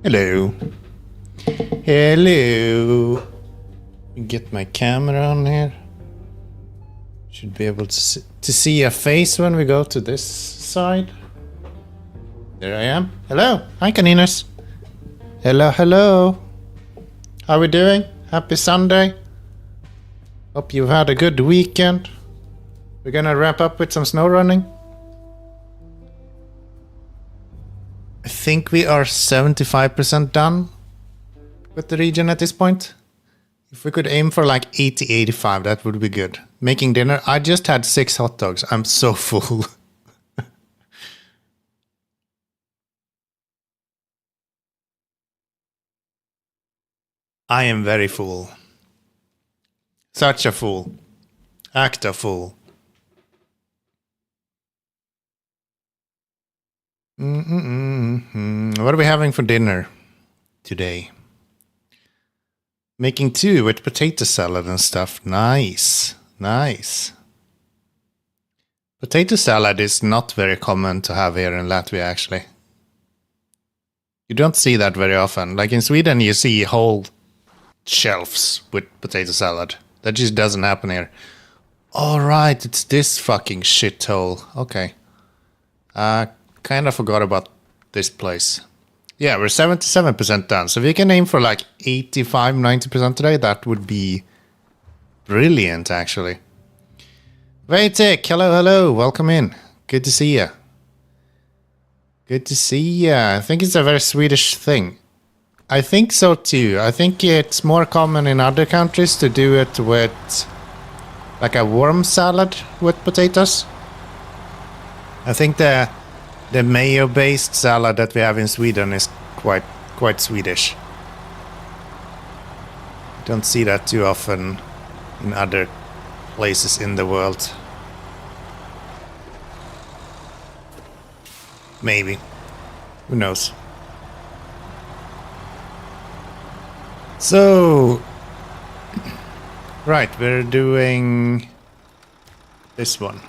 Hello. Hello. Get my camera on here. Should be able to see a face when we go to this side. There I am. Hello. Hi, caninos. Hello, hello. How we doing? Happy Sunday. Hope you've had a good weekend. We're gonna wrap up with some snow running. I think we are 75% done with the region at this point. If we could aim for like 80-85, that would be good. Making dinner. I just had 6 hot dogs. I'm so full. I am very full. Such a fool. Act a fool. What are we having for dinner today? Making 2 with potato salad and stuff. Nice. Nice. Potato salad is not very common to have here in Latvia, actually. You don't see that very often. Like in Sweden, you see whole shelves with potato salad. That just doesn't happen here. All right, it's this fucking shithole. Okay. Kind of forgot about this place. Yeah, we're 77% done. So if we can aim for like 85-90% today, that would be brilliant, actually. Veitek, hello, hello. Welcome in. Good to see you. Good to see you. I think it's a very Swedish thing. I think so too. I think it's more common in other countries to do it with like a warm salad with potatoes. I think the mayo-based salad that we have in Sweden is quite Swedish. Don't see that too often in other places in the world. Maybe. Who knows? So, right, we're doing this one.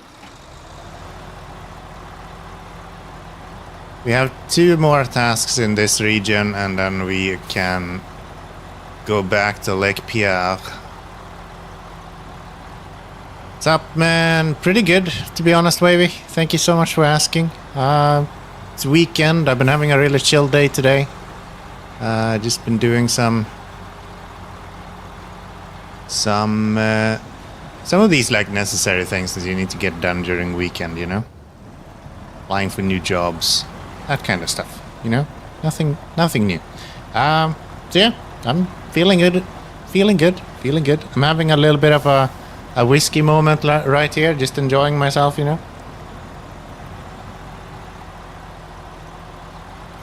We have 2 more tasks in this region and then we can go back to Lake Pierre. What's up, man? Pretty good, to be honest, Wavy. Thank you so much for asking. It's weekend. I've been having a really chill day today. Just been doing some of these like necessary things that you need to get done during weekend, you know? Applying for new jobs. That kind of stuff, you know? Nothing new. So yeah, I'm feeling good. Feeling good. I'm having a little bit of a whiskey moment right here, just enjoying myself, you know?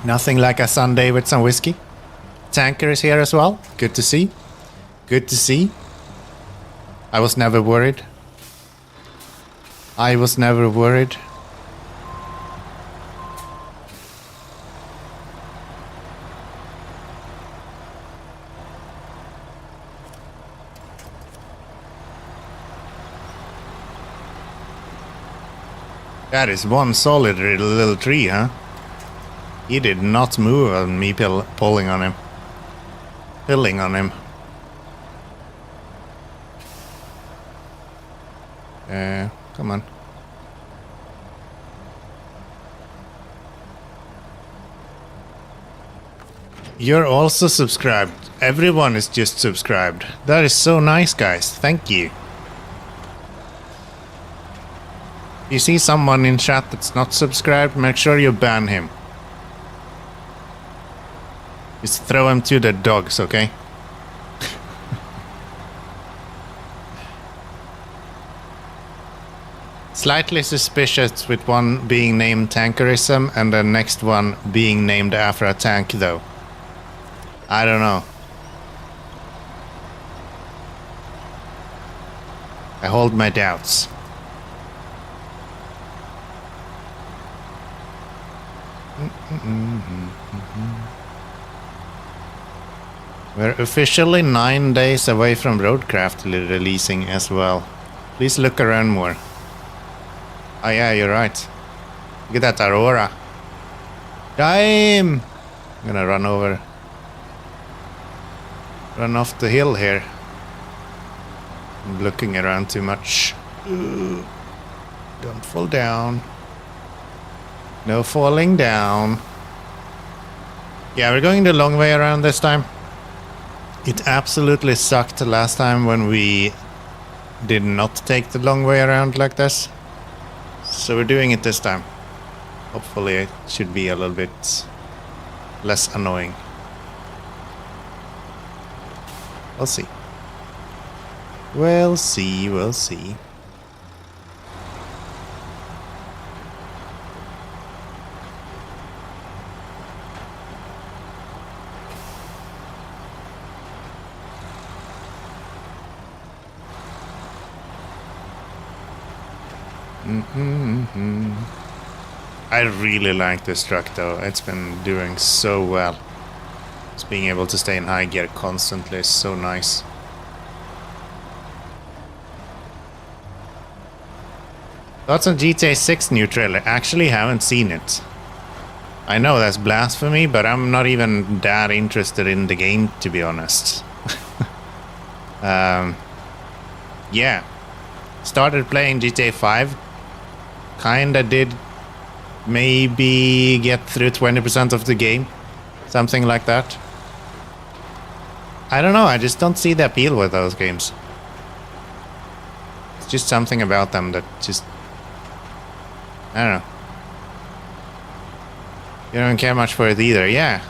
Nothing like a Sunday with some whiskey. Tanker is here as well. Good to see. Good to see. I was never worried. That is one solid little tree, huh? He did not move on me pulling on him. Pilling on him. Come on. You're also subscribed. Everyone is just subscribed. That is so nice, guys. Thank you. You see someone in chat that's not subscribed, make sure you ban him. Just throw him to the dogs, okay? Slightly suspicious with one being named Tankerism and the next one being named after a tank, though. I don't know. I hold my doubts. We're officially 9 days away from Roadcraft releasing as well. Please look around more. Oh yeah, you're right. Look at that Aurora. Damn! gonna run off the hill here. I'm looking around too much. Ooh. Don't fall down. No falling down. Yeah, we're going the long way around this time. It absolutely sucked last time when we did not take the long way around like this. So we're doing it this time. Hopefully it should be a little bit less annoying. We'll see. We'll see, we'll see. I really like this truck though. It's been doing so well. Just being able to stay in high gear constantly is so nice. Thoughts on GTA 6 new trailer? Actually haven't seen it. I know that's blasphemy, but I'm not even that interested in the game, to be honest. Yeah. Started playing GTA 5. Kinda did maybe get through 20% of the game. Something like that. I don't know, I just don't see the appeal with those games. It's just something about them that just... I don't know. You don't care much for it either. Yeah,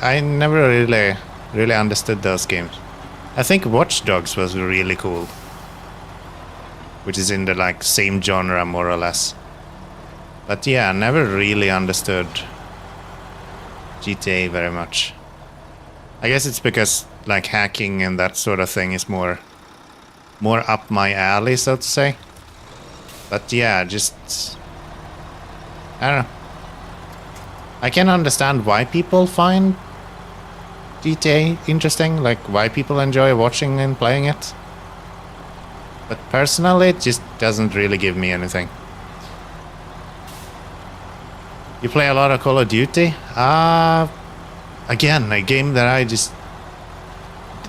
I never really understood those games. I think Watch Dogs was really cool. Which is in the like same genre more or less. But yeah, I never really understood GTA very much. I guess it's because like hacking and that sort of thing is more up my alley, so to say. But yeah, just I don't know. I can understand why people find GTA interesting, like why people enjoy watching and playing it. But personally, it just doesn't really give me anything. You play a lot of Call of Duty? Again, a game that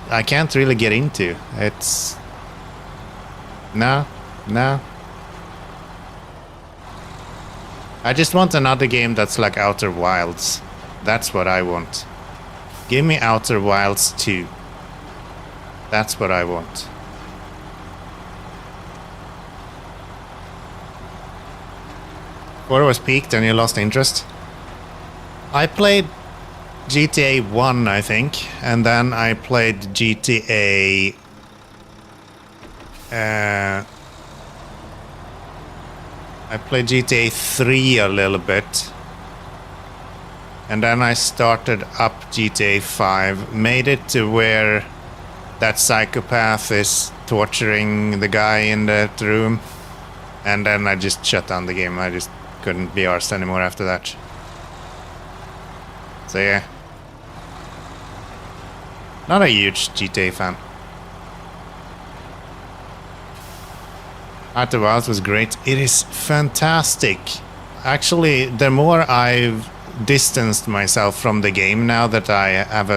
I can't really get into. It's... No. I just want another game that's like Outer Wilds. That's what I want. Give me Outer Wilds 2. That's what I want. Or was peaked and you lost interest? I played GTA 1, I think, and then I played GTA... I played GTA 3 a little bit. And then I started up GTA 5, made it to where that psychopath is torturing the guy in that room. And then I just shut down the game. I just couldn't be arsed anymore after that. So yeah. Not a huge GTA fan. Outer Wilds was great. It is fantastic. Actually, the more I've distanced myself from the game now that I have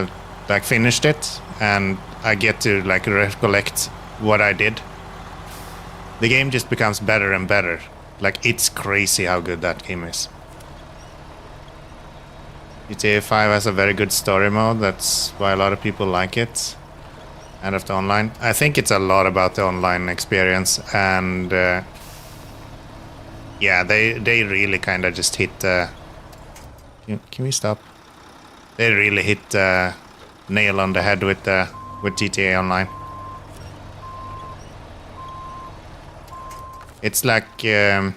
like finished it and I get to like recollect what I did, the game just becomes better and better. Like, it's crazy how good that game is. GTA 5 has a very good story mode. That's why a lot of people like it. And of the online. I think it's a lot about the online experience. And yeah, they really kind of just hit... Can we stop? They really hit nail on the head with GTA Online. It's like it's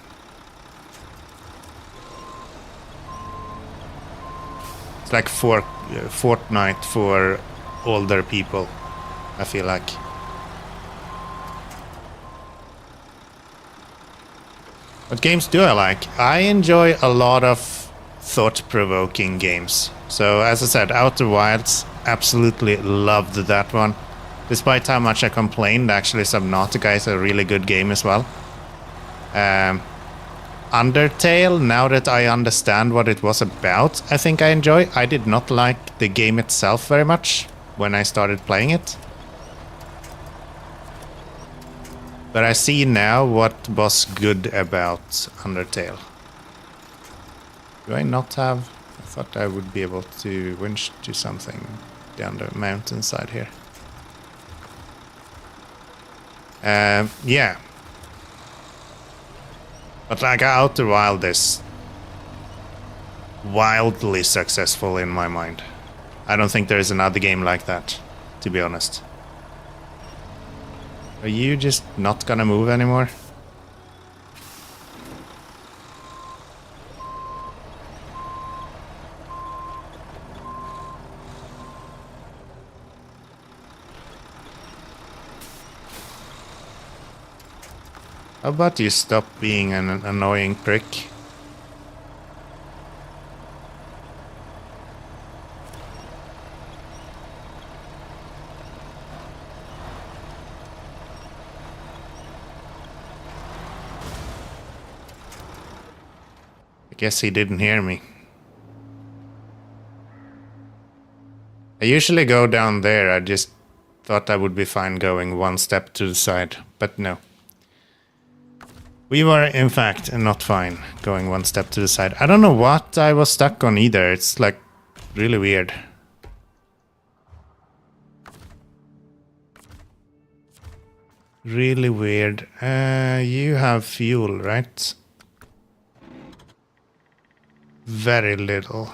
like Fortnite for older people, I feel like. What games do I like? I enjoy a lot of thought-provoking games. So as I said, Outer Wilds, absolutely loved that one. Despite how much I complained, actually Subnautica is a really good game as well. Undertale, now that I understand what it was about, I think I enjoy. I did not like the game itself very much when I started playing it. But I see now what was good about Undertale. Do I not have... I thought I would be able to winch to something down the mountainside here. Yeah. But like Outer Wild is wildly successful in my mind. I don't think there is another game like that, to be honest. Are you just not gonna move anymore? How about you stop being an annoying prick? I guess he didn't hear me. I usually go down there, I just thought I would be fine going one step to the side, but no. We were, in fact, not fine going one step to the side. I don't know what I was stuck on either. It's like really weird. Really weird. You have fuel, right? Very little.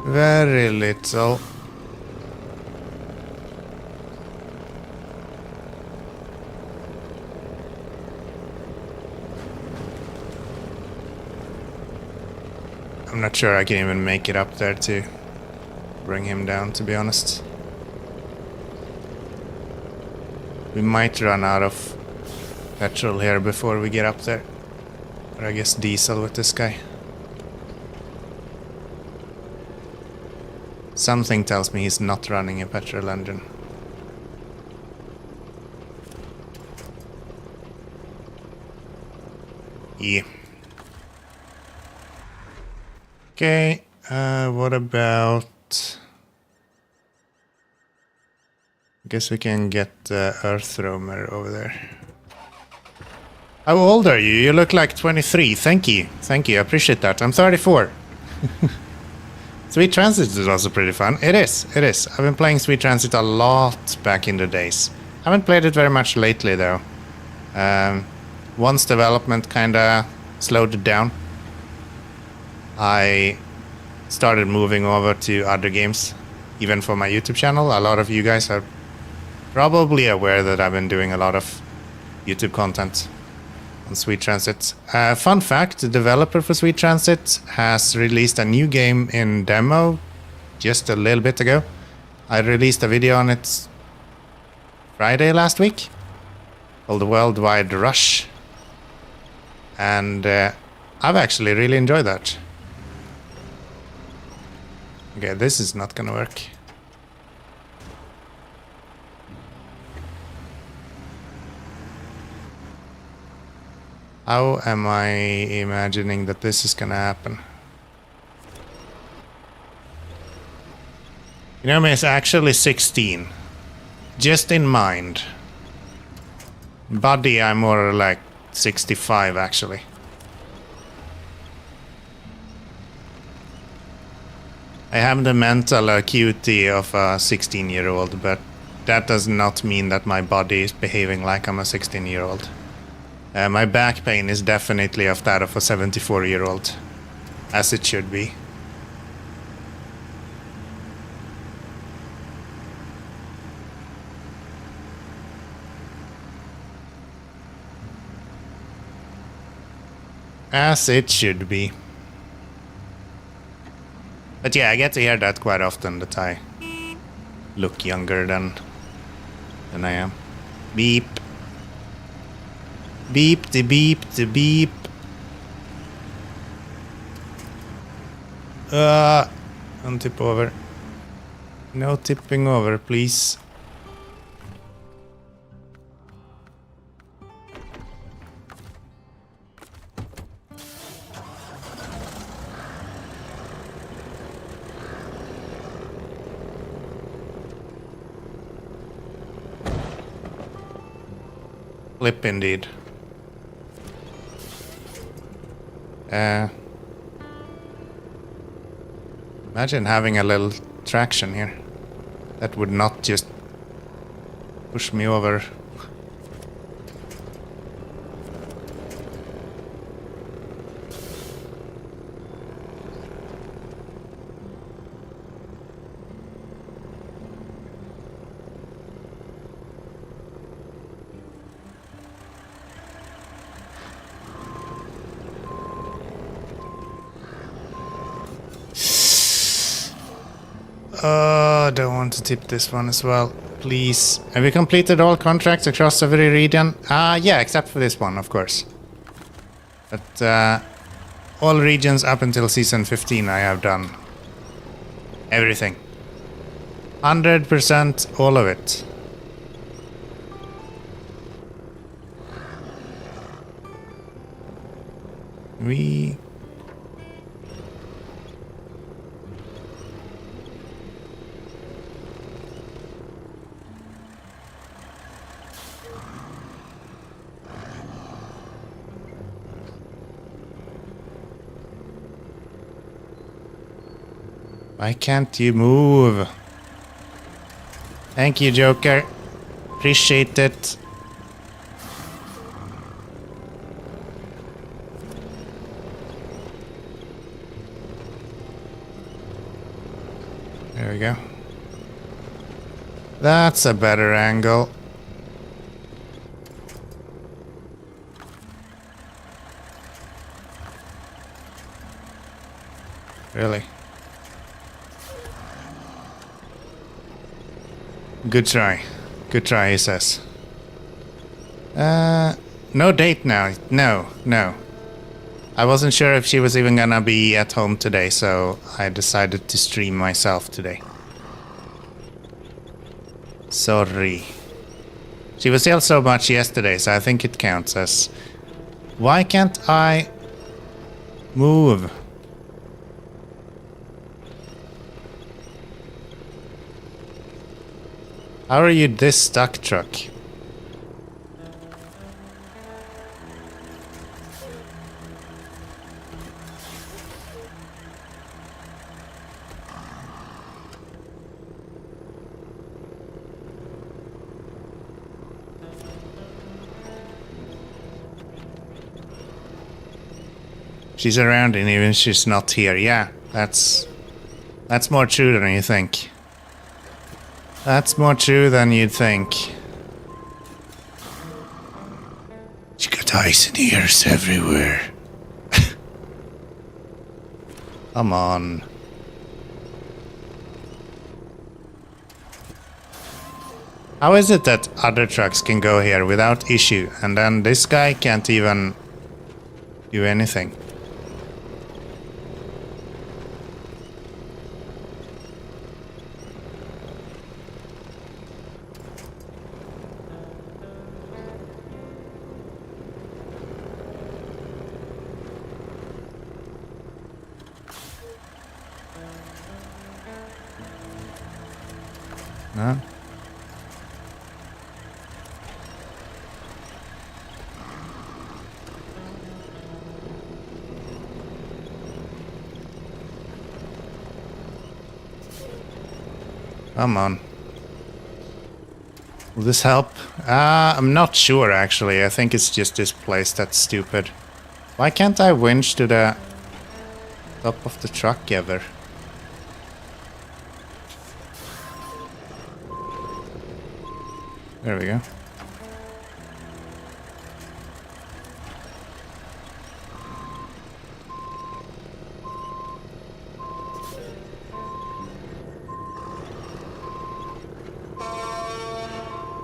Very little. I'm not sure I can even make it up there to bring him down, to be honest. We might run out of petrol here before we get up there. Or I guess diesel with this guy. Something tells me he's not running a petrol engine. Yeah. Okay, what about... I guess we can get the Earth Roamer over there. How old are you? You look like 23. Thank you. Thank you. I appreciate that. I'm 34. Sweet Transit is also pretty fun. It is. It is. I've been playing Sweet Transit a lot back in the days. Haven't played it very much lately, though. Once development kinda slowed it down, I started moving over to other games, even for my YouTube channel. A lot of you guys are probably aware that I've been doing a lot of YouTube content on Sweet Transit. Fun fact, the developer for Sweet Transit has released a new game in demo just a little bit ago. I released a video on it Friday last week called The Worldwide Rush. And I've actually really enjoyed that. Okay, this is not gonna work. How am I imagining that this is gonna happen? You know, it's actually 16. Just in mind. Body, I'm more like 65 actually. I have the mental acuity of a 16-year-old, but that does not mean that my body is behaving like I'm a 16-year-old. My back pain is definitely of that of a 74-year-old, as it should be. As it should be. But yeah, I get to hear that quite often, that I look younger than I am. Beep. Beep, the beep, the beep. Don't tip over. No tipping over, please. Flip indeed. Imagine having a little traction here. That would not just push me over. I don't want to tip this one as well. Please. Have we completed all contracts across every region? Yeah, except for this one, of course. But all regions up until season 15 I have done. Everything. 100% all of it. Why can't you move? Thank you, Joker. Appreciate it. There we go. That's a better angle. Really? Good try. Good try, he says. No date now. No. I wasn't sure if she was even gonna be at home today, so I decided to stream myself today. Sorry. She was ill so much yesterday, so I think it counts as... Why can't I move? How are you this stuck, truck? She's around and even she's not here. Yeah, that's more true than you think. That's more true than you'd think. She got eyes and ears everywhere. Come on. How is it that other trucks can go here without issue, and then this guy can't even do anything? No? Come on. Will this help? I'm not sure actually. I think it's just this place that's stupid. Why can't I winch to the top of the truck ever? There we go.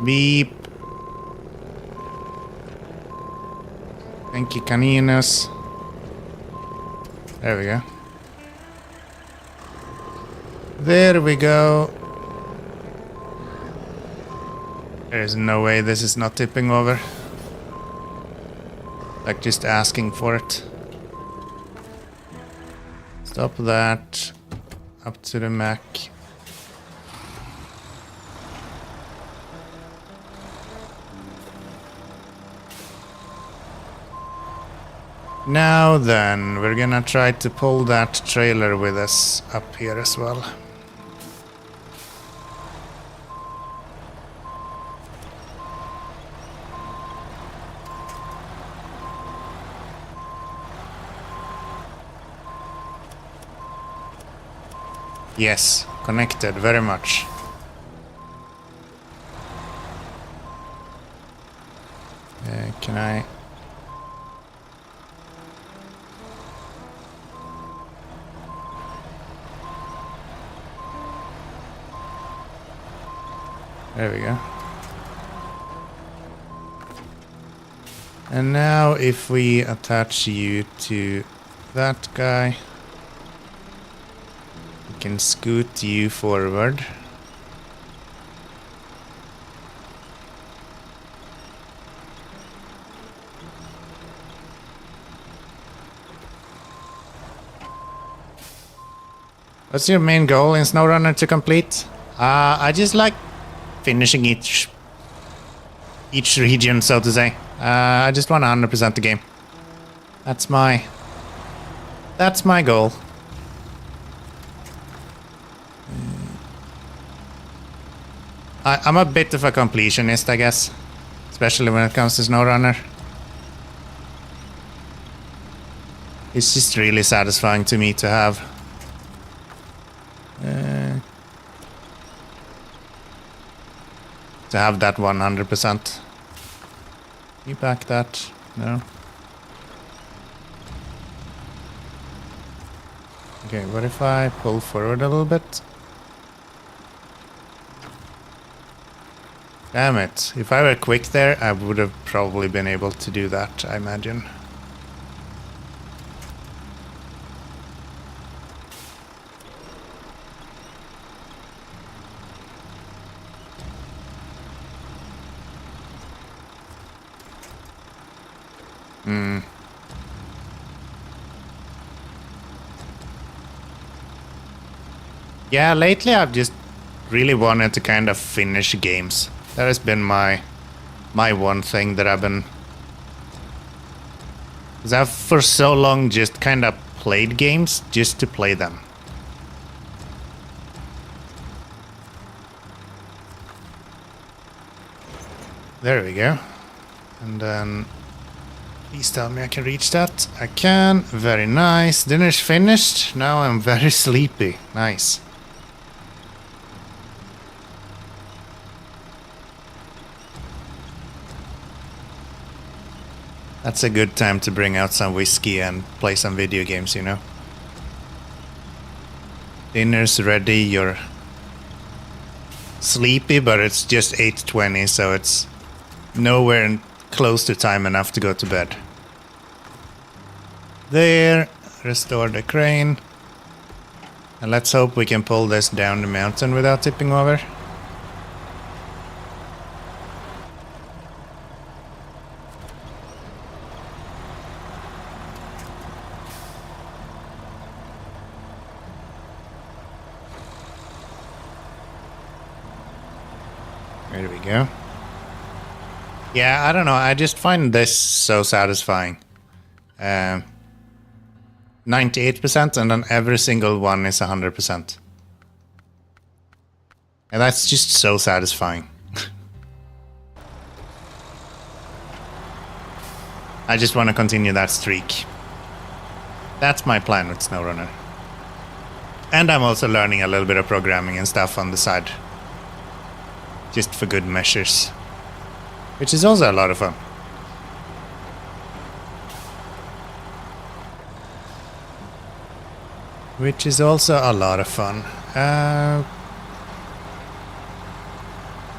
Beep. Thank you, caninos. There we go. There we go. There's no way this is not tipping over. Like just asking for it. Stop that. Up to the Mac. Now then, we're gonna try to pull that trailer with us up here as well. Yes, connected very much. Can I... There we go. And now if we attach you to that guy, we can scoot you forward. What's your main goal in SnowRunner to complete? I just like finishing each region, so to say. I just want to 100% the game. That's my goal. I'm a bit of a completionist, I guess, especially when it comes to SnowRunner. It's just really satisfying to me to have. To have that 100%. You back that? No. Okay, what if I pull forward a little bit? Damn it. If I were quick there, I would have probably been able to do that, I imagine. Yeah, lately I've just really wanted to kind of finish games. That has been my one thing that I've been... Because I've for so long just kind of played games just to play them. There we go. And then... Please tell me I can reach that. I can. Very nice. Dinner's finished. Now I'm very sleepy. Nice. That's a good time to bring out some whiskey and play some video games, you know. Dinner's ready, you're sleepy, but it's just 8:20, so it's nowhere close to time enough to go to bed. There, restore the crane. And let's hope we can pull this down the mountain without tipping over. There we go. Yeah, I don't know. I just find this so satisfying. 98% and then every single one is 100%. And that's just so satisfying. I just want to continue that streak. That's my plan with SnowRunner. And I'm also learning a little bit of programming and stuff on the side. Just for good measures. Which is also a lot of fun. Which is also a lot of fun.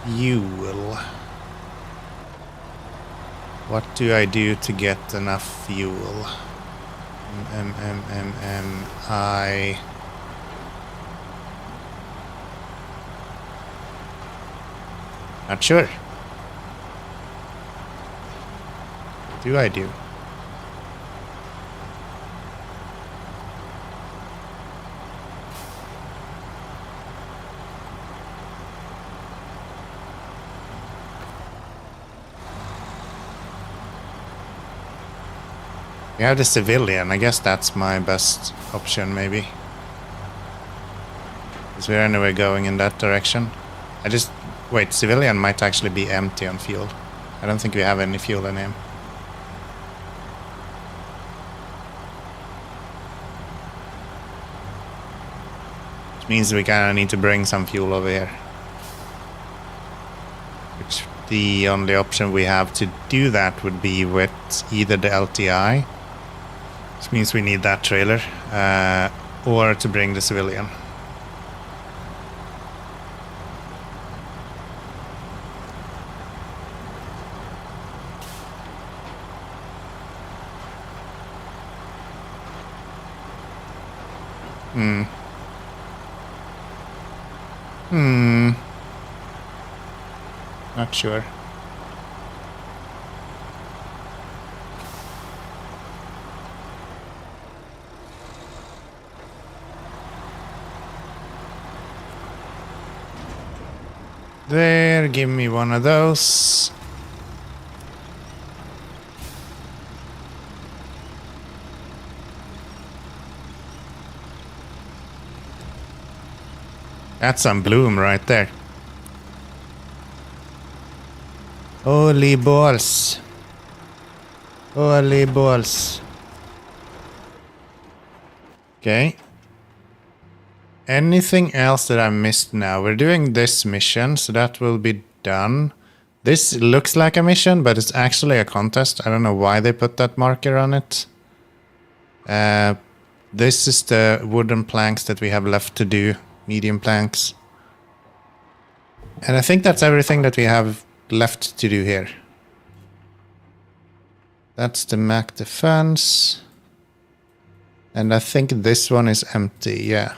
Fuel. What do I do to get enough fuel? I... Not sure. What do I do? We have the civilian. I guess that's my best option, maybe. Because we're anyway going in that direction. Wait, civilian might actually be empty on fuel. I don't think we have any fuel in him. Which means we kind of need to bring some fuel over here. Which the only option we have to do that would be with either the LTI, which means we need that trailer, or to bring the civilian. Not sure. There, give me one of those. That's some bloom right there. Holy balls. Holy balls. Okay. Anything else that I missed now? We're doing this mission, so that will be done. This looks like a mission, but it's actually a contest. I don't know why they put that marker on it. This is the wooden planks that we have left to do. Medium planks. And I think that's everything that we have left to do here. That's the Mac defense. And I think this one is empty, yeah.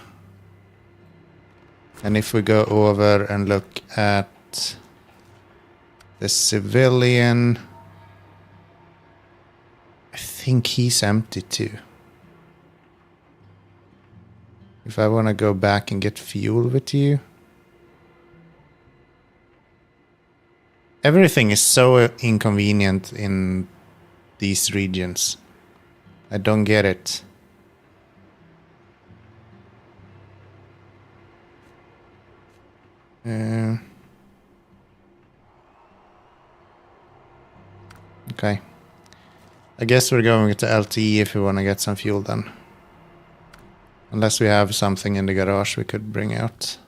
And if we go over and look at the civilian, I think he's empty too. If I want to go back and get fuel with you. Everything is so inconvenient in these regions. I don't get it. Okay. I guess we're going to LTE if we want to get some fuel then. Unless we have something in the garage we could bring out.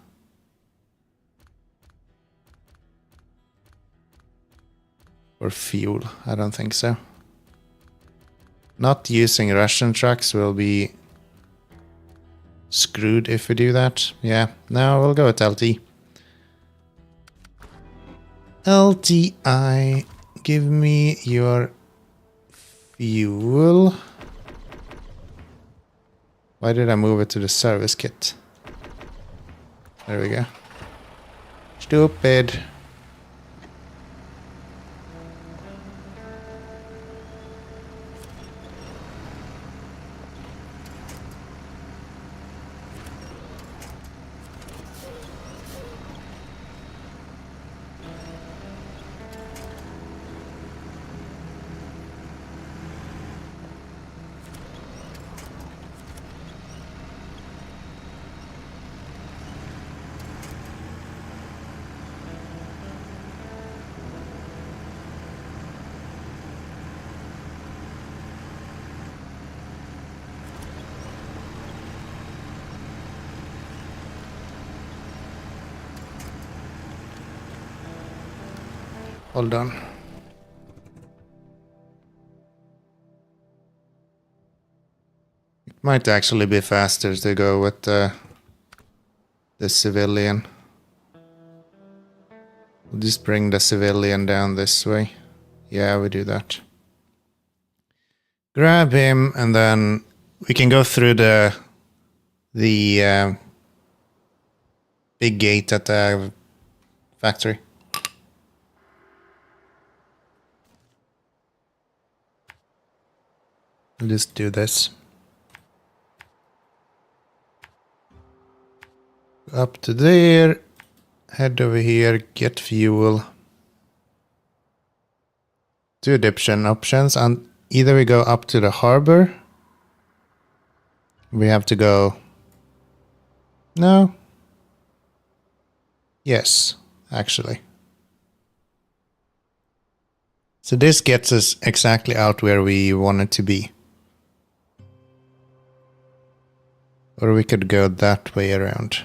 Or fuel, I don't think so. Not using Russian trucks will be screwed if we do that. Yeah, no, we'll go with LT. LTI, give me your fuel. Why did I move it to the service kit? There we go. Stupid. Hold on. It might actually be faster to go with the civilian. We'll just bring the civilian down this way. Yeah, we do that. Grab him, and then we can go through the big gate at the factory. We'll just do this. Up to there. Head over here. Get fuel. 2 addition options. either we go up to the harbor. We have to go... No. Yes, actually. So this gets us exactly out where we want it to be. Or we could go that way around.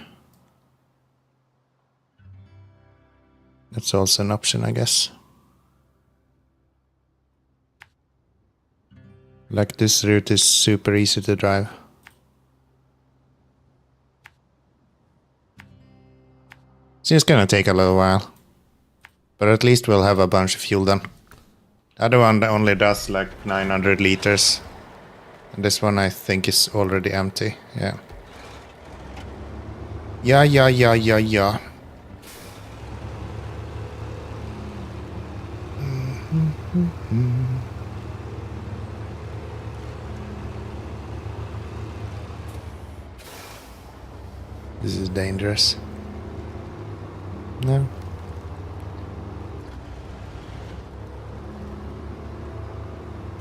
That's also an option, I guess. Like this route is super easy to drive. It's just gonna take a little while. But at least we'll have a bunch of fuel then. The other one only does like 900 liters. And this one I think is already empty. Yeah. Yeah. This is dangerous. No.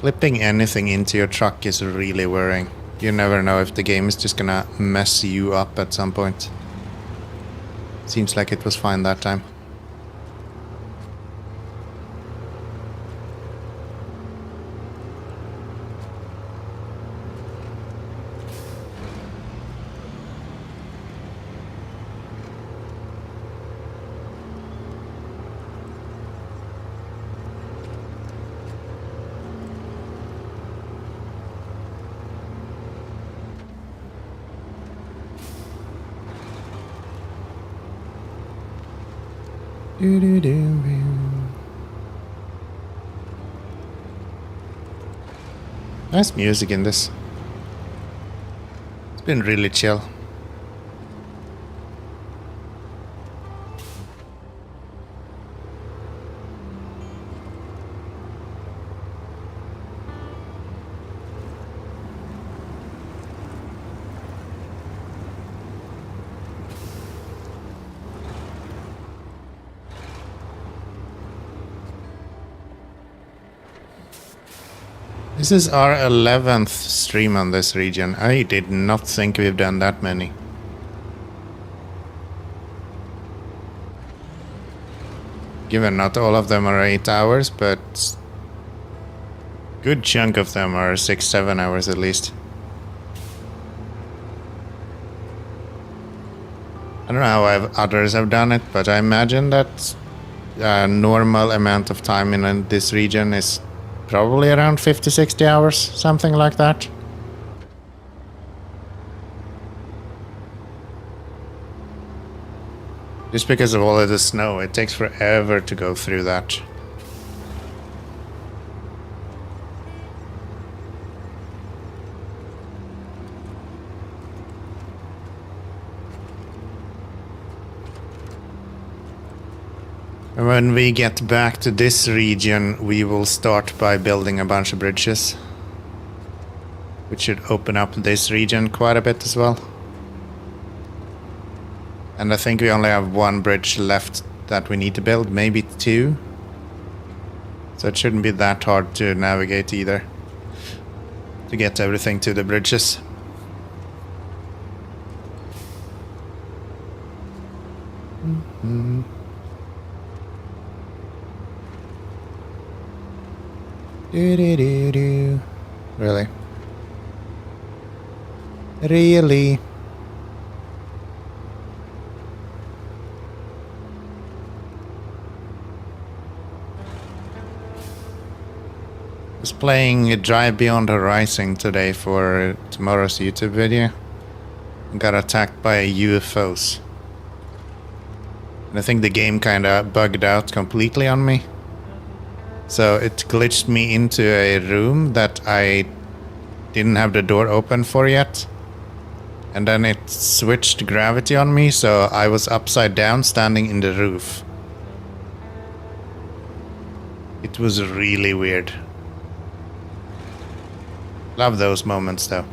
Flipping anything into your truck is really worrying. You never know if the game is just gonna mess you up at some point. Seems like it was fine that time. Nice music in this. It's been really chill. This is our 11th stream on this region. I did not think we've done that many. Given not all of them are 8 hours, but good chunk of them are 6-7 hours at least. I don't know how others have done it, but I imagine that a normal amount of time in this region is probably around 50-60 hours, something like that. Just because of all of the snow, it takes forever to go through that. And when we get back to this region, we will start by building a bunch of bridges, which should open up this region quite a bit as well. And I think we only have one bridge left that we need to build, maybe 2. So it shouldn't be that hard to navigate either, to get everything to the bridges. Mm-hmm. Really? Really? I was playing Drive Beyond Horizon today for tomorrow's YouTube video. And got attacked by UFOs. And I think the game kinda bugged out completely on me. So it glitched me into a room that I didn't have the door open for yet. And then it switched gravity on me, so I was upside down standing in the roof. It was really weird. Love those moments though.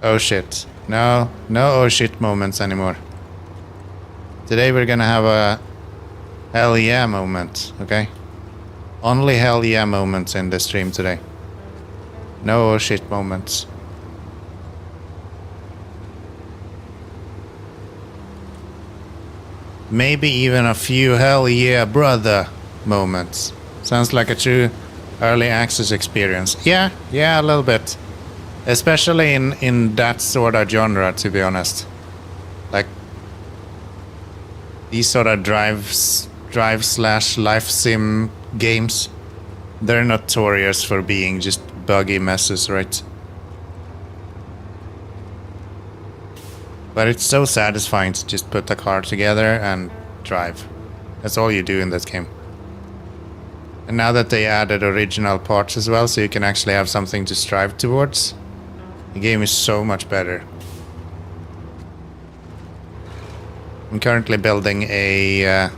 Oh shit. No oh shit moments anymore. Today we're gonna have a hell yeah moment, okay? Only hell yeah moments in the stream today. No oh shit moments. Maybe even a few hell yeah brother moments. Sounds like a true early access experience. Yeah, a little bit. Especially in that sort of genre, to be honest. Like, these sort of drive/life sim games, they're notorious for being just buggy messes, right? But it's so satisfying to just put the car together and drive. That's all you do in this game. And now that they added original parts as well, so you can actually have something to strive towards, the game is so much better. I'm currently building a...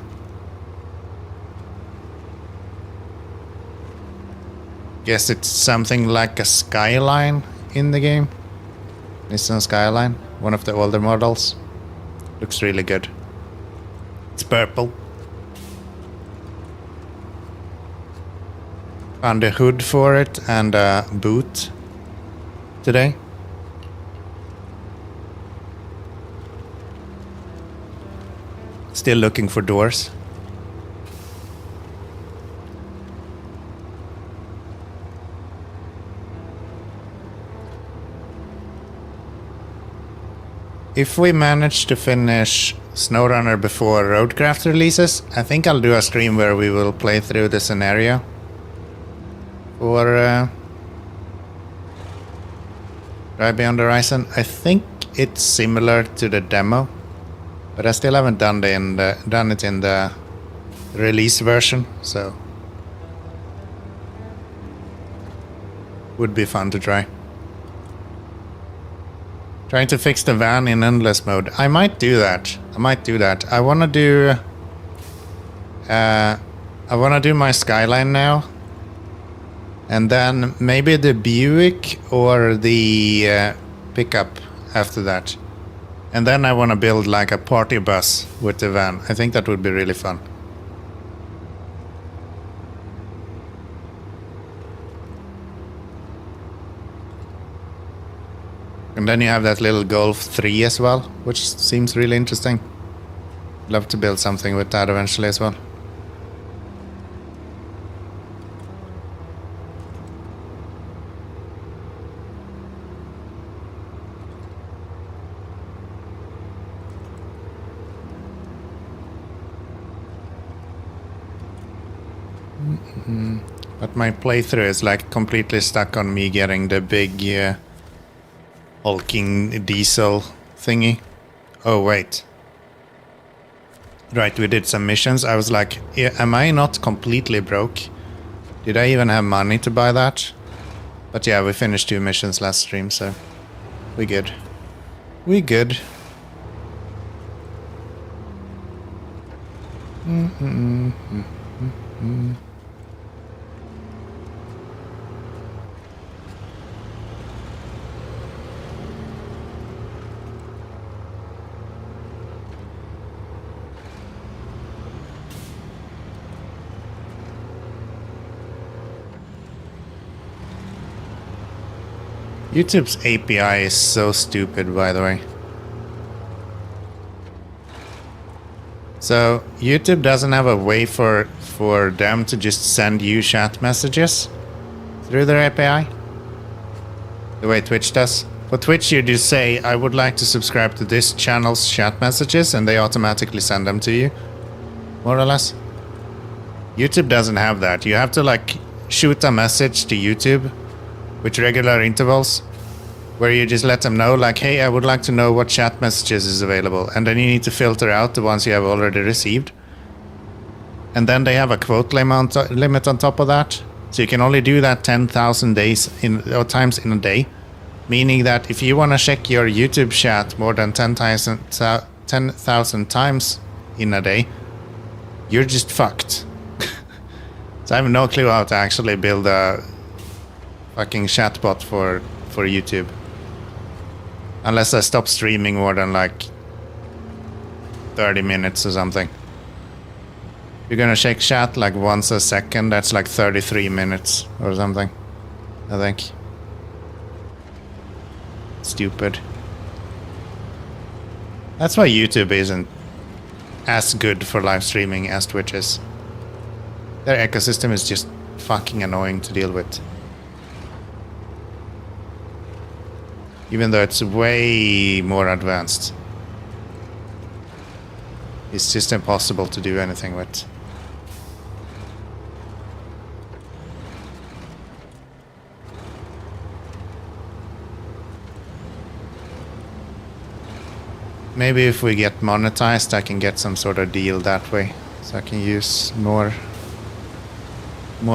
guess it's something like a Skyline in the game. Nissan Skyline, one of the older models. Looks really good. It's purple. Found a hood for it and a boot today. Still looking for doors. If we manage to finish SnowRunner before Roadcraft releases, I think I'll do a stream where we will play through the scenario. Or Drive Beyond the Horizon. I think it's similar to the demo, but I still haven't done it in the release version, so would be fun to try. Trying to fix the van in endless mode. I might do that. I wanna do my Skyline now. And then maybe the Buick or the pickup after that. And then I wanna build like a party bus with the van. I think that would be really fun. And then you have that little Golf 3 as well, which seems really interesting. Love to build something with that eventually as well. But my playthrough is like completely stuck on me getting the big hulking diesel thingy. Oh wait. Right, we did some missions. I was like, am I not completely broke? Did I even have money to buy that? But yeah, we finished 2 missions last stream, so we good. We good. YouTube's API is so stupid, by the way. So, YouTube doesn't have a way for them to just send you chat messages through their API. The way Twitch does. For Twitch, you just say, I would like to subscribe to this channel's chat messages, and they automatically send them to you. More or less. YouTube doesn't have that. You have to, like, shoot a message to YouTube with regular intervals, where you just let them know, like, hey, I would like to know what chat messages is available, and then you need to filter out the ones you have already received. And then they have a quote limit on top of that, so you can only do that 10,000 times in a day, meaning that if you want to check your YouTube chat more than 10,000 times in a day, you're just fucked. So I have no clue how to actually build a fucking chatbot for YouTube. Unless I stop streaming more than like 30 minutes or something. You're gonna check chat like once a second, that's like 33 minutes or something, I think. Stupid. That's why YouTube isn't as good for live streaming as Twitch is. Their ecosystem is just fucking annoying to deal with. Even though it's way more advanced. It's just impossible to do anything with. Maybe if we get monetized, I can get some sort of deal that way. So I can use more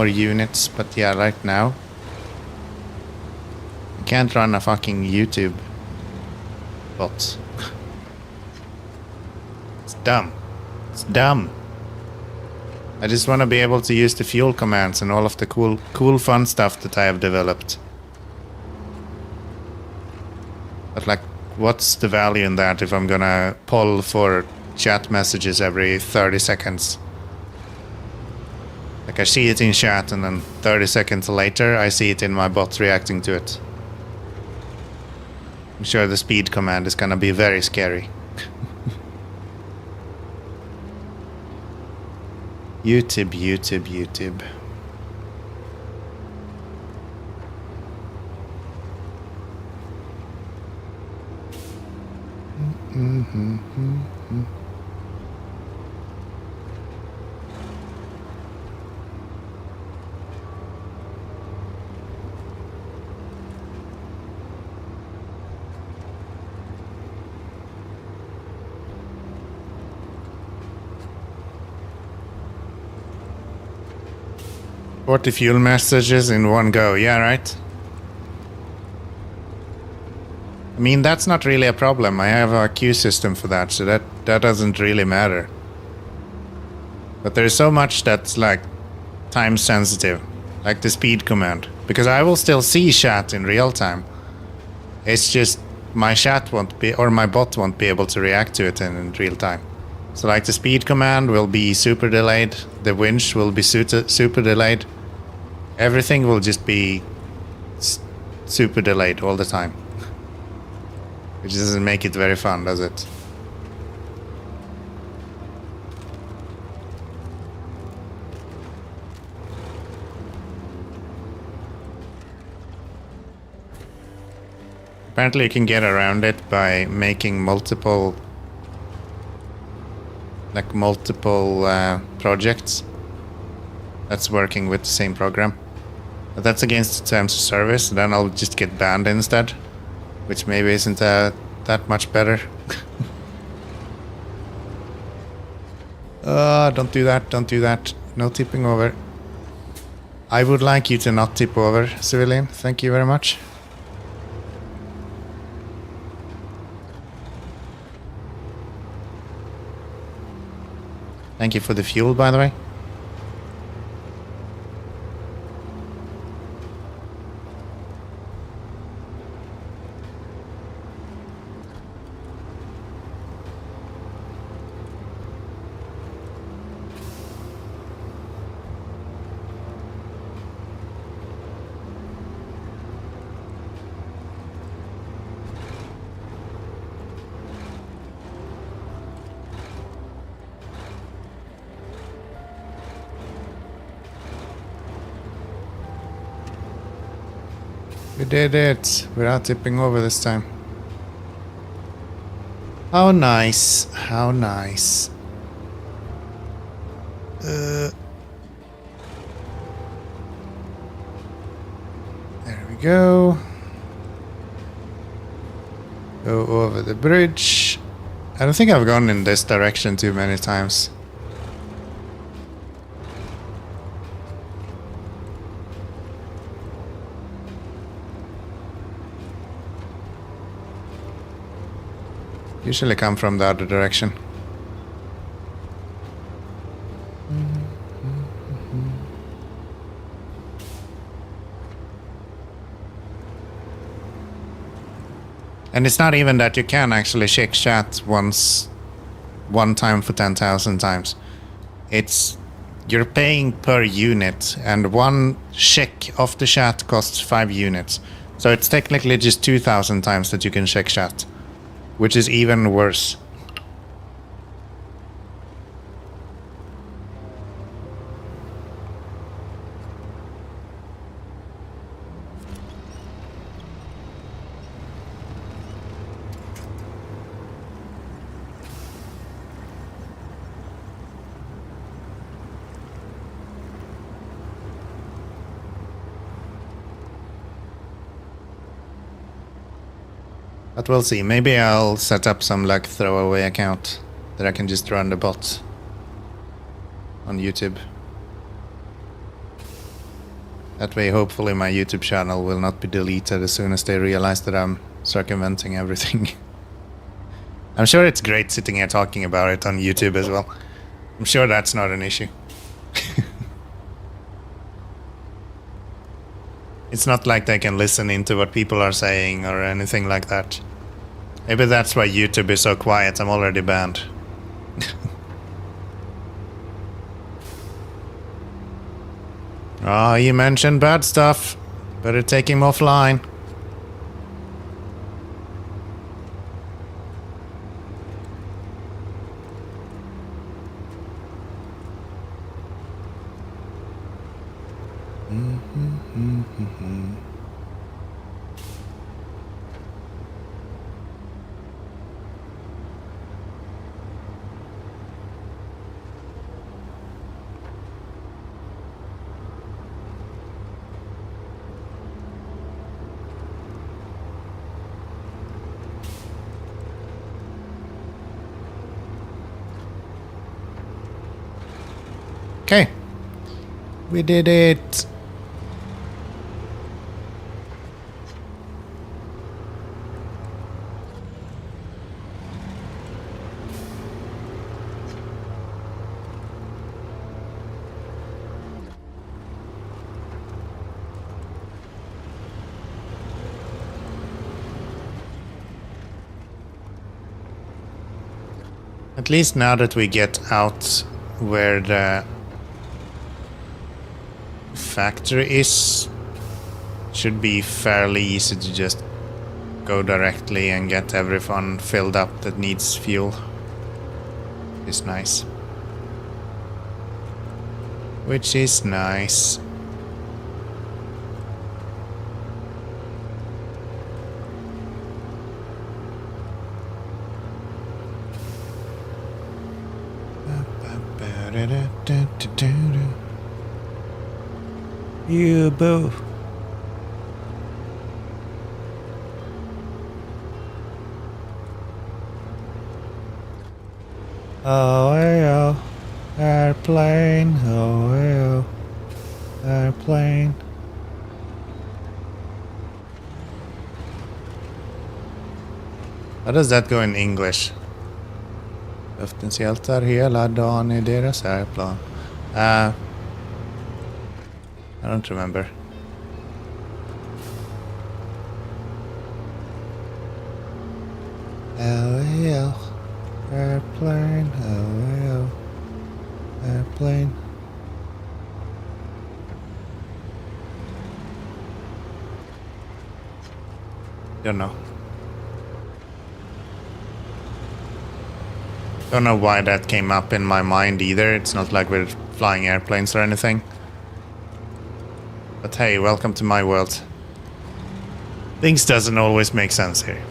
units. But yeah, right now, I can't run a fucking YouTube bot. It's dumb. It's dumb. I just want to be able to use the fuel commands and all of the cool fun stuff that I have developed. But like, what's the value in that if I'm gonna poll for chat messages every 30 seconds? Like I see it in chat and then 30 seconds later I see it in my bot reacting to it. I'm sure the speed command is gonna be very scary. YouTube. What the fuel messages in one go, yeah, right? I mean, that's not really a problem. I have a queue system for that, so that doesn't really matter. But there's so much that's like time sensitive, like the speed command, because I will still see chat in real time. It's just my chat won't be, or my bot won't be able to react to it in real time. So like the speed command will be super delayed, the winch will be super delayed. Everything will just be super delayed all the time. Which doesn't make it very fun, does it? Apparently you can get around it by making multiple projects that's working with the same program. But that's against the terms of service, then I'll just get banned instead, which maybe isn't that much better. Don't do that. No tipping over. I would like you to not tip over, civilian. Thank you very much. Thank you for the fuel, by the way. We did it without tipping over this time. How nice. How nice. There we go. Go over the bridge. I don't think I've gone in this direction too many times. Usually come from the other direction. And it's not even that you can actually check chat one time for 10,000 times. It's you're paying per unit, and one check of the chat costs 5 units. So it's technically just 2,000 times that you can check chat, which is even worse. But we'll see. Maybe I'll set up some like throwaway account that I can just run the bot on YouTube. That way, hopefully my YouTube channel will not be deleted as soon as they realize that I'm circumventing everything. I'm sure it's great sitting here talking about it on YouTube as well. I'm sure that's not an issue. It's not like they can listen into what people are saying or anything like that. Maybe that's why YouTube is so quiet. I'm already banned. Oh, you mentioned bad stuff. Better take him offline. Okay. We did it. At least now that we get out where the factory is, should be fairly easy to just go directly and get everyone filled up that needs fuel. It's nice. Which is nice. You boo. Oh, yeah. Airplane. Oh, yeah. Airplane. How does that go in English? Luftens hjältar hela dagen i deras airplan. I don't remember. LAL. Airplane. LAL. Airplane. Don't know. Don't know why that came up in my mind either. It's not like we're flying airplanes or anything. But hey, welcome to my world. Things doesn't always make sense here.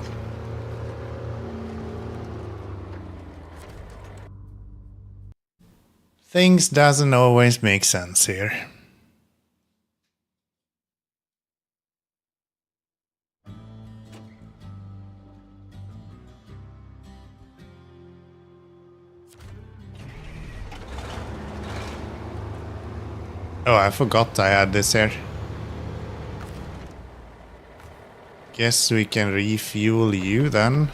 Things doesn't always make sense here. Oh, I forgot I had this here. Guess we can refuel you then.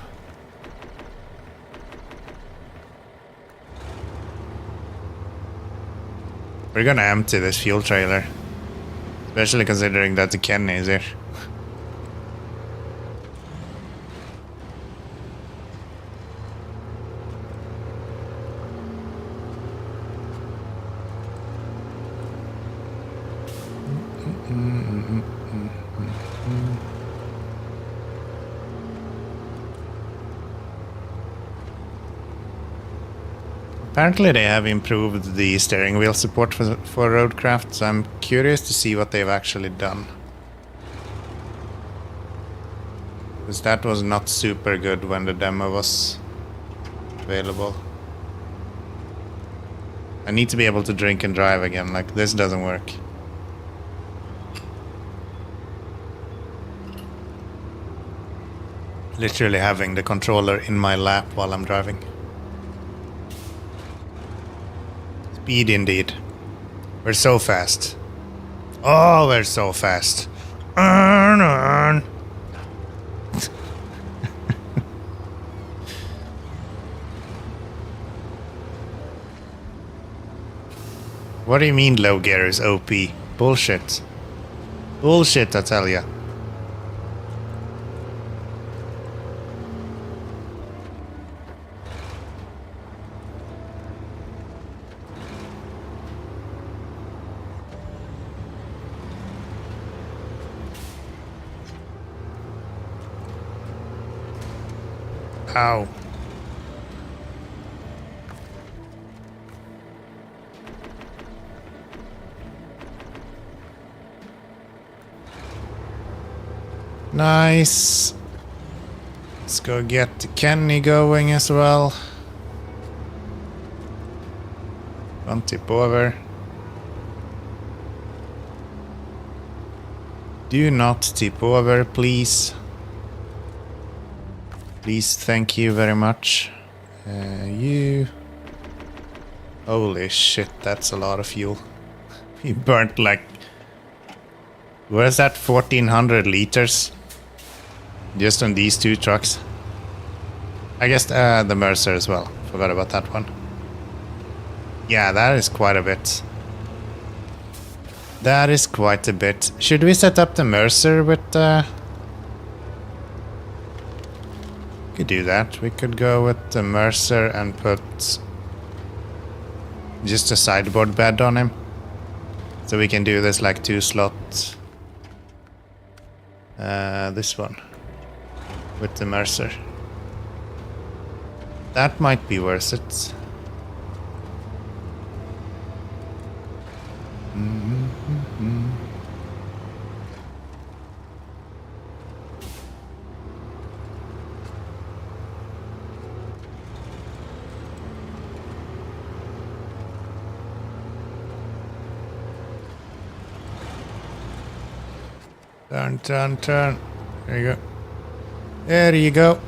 We're gonna empty this fuel trailer. Especially considering that the Kenny is here. Apparently they have improved the steering wheel support for roadcraft, so I'm curious to see what they've actually done. Because that was not super good when the demo was available. I need to be able to drink and drive again, like this doesn't work. Literally having the controller in my lap while I'm driving. Speed indeed. We're so fast. Oh, we're so fast. Earn. What do you mean low gear is OP? Bullshit. Bullshit, I tell ya. Ow. Nice. Let's go get Kenny going as well. Don't tip over. Do not tip over, please. Please, thank you very much. You... Holy shit, that's a lot of fuel. We burnt like... Where's that 1400 liters? Just on these two trucks. I guess the Mercer as well. Forgot about that one. Yeah, that is quite a bit. That is quite a bit. Should we set up the Mercer with... Could do that. We could go with the Mercer and put just a sideboard bed on him. So we can do this like 2 slots. This one. With the Mercer. That might be worth it. Turn, turn, turn. There you go. There you go.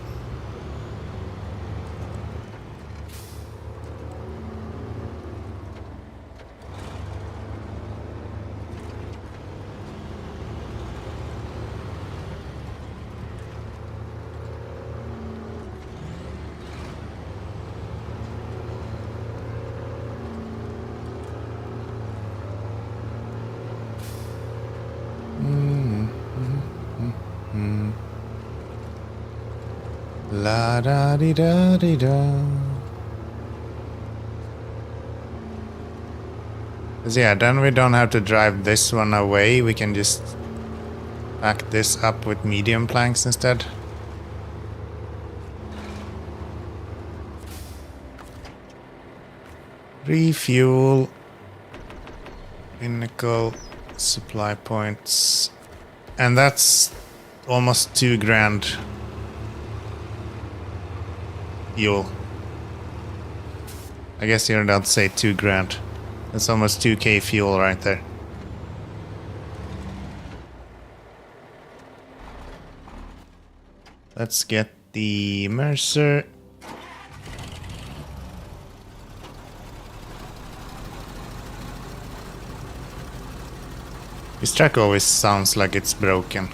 La da di da di da. Yeah, then we don't have to drive this one away. We can just pack this up with medium planks instead. Refuel. Pinnacle. Supply points. And that's almost 2 grand. Fuel. I guess you're allowed to say 2 grand. That's almost 2k fuel right there. Let's get the Mercer. This track always sounds like it's broken.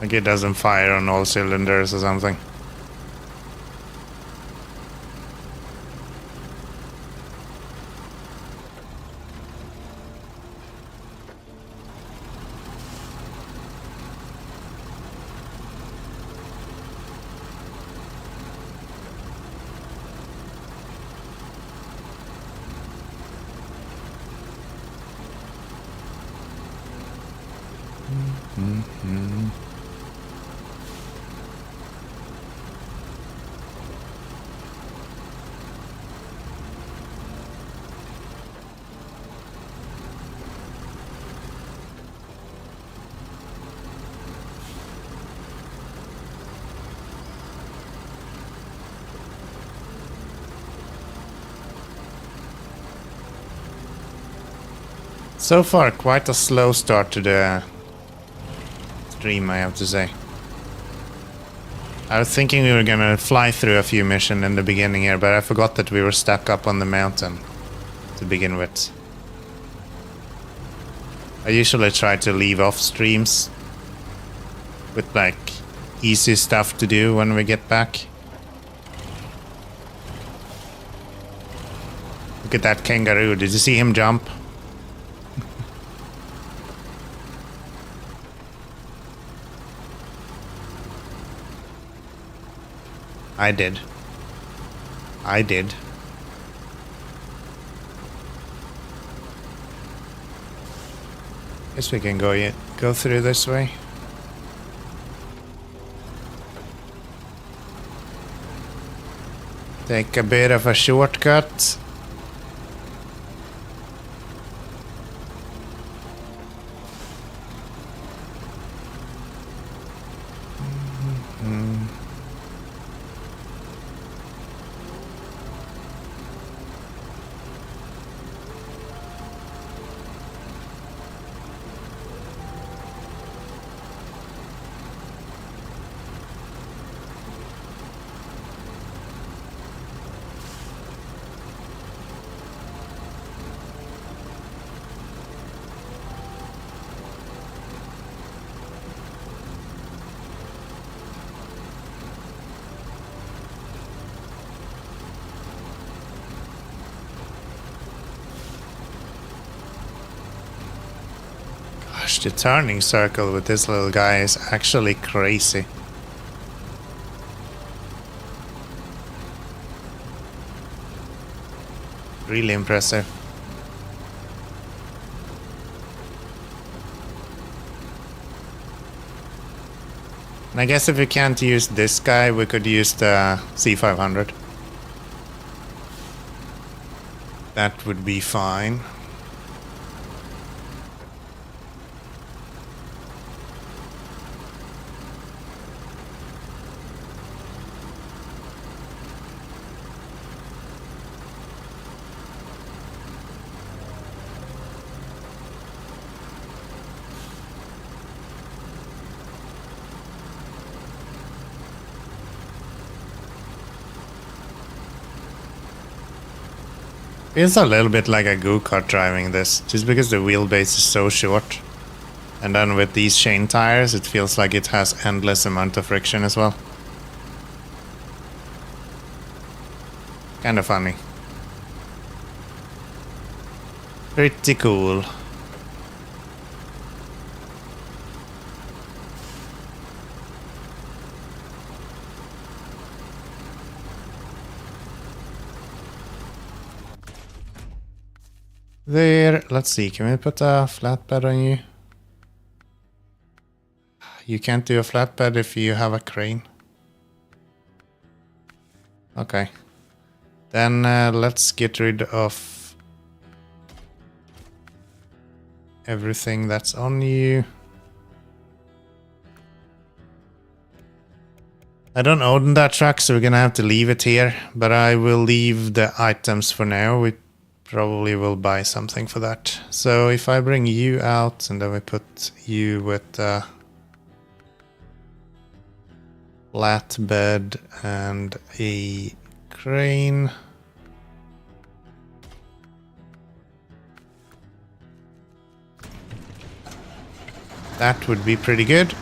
Like it doesn't fire on all cylinders or something. So far, quite a slow start to the stream, I have to say. I was thinking we were gonna fly through a few missions in the beginning here, but I forgot that we were stuck up on the mountain to begin with. I usually try to leave off streams with like easy stuff to do when we get back. Look at that kangaroo. Did you see him jump? I did. I did. Guess we can go through this way. Take a bit of a shortcut. The turning circle with this little guy is actually crazy. Really impressive. And I guess if we can't use this guy, we could use the C500. That would be fine. Feels a little bit like a go-kart driving this, just because the wheelbase is so short. And then with these chain tires, it feels like it has endless amount of friction as well. Kinda funny. Pretty cool. There, let's see, can we put a flatbed on you? You can't do a flatbed if you have a crane. Okay. Then let's get rid of everything that's on you. I don't own that truck, so we're gonna have to leave it here, but I will leave the items for now. We probably will buy something for that. So if I bring you out and then we put you with flatbed and a crane. That would be pretty good.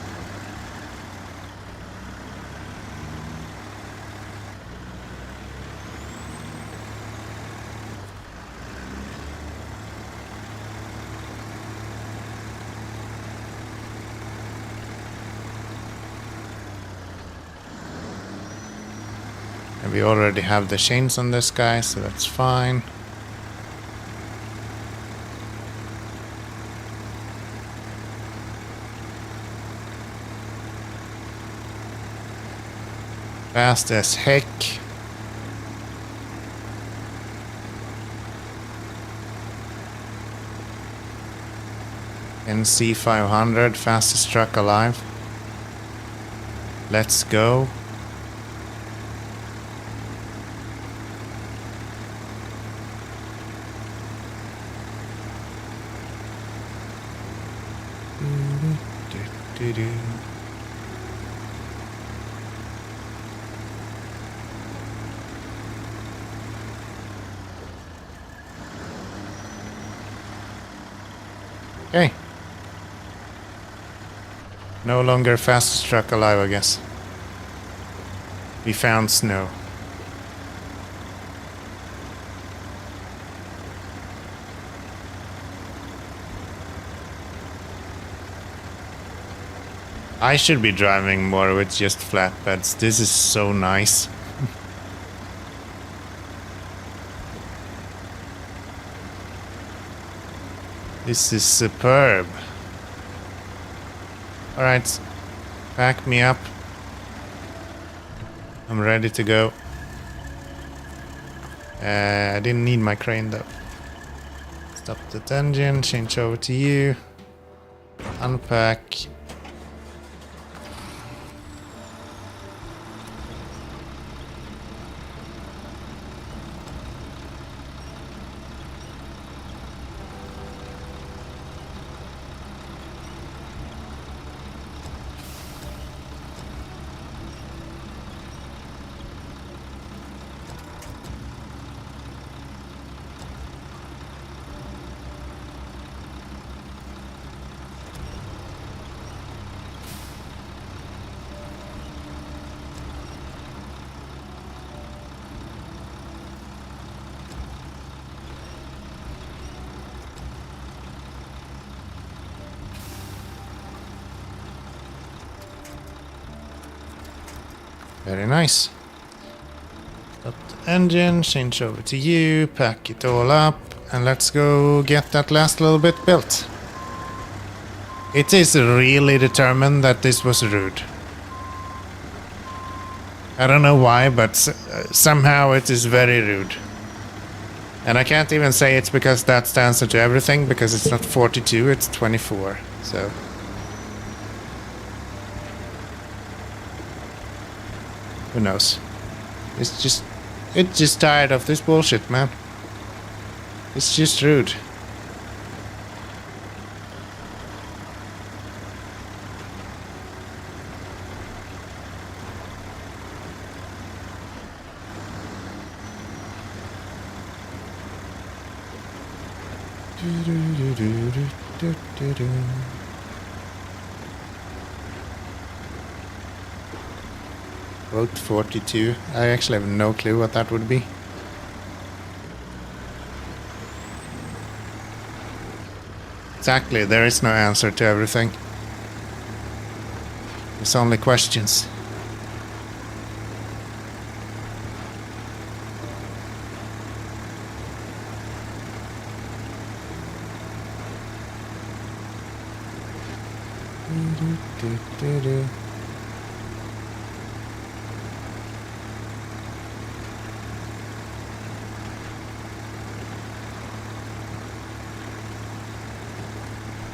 We already have the chains on this guy, so that's fine. Fast as heck. NC 500, fastest truck alive. Let's go. Do-do-do-do-do. Okay. No longer fastest truck alive, I guess. We found snow. I should be driving more with just flatbeds. This is so nice. This is superb. Alright, back me up. I'm ready to go. I didn't need my crane though. Stop that engine, change over to you. Unpack. Very nice. Stop the engine, change over to you, pack it all up, and let's go get that last little bit built. It is really determined that this was rude. I don't know why, but somehow it is very rude. And I can't even say it's because that's the answer to everything, because it's not 42, it's 24, so... Who knows? It's just tired of this bullshit, man. It's just rude. Quote 42. I actually have no clue what that would be. Exactly, there is no answer to everything. It's only questions.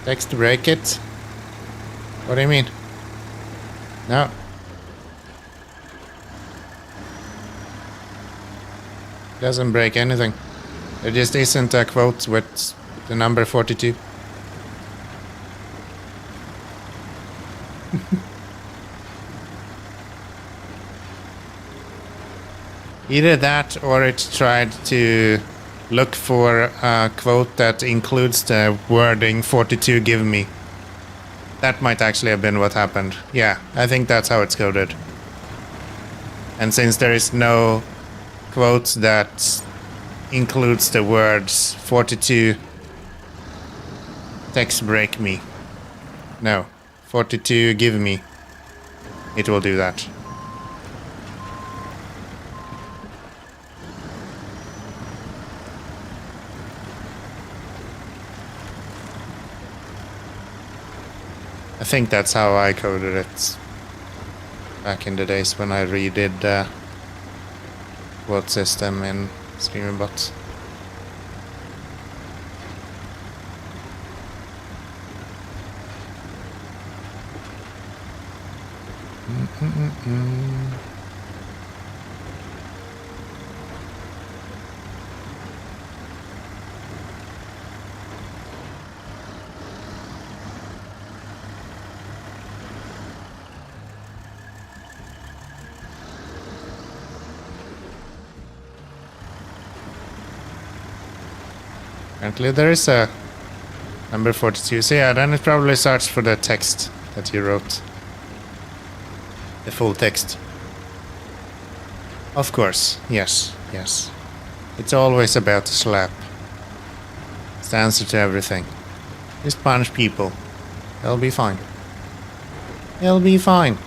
Text break it? What do you mean? No. Doesn't break anything. There just isn't a quote with the number 42. Either that or it tried to look for a quote that includes the wording 42 give me. That might actually have been what happened. Yeah, I think that's how it's coded. And since there is no quote that includes the words 42 text break me. No, 42 give me. It will do that. I think that's how I coded it back in the days when I redid the quote system in StreamerBot. Apparently there is a number 42. So yeah, then it probably searched for the text that you wrote. The full text. Of course, yes, yes. It's always about the slap. It's the answer to everything. Just punch people. They'll be fine. They'll be fine.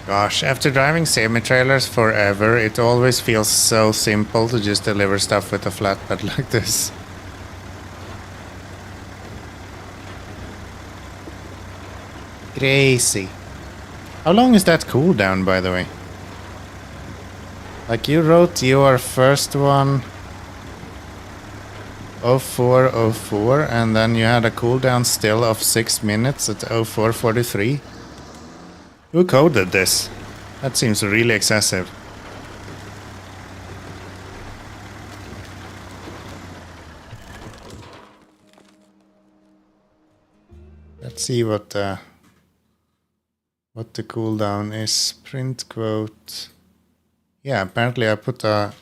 Gosh, after driving semi-trailers forever, it always feels so simple to just deliver stuff with a flatbed like this. Crazy. How long is that cooldown, by the way? Like, you wrote your first one 0404, and then you had a cooldown still of 6 minutes at 0443. Who coded this? That seems really excessive. Let's see what the cooldown is. Print quote. Yeah, apparently I put a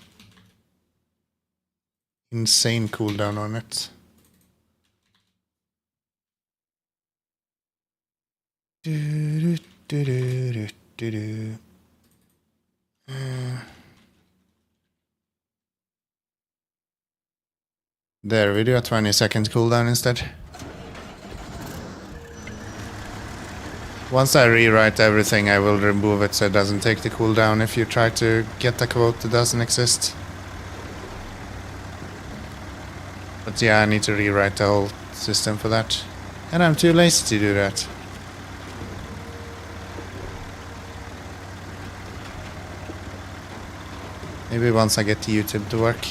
insane cooldown on it. There, we do a 20-second cooldown instead. Once I rewrite everything, I will remove it so it doesn't take the cooldown if you try to get a quote that doesn't exist. But yeah, I need to rewrite the whole system for that. And I'm too lazy to do that. Maybe once I get YouTube to work,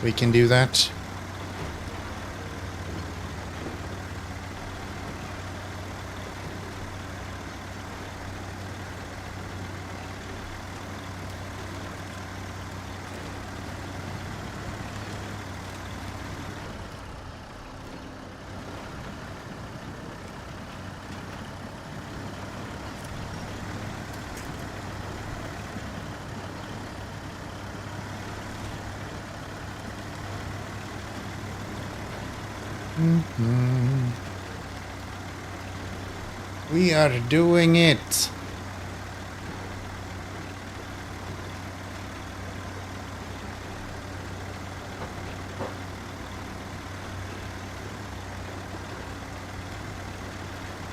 we can do that. We are doing it.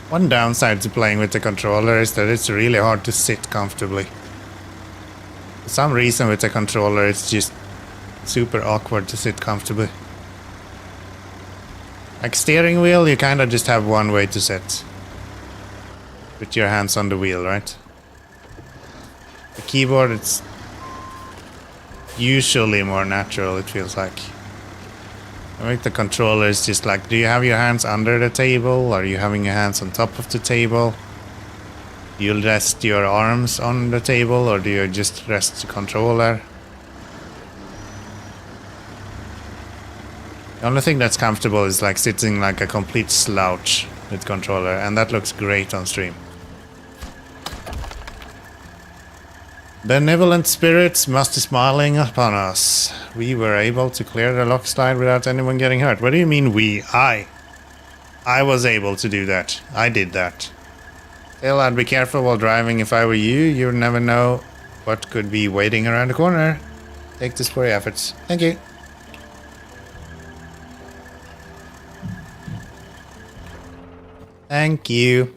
One downside to playing with the controller is that it's really hard to sit comfortably. For some reason with the controller it's just super awkward to sit comfortably. Like steering wheel, you kind of just have one way to sit. With your hands on the wheel, right? The keyboard, it's usually more natural, it feels like. I think the controller is just like, do you have your hands under the table? Are you having your hands on top of the table? Do you rest your arms on the table, or do you just rest the controller? The only thing that's comfortable is like sitting like a complete slouch with controller, and that looks great on stream. Benevolent spirits must be smiling upon us. We were able to clear the lock slide without anyone getting hurt. What do you mean we? I was able to do that. I did that. Still, I'd be careful while driving if I were you. You never know what could be waiting around the corner. Take this for your efforts. Thank you. Thank you.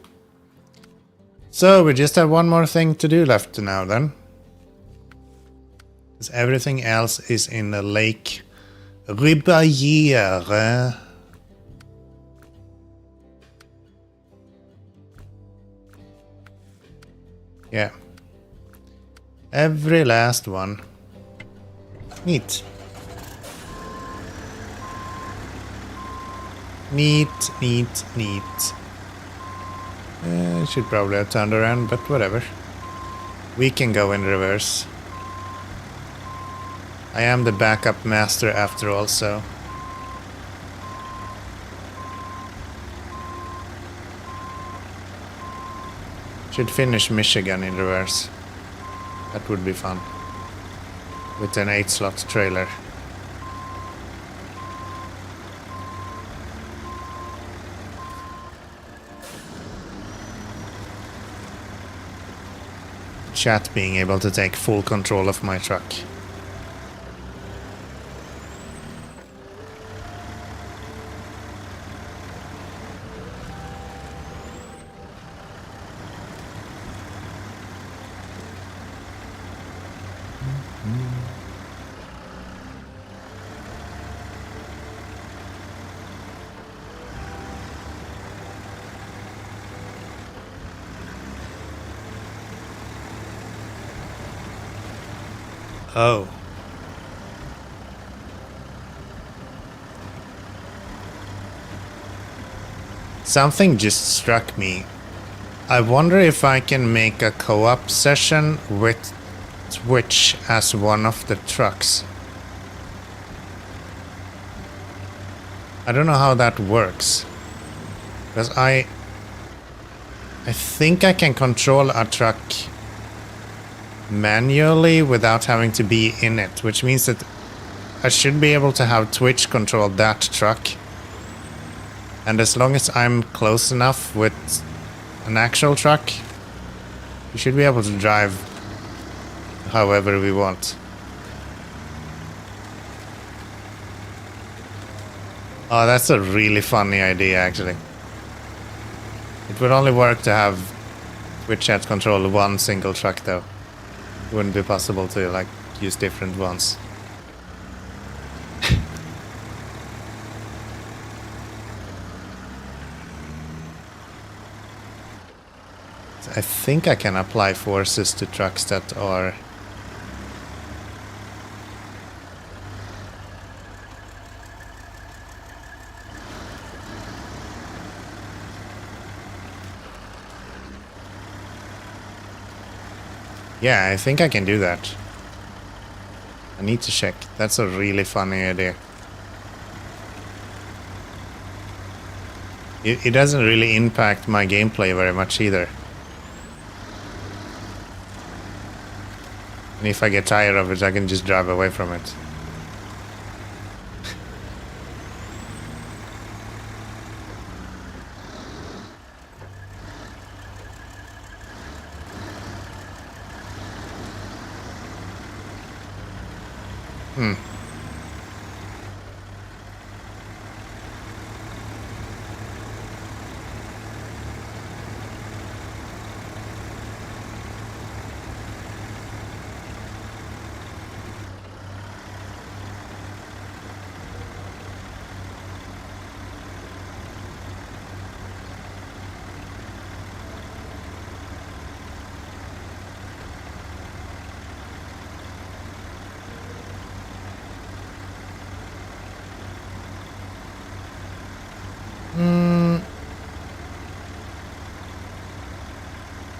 So we just have one more thing to do left now then. Because everything else is in the lake Ribaillere. Yeah. Every last one. Neat. Neat. Should probably have turned around, but whatever. We can go in reverse. I am the backup master after all, so... Should finish Michigan in reverse. That would be fun. With an 8-slot trailer. Chat being able to take full control of my truck. Oh. Something just struck me. I wonder if I can make a co-op session with Twitch as one of the trucks. I don't know how that works. Because I think I can control a truck manually without having to be in it, which means that I should be able to have Twitch control that truck. And as long as I'm close enough with an actual truck, we should be able to drive however we want. Oh, that's a really funny idea, actually. It would only work to have Twitch chat control one single truck, though. It wouldn't be possible to, like, use different ones. I think I can apply forces to trucks that are... Yeah, I think I can do that. I need to check. That's a really funny idea. It doesn't really impact my gameplay very much either. And if I get tired of it, I can just drive away from it.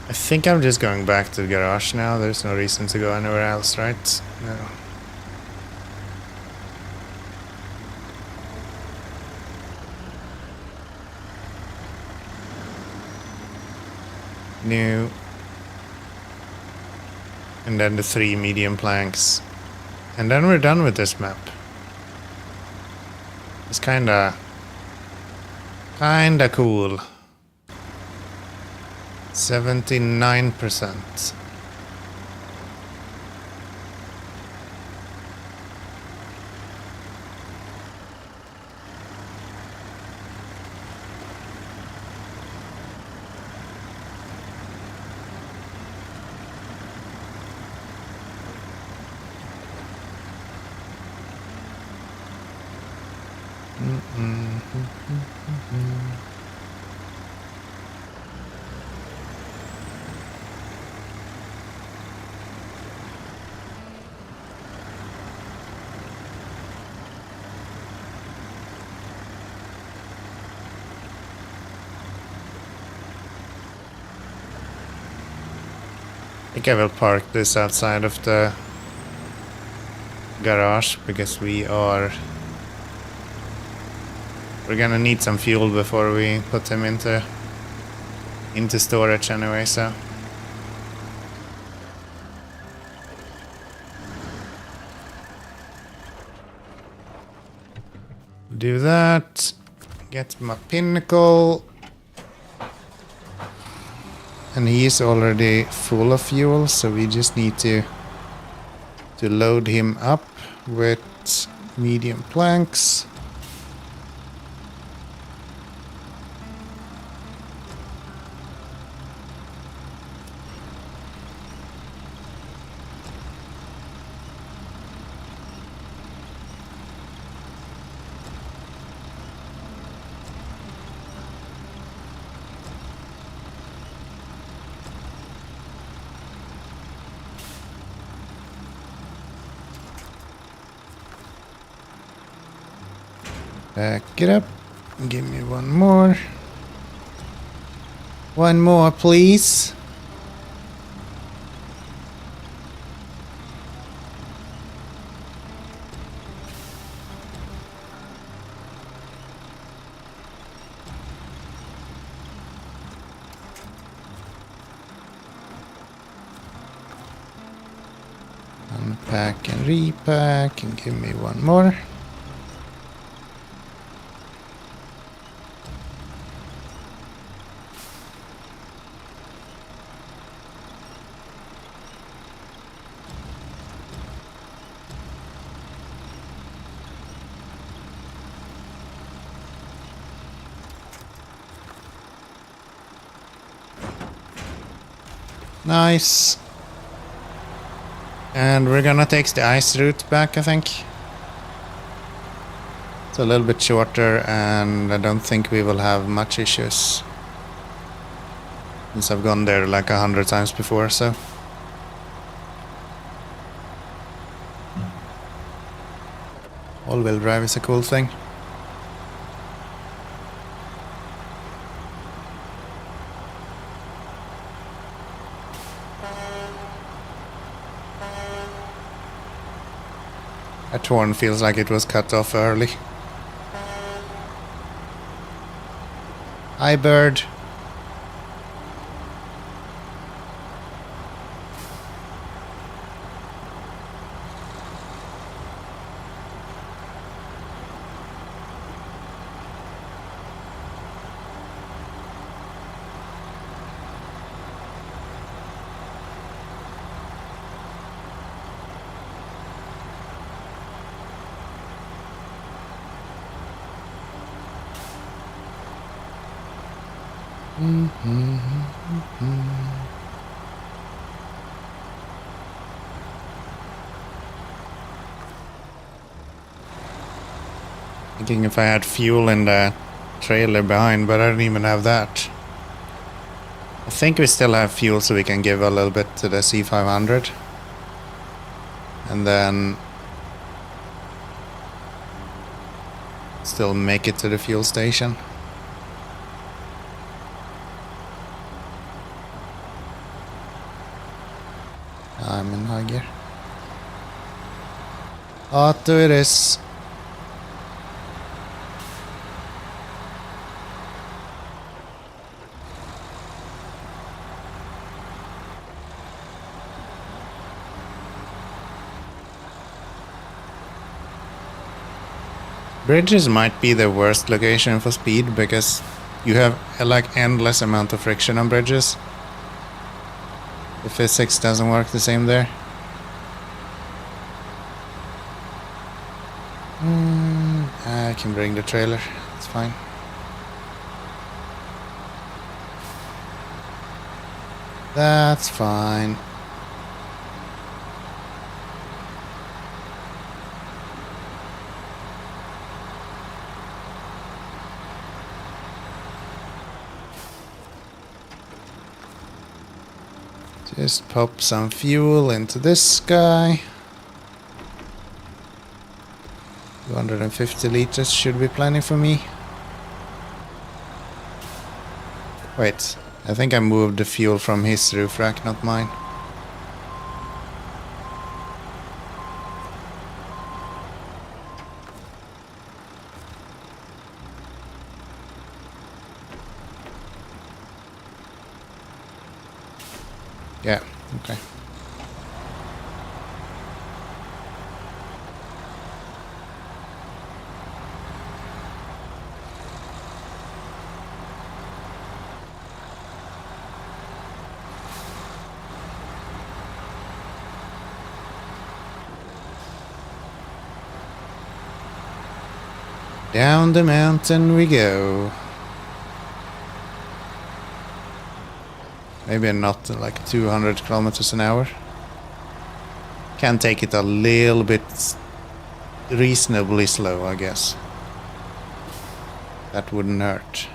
I think I'm just going back to the garage now. There's no reason to go anywhere else, right? No. New. And then the 3 medium planks. And then we're done with this map. It's kinda cool. 79%. I think I will park this outside of the garage because we're gonna need some fuel before we put him into storage anyway, so do that. Get my pinnacle. And he is already full of fuel, so we just need to load him up with medium planks. Back it up. Give me one more. One more, please. Unpack and repack and give me one more. Nice. And we're gonna take the ice route back, I think. It's a little bit shorter and I don't think we will have much issues. Since I've gone there like 100 times before, so. All-wheel drive is a cool thing. That horn feels like it was cut off early. Hi, bird. Thinking if I had fuel in the trailer behind, but I don't even have that. I think we still have fuel, so we can give a little bit to the C500. And then still make it to the fuel station. I'm in high gear. Auto it is. Bridges might be the worst location for speed because you have like endless amount of friction on bridges. The physics doesn't work the same there. I can bring the trailer, it's fine. That's fine. Just pop some fuel into this guy. 250 liters should be plenty for me. Wait, I think I moved the fuel from his roof rack, not mine. Yeah, okay. Down the mountain we go. Maybe not like 200 kilometers an hour. Can take it a little bit reasonably slow, I guess. That wouldn't hurt.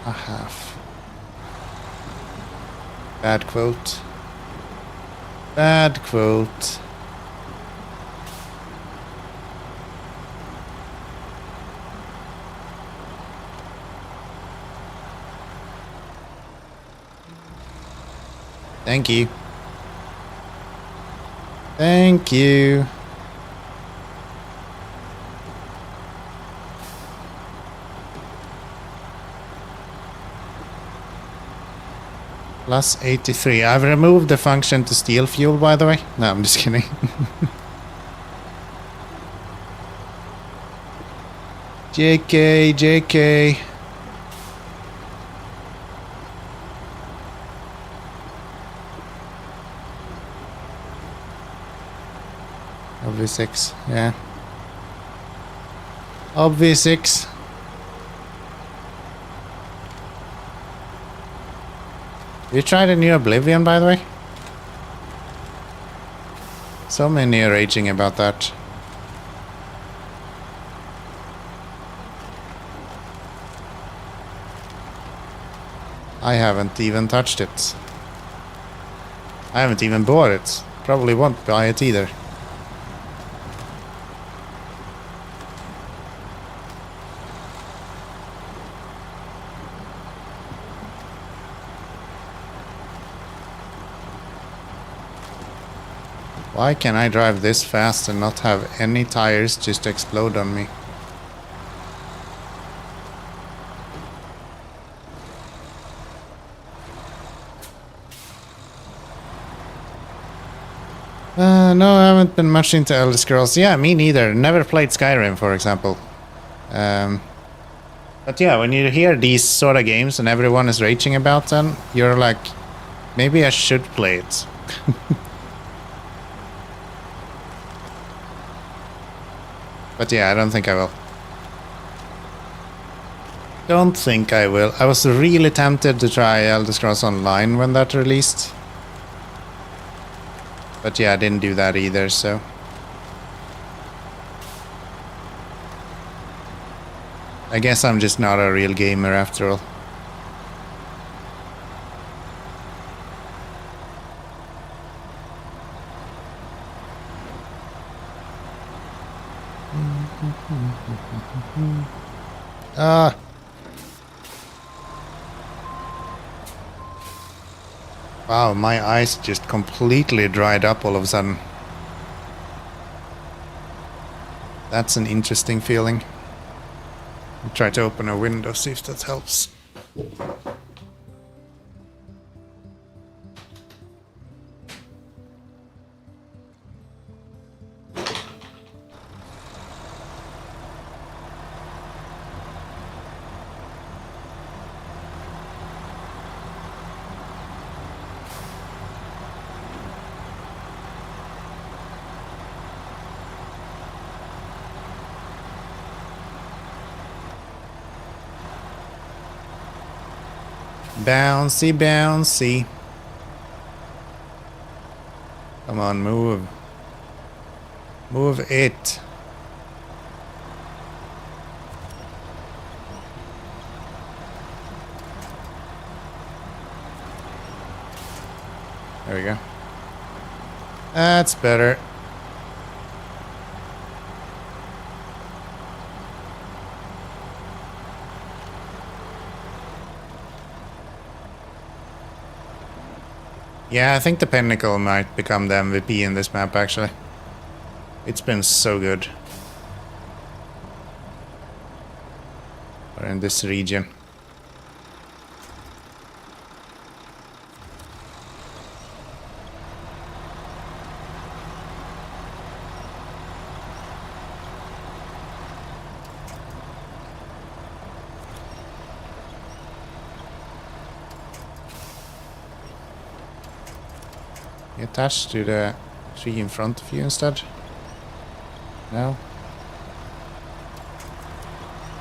A half. Bad quote. Bad quote. Thank you. Thank you. Plus 83. I've removed the function to steal fuel, by the way. No, I'm just kidding. JK, JK. V6, yeah. V6. You tried the new Oblivion, by the way? So many are raging about that. I haven't even touched it. I haven't even bought it. Probably won't buy it either. Why can I drive this fast and not have any tires just explode on me? No, I haven't been much into Elder Scrolls. Yeah, me neither. Never played Skyrim, for example. But yeah, when you hear these sort of games and everyone is raging about them, you're like, maybe I should play it. But yeah, I don't think I will. Don't think I will. I was really tempted to try Elder Scrolls Online when that released. But yeah, I didn't do that either, so... I guess I'm just not a real gamer after all. Ah! Wow, my eyes just completely dried up all of a sudden. That's an interesting feeling. I'll try to open a window, see if that helps. Bouncy, bouncy. Come on, move. Move it. There we go. That's better. Yeah, I think the Pinnacle might become the MVP in this map, actually. It's been so good. Or in this region. Attached to the tree in front of you instead. No?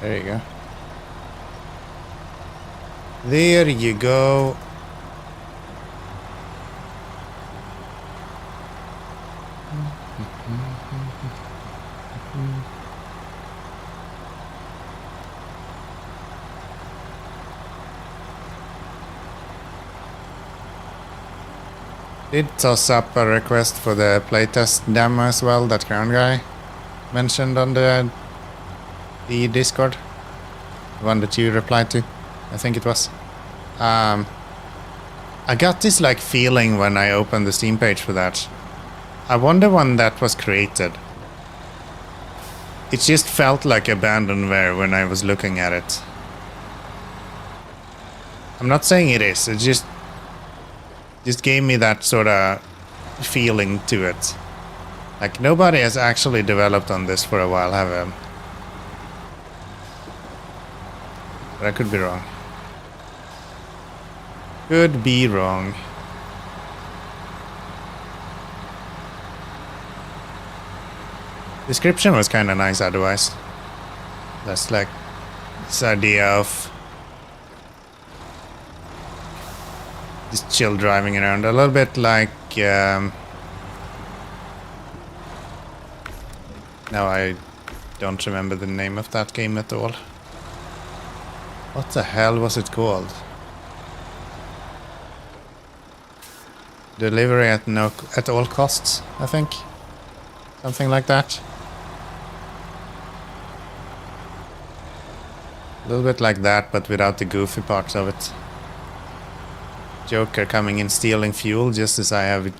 There you go. There you go. Did toss up a request for the playtest demo as well, that ground guy mentioned on the Discord. The one that you replied to, I think it was. I got this like feeling when I opened the Steam page for that. I wonder when that was created. It just felt like abandonware when I was looking at it. I'm not saying it is, it just gave me that sort of feeling to it. Like nobody has actually developed on this for a while, have they? But I could be wrong. Could be wrong. Description was kind of nice otherwise. That's like this idea of just chill driving around, a little bit like now I don't remember the name of that game at all. What the hell was it called? Delivery at all costs, I think. Something like that. A little bit like that, but without the goofy parts of it. Joker coming in stealing fuel just as I have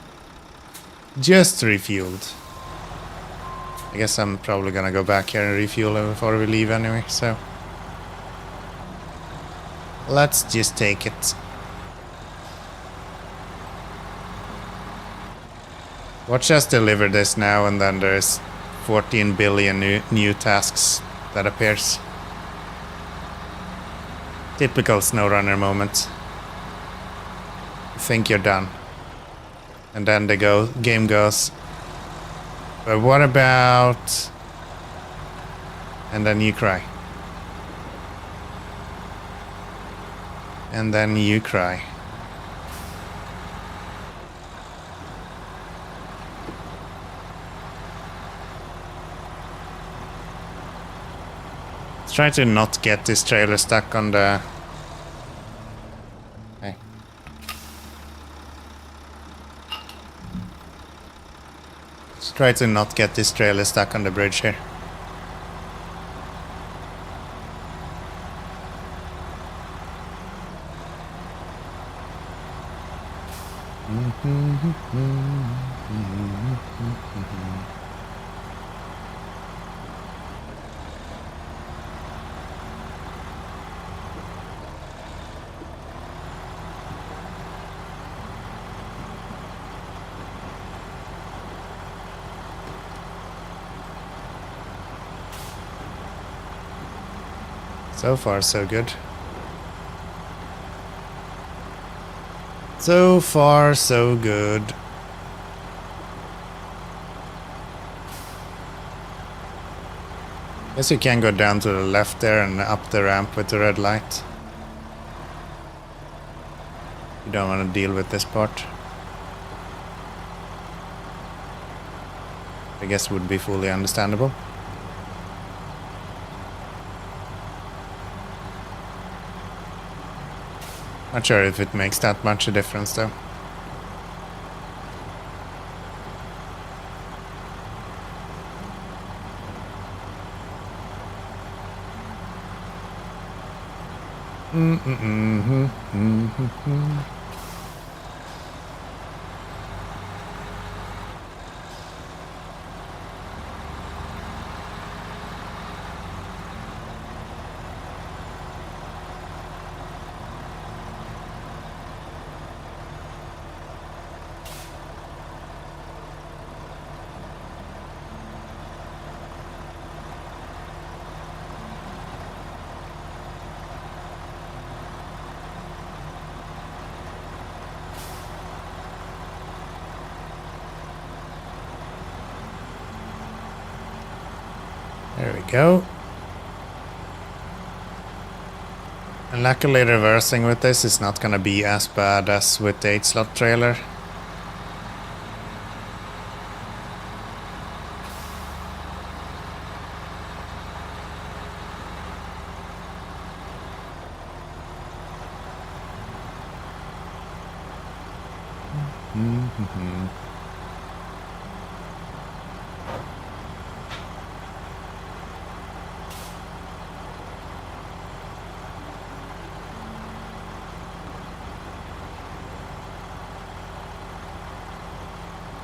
just refueled. I guess I'm probably gonna go back here and refuel before we leave anyway, so let's just take it. Watch us deliver this now, and then there's 14 billion new tasks that appears. Typical SnowRunner moment. You think you're done, and then the game goes, but what about, and then you cry, and then you cry. Let's try to not get this trailer stuck on the... Okay. Let's try to not get this trailer stuck on the bridge here. So far, so good. So far, so good. Guess you can go down to the left there and up the ramp with the red light. You don't want to deal with this part. I guess would be fully understandable. Not sure if it makes that much a difference though. There we go. And luckily reversing with this is not gonna be as bad as with the 8-slot trailer.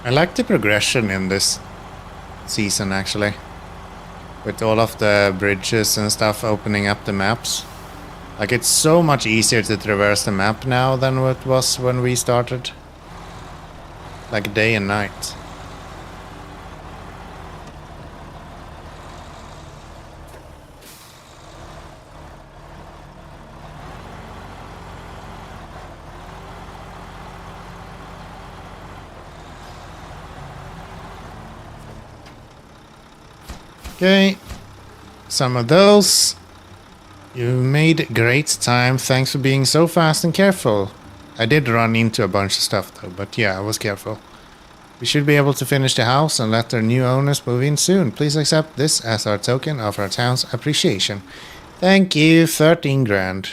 I like the progression in this season actually. With all of the bridges and stuff opening up the maps. Like it's so much easier to traverse the map now than what it was when we started. Like day and night. Okay, some of those. You made great time. Thanks for being so fast and careful. I did run into a bunch of stuff though, but yeah, I was careful. We should be able to finish the house and let their new owners move in soon. Please accept this as our token of our town's appreciation. Thank you, 13 grand.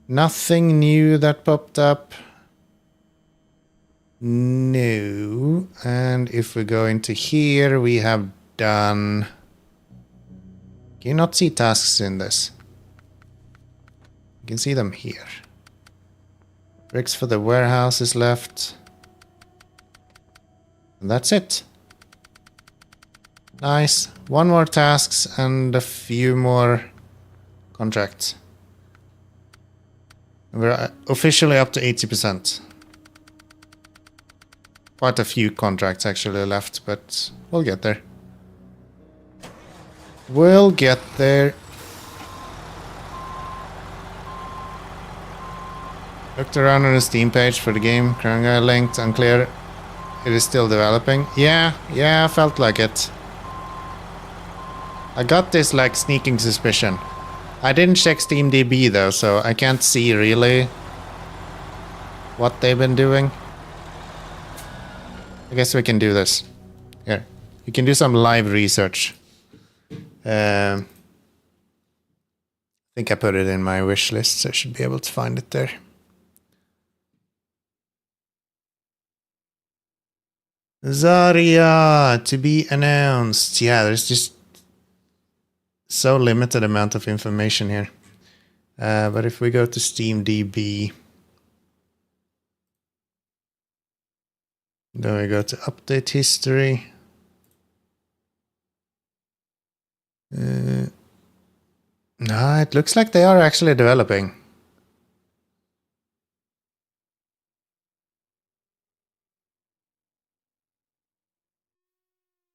Nothing new that popped up. No. And if we go into here, we have done... Can you not see tasks in this? You can see them here. Bricks for the warehouse is left. And that's it. Nice. One more tasks and a few more contracts. We're officially up to 80%. Quite a few contracts actually left, but we'll get there. We'll get there. Looked around on the Steam page for the game. Currently linked, unclear. It is still developing. Yeah, I felt like it. I got this like sneaking suspicion. I didn't check SteamDB though, so I can't see really what they've been doing. I guess we can do this. Here. You can do some live research. I think I put it in my wish list, so I should be able to find it there. Zarya to be announced. Yeah, there's just so limited amount of information here. But if we go to SteamDB, then we go to update history. No, it looks like they are actually developing.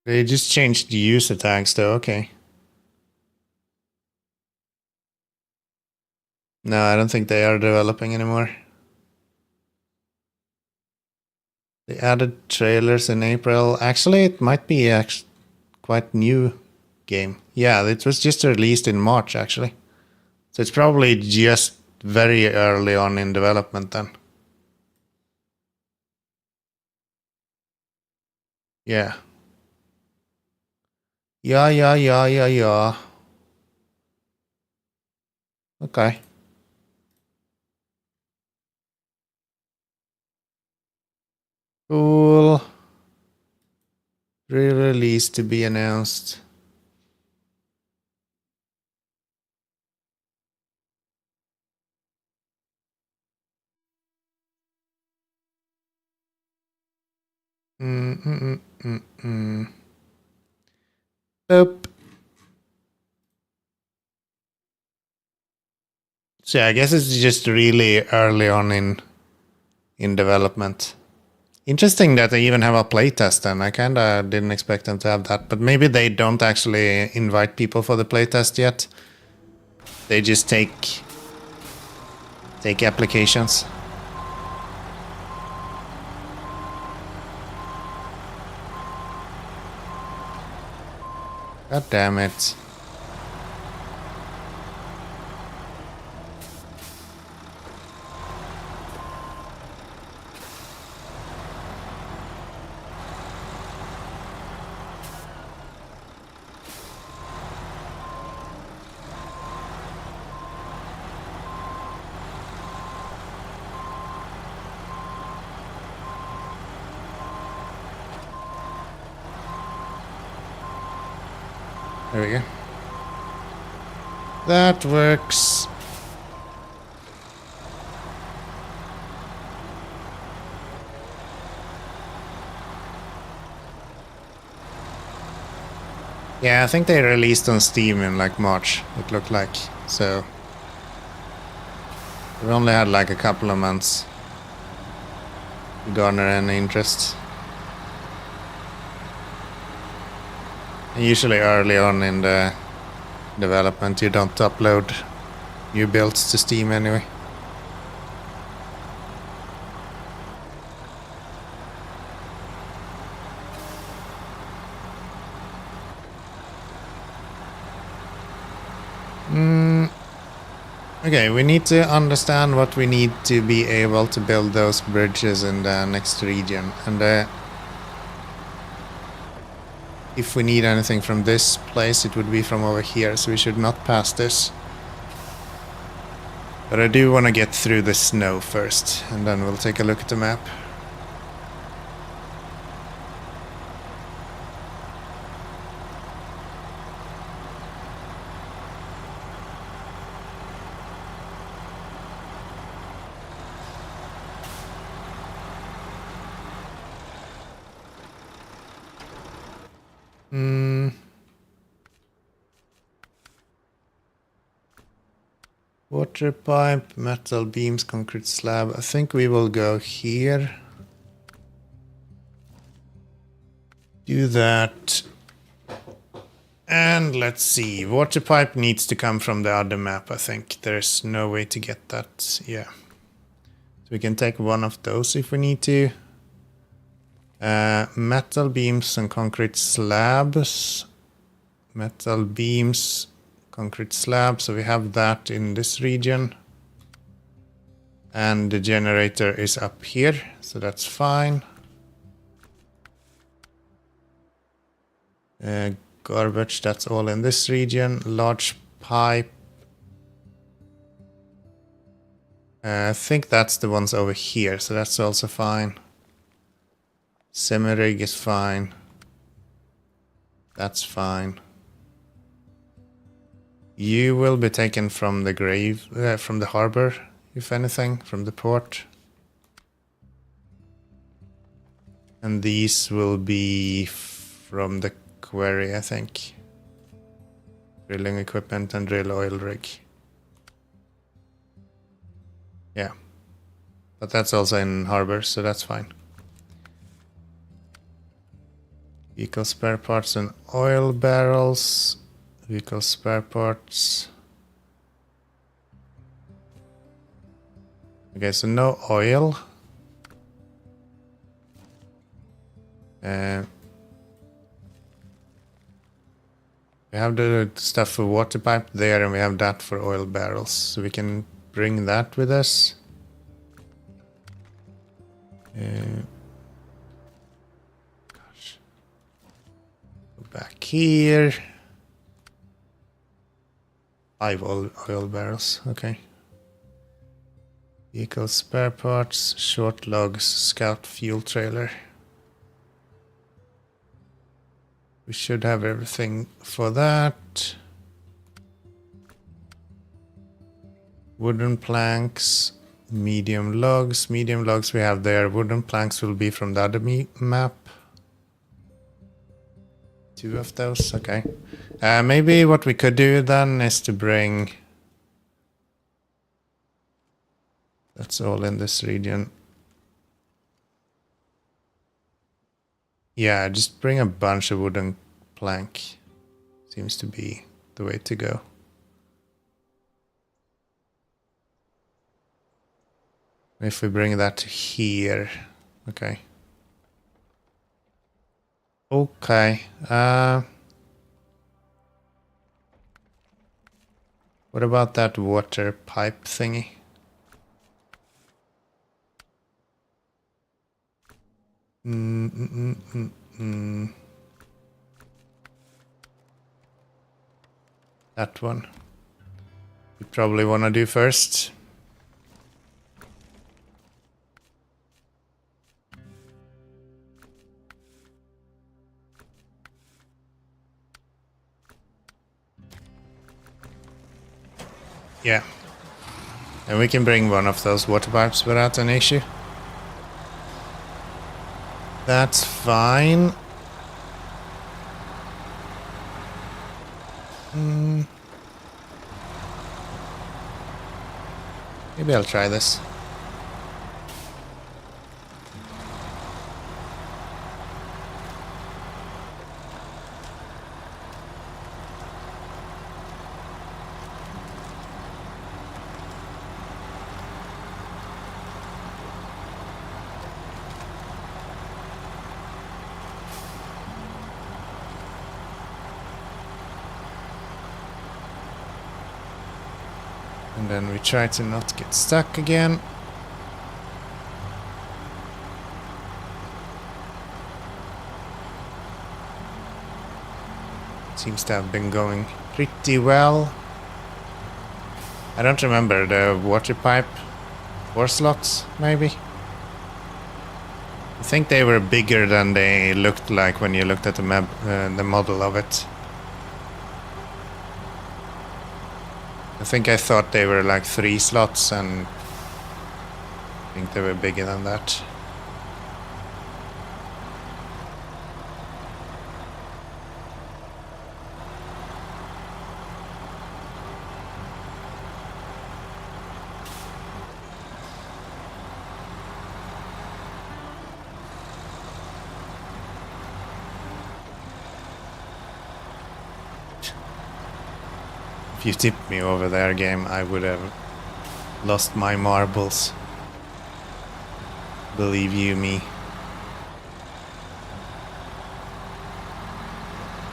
They just changed the user tags though, okay. No, I don't think they are developing anymore. They added trailers in April. Actually, it might be a quite new game. Yeah, it was just released in March actually. So it's probably just very early on in development then. Yeah. Yeah. Okay. Cool. Re-release to be announced. Oop. So yeah, I guess it's just really early on in development. Interesting that they even have a playtest, and I kinda didn't expect them to have that. But maybe they don't actually invite people for the playtest yet. They just take applications. God damn it. There we go. That works. Yeah, I think they released on Steam in like March, it looked like. So we only had like a couple of months to garner any interest. And usually early on in the development you don't upload new builds to Steam anyway. Okay, we need to understand what we need to be able to build those bridges in the next region. And if we need anything from this place, it would be from over here, so we should not pass this. But I do want to get through the snow first, and then we'll take a look at the map. Water pipe, metal beams, concrete slab. I think we will go here. Do that. And let's see. Water pipe needs to come from the other map, I think. There's no way to get that. Yeah. So we can take one of those if we need to. Metal beams and concrete slabs. Metal beams, concrete slab. So we have that in this region. And the generator is up here, so that's fine. Garbage, that's all in this region. Large pipe. I think that's the ones over here, so that's also fine. Semi-rig is fine. That's fine. You will be taken from the from the harbor, if anything, from the port. And these will be from the quarry, I think. Drilling equipment and drill oil rig. Yeah. But that's also in harbor, so that's fine. Vehicle spare parts and oil barrels. Vehicle spare parts. Okay, so no oil. We have the stuff for water pipe there, and we have that for oil barrels. So we can bring that with us. Gosh. Back here. 5 oil barrels, okay. Vehicle spare parts, short logs, scout fuel trailer. We should have everything for that. Wooden planks, medium logs. Medium logs we have there. Wooden planks will be from the other map. 2 of those, okay. Maybe what we could do then is to bring... That's all in this region. Yeah, just bring a bunch of wooden plank. Seems to be the way to go. If we bring that here, okay. Okay. What about that water pipe thingy? That one. We probably want to do first. Yeah. And we can bring one of those water pipes without an issue. That's fine. Maybe I'll try this. And then we try to not get stuck again. Seems to have been going pretty well. I don't remember the water pipe 4 slots, maybe? I think they were bigger than they looked like when you looked at the map, the model of it. I think I thought they were like 3 slots, and I think they were bigger than that. If you tipped me over there, game, I would have lost my marbles. Believe you me.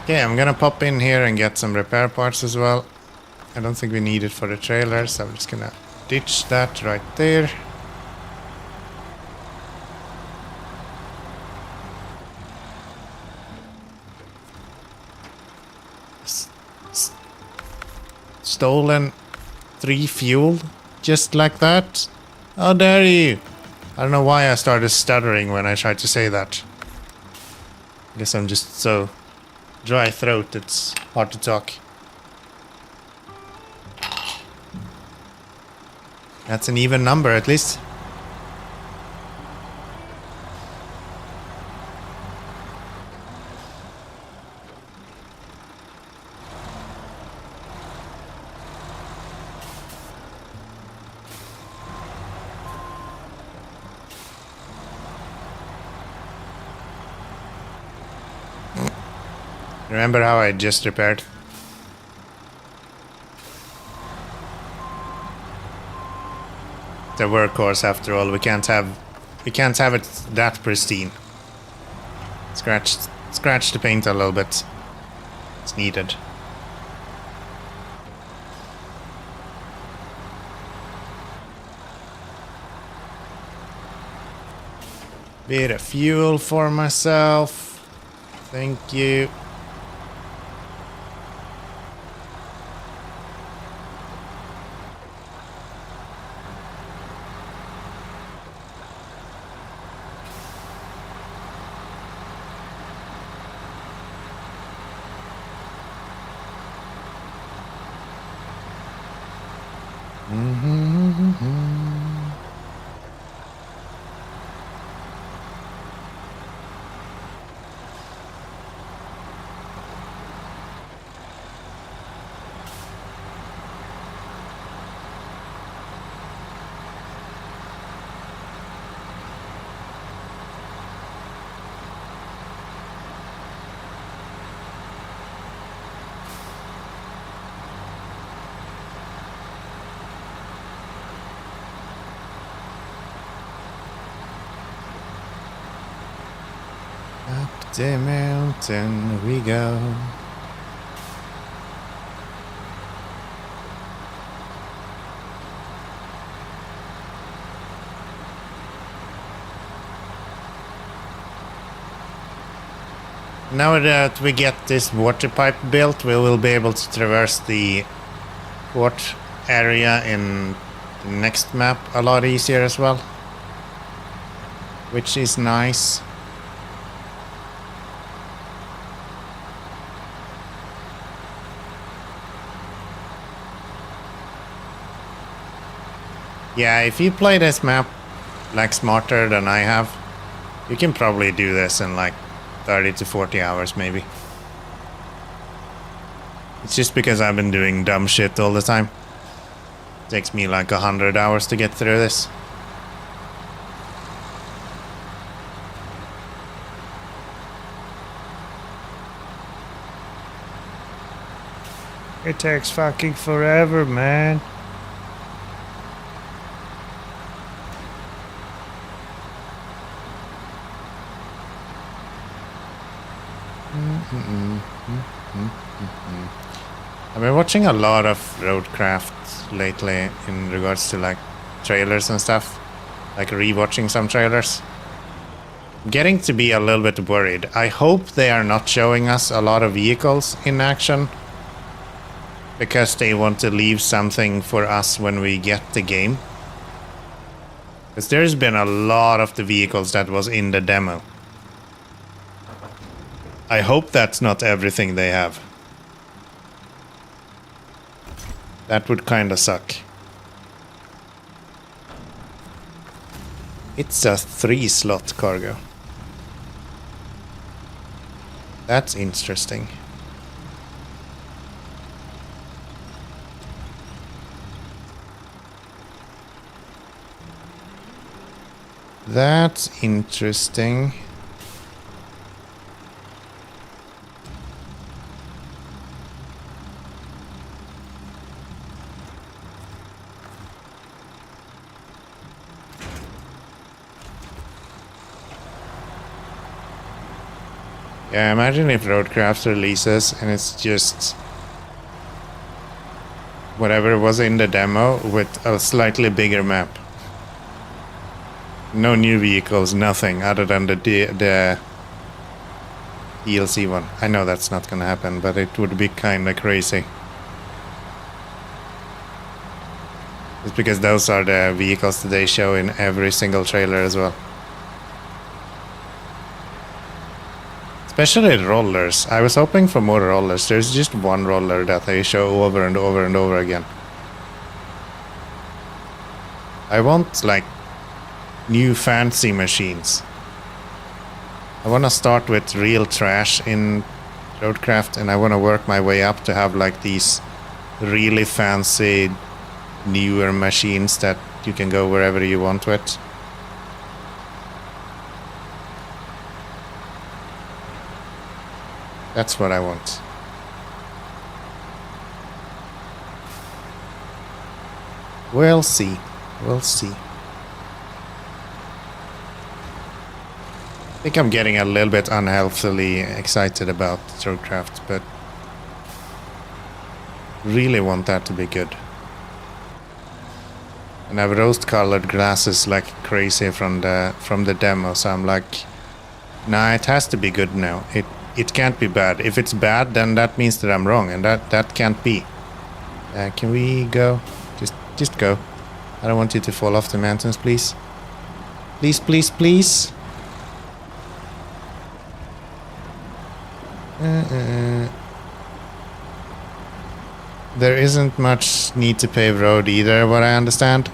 Okay, I'm gonna pop in here and get some repair parts as well. I don't think we need it for the trailer, so I'm just gonna ditch that right there. Stolen 3 fuel just like that? How dare you? I don't know why I started stuttering when I tried to say that. I guess I'm just so dry throat it's hard to talk. That's an even number at least. Remember how I just repaired? The workhorse after all, we can't have it that pristine. Scratch the paint a little bit. It's needed. Bit of fuel for myself. Thank you. Up the mountain we go. Now that we get this water pipe built, we will be able to traverse the port area in the next map a lot easier as well, which is nice. Yeah, if you play this map like smarter than I have, you can probably do this in like 30 to 40 hours maybe. It's just because I've been doing dumb shit all the time. It takes me like 100 hours to get through this. It takes fucking forever, man. I've been watching a lot of roadcraft lately in regards to like trailers and stuff, like rewatching some trailers. I'm getting to be a little bit worried. I hope they are not showing us a lot of vehicles in action because they want to leave something for us when we get the game. Because there's been a lot of the vehicles that was in the demo. I hope that's not everything they have. That would kinda suck. It's a 3-slot cargo. That's interesting. That's interesting. Yeah, imagine if Roadcraft releases and it's just whatever was in the demo with a slightly bigger map. No new vehicles, nothing other than the DLC one. I know that's not gonna happen, but it would be kinda crazy. It's because those are the vehicles that they show in every single trailer as well. Especially rollers. I was hoping for more rollers. There's just one roller that they show over and over and over again. I want, like, new fancy machines. I want to start with real trash in Roadcraft, and I want to work my way up to have, like, these really fancy, newer machines that you can go wherever you want with. That's what I want. We'll see. We'll see. I think I'm getting a little bit unhealthily excited about Roadcraft, but really want that to be good. And I have rose-colored glasses like crazy from the demo, so I'm like, nah, it has to be good now. It can't be bad. If it's bad, then that means that I'm wrong, and that can't be. Can we go? Just go. I don't want you to fall off the mountains, please. Please, please, please. there isn't much need to pave road either, what I understand.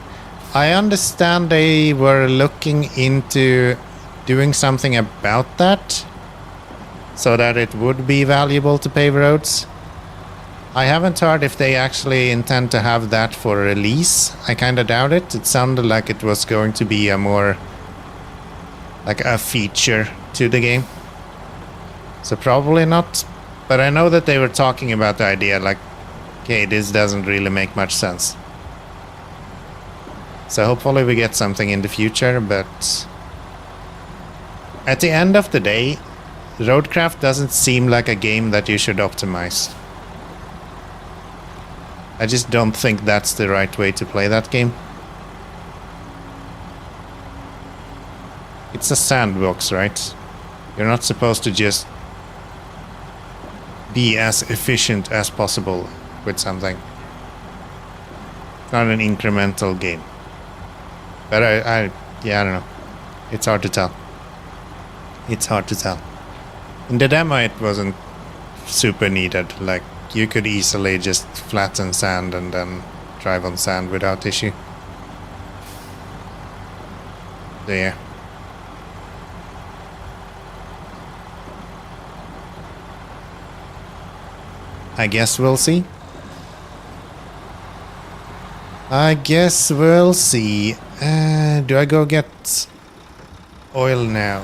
I understand they were looking into doing something about that, so that it would be valuable to pave roads. I haven't heard if they actually intend to have that for release. I kinda doubt it. It sounded like it was going to be a more... like a feature to the game. So probably not. But I know that they were talking about the idea like, okay, this doesn't really make much sense. So hopefully we get something in the future, but... at the end of the day, Roadcraft doesn't seem like a game that you should optimize. I just don't think that's the right way to play that game. It's a sandbox, right? You're not supposed to just be as efficient as possible with something. It's not an incremental game. But yeah, I don't know. It's hard to tell. It's hard to tell. In the demo it wasn't super needed. Like, you could easily just flatten sand and then drive on sand without issue. So yeah. I guess we'll see. I guess we'll see. Do I go get oil now?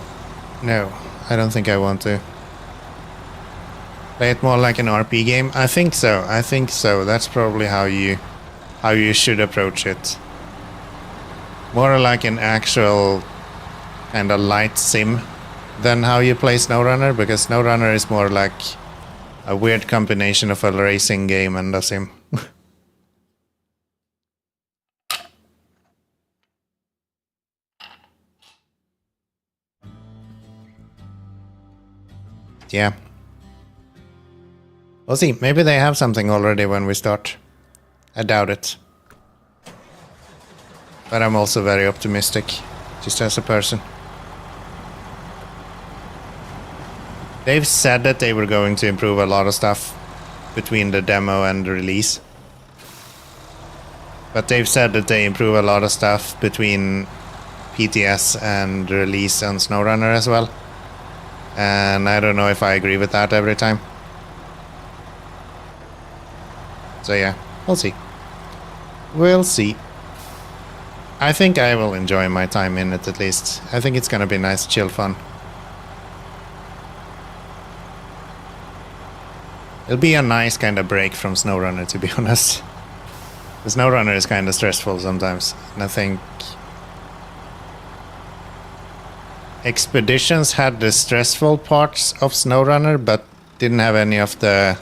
No, I don't think I want to. Play it more like an RP game? I think so. I think so. That's probably how you should approach it. More like an actual kind of light sim than how you play SnowRunner, because SnowRunner is more like a weird combination of a racing game and a sim. Yeah. We'll see. Maybe they have something already when we start. I doubt it. But I'm also very optimistic, just as a person. They've said that they were going to improve a lot of stuff between the demo and the release. But they've said that they improve a lot of stuff between PTS and the release on SnowRunner as well. And I don't know if I agree with that every time. So yeah, we'll see. We'll see. I think I will enjoy my time in it at least. I think it's gonna be nice, chill fun. It'll be a nice kind of break from SnowRunner, to be honest. The SnowRunner is kind of stressful sometimes. And I think Expeditions had the stressful parts of SnowRunner, but didn't have any of the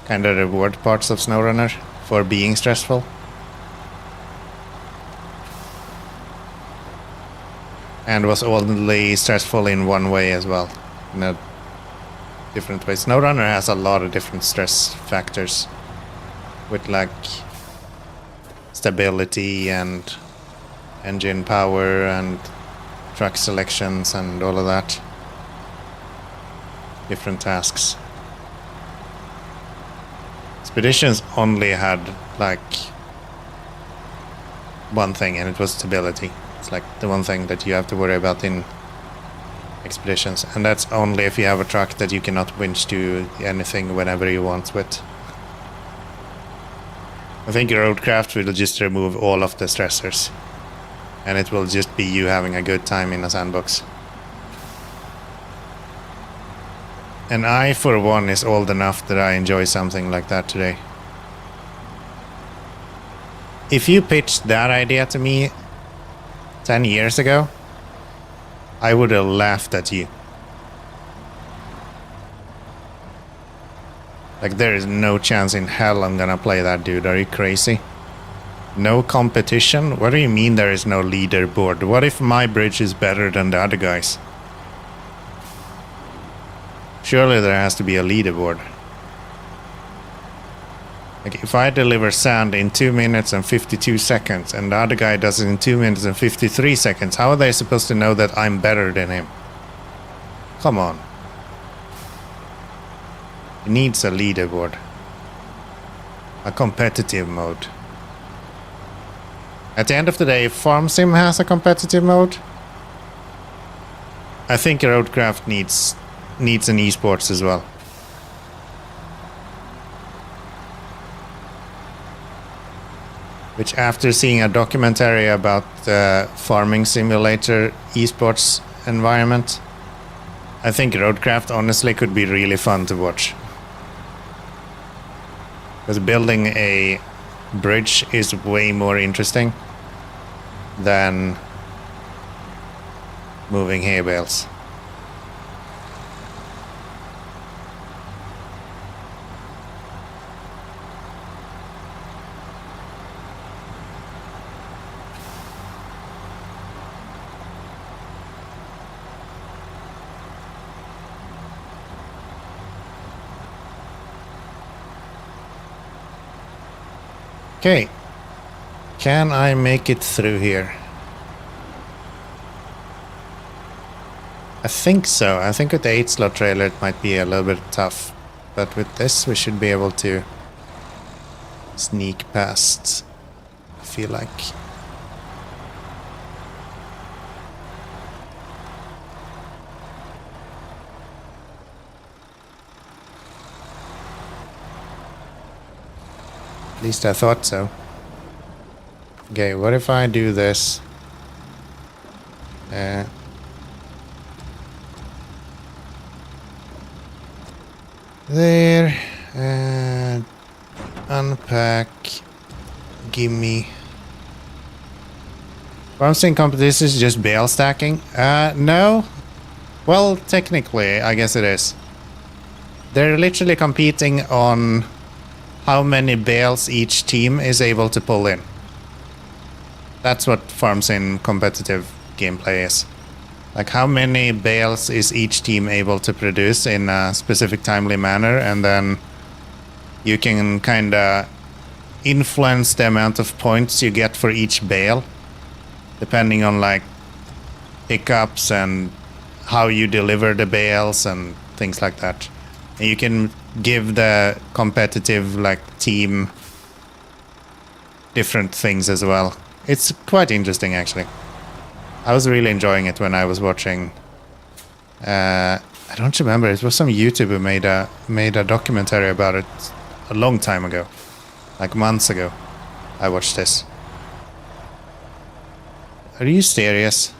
kind of reward parts of SnowRunner for being stressful. And was only stressful in one way as well. In a different way. SnowRunner has a lot of different stress factors. With like stability and engine power and track selections and all of that. Different tasks. Expeditions only had like one thing, and it was stability. It's like the one thing that you have to worry about in Expeditions, and that's only if you have a truck that you cannot winch to anything whenever you want with. I think Roadcraft will just remove all of the stressors, and it will just be you having a good time in a sandbox. And I, for one, is old enough that I enjoy something like that today. If you pitched that idea to me 10 years ago, I would have laughed at you. Like, there is no chance in hell I'm gonna play that, dude. Are you crazy? No competition? What do you mean there is no leaderboard? What if my bridge is better than the other guys? Surely there has to be a leaderboard. Like, if I deliver sand in 2 minutes and 52 seconds and the other guy does it in 2 minutes and 53 seconds, how are they supposed to know that I'm better than him? Come on. It needs a leaderboard. a competitive mode. At the end of the day, Farm Sim has a competitive mode. I think Roadcraft needs an esports as well. Which, after seeing a documentary about the farming simulator esports environment, I think Roadcraft honestly could be really fun to watch. Because building a bridge is way more interesting than moving hay bales. Okay, can I make it through here? I think so. I think with the 8-slot trailer it might be a little bit tough, but with this we should be able to sneak past, I feel like. At least I thought so. Okay, what if I do this? There. Unpack. Gimme. Farming competition is just bale stacking? No. Well, technically, I guess it is. They're literally competing on how many bales each team is able to pull in. That's what farms in competitive gameplay is. Like, how many bales is each team able to produce in a specific timely manner, and then you can kinda influence the amount of points you get for each bale, depending on like pickups and how you deliver the bales and things like that. And you can give the competitive like team different things as well. It's quite interesting actually. I was really enjoying it when I was watching. I don't remember. It was some YouTuber made a documentary about it a long time ago, like months ago. I watched this. Are you serious?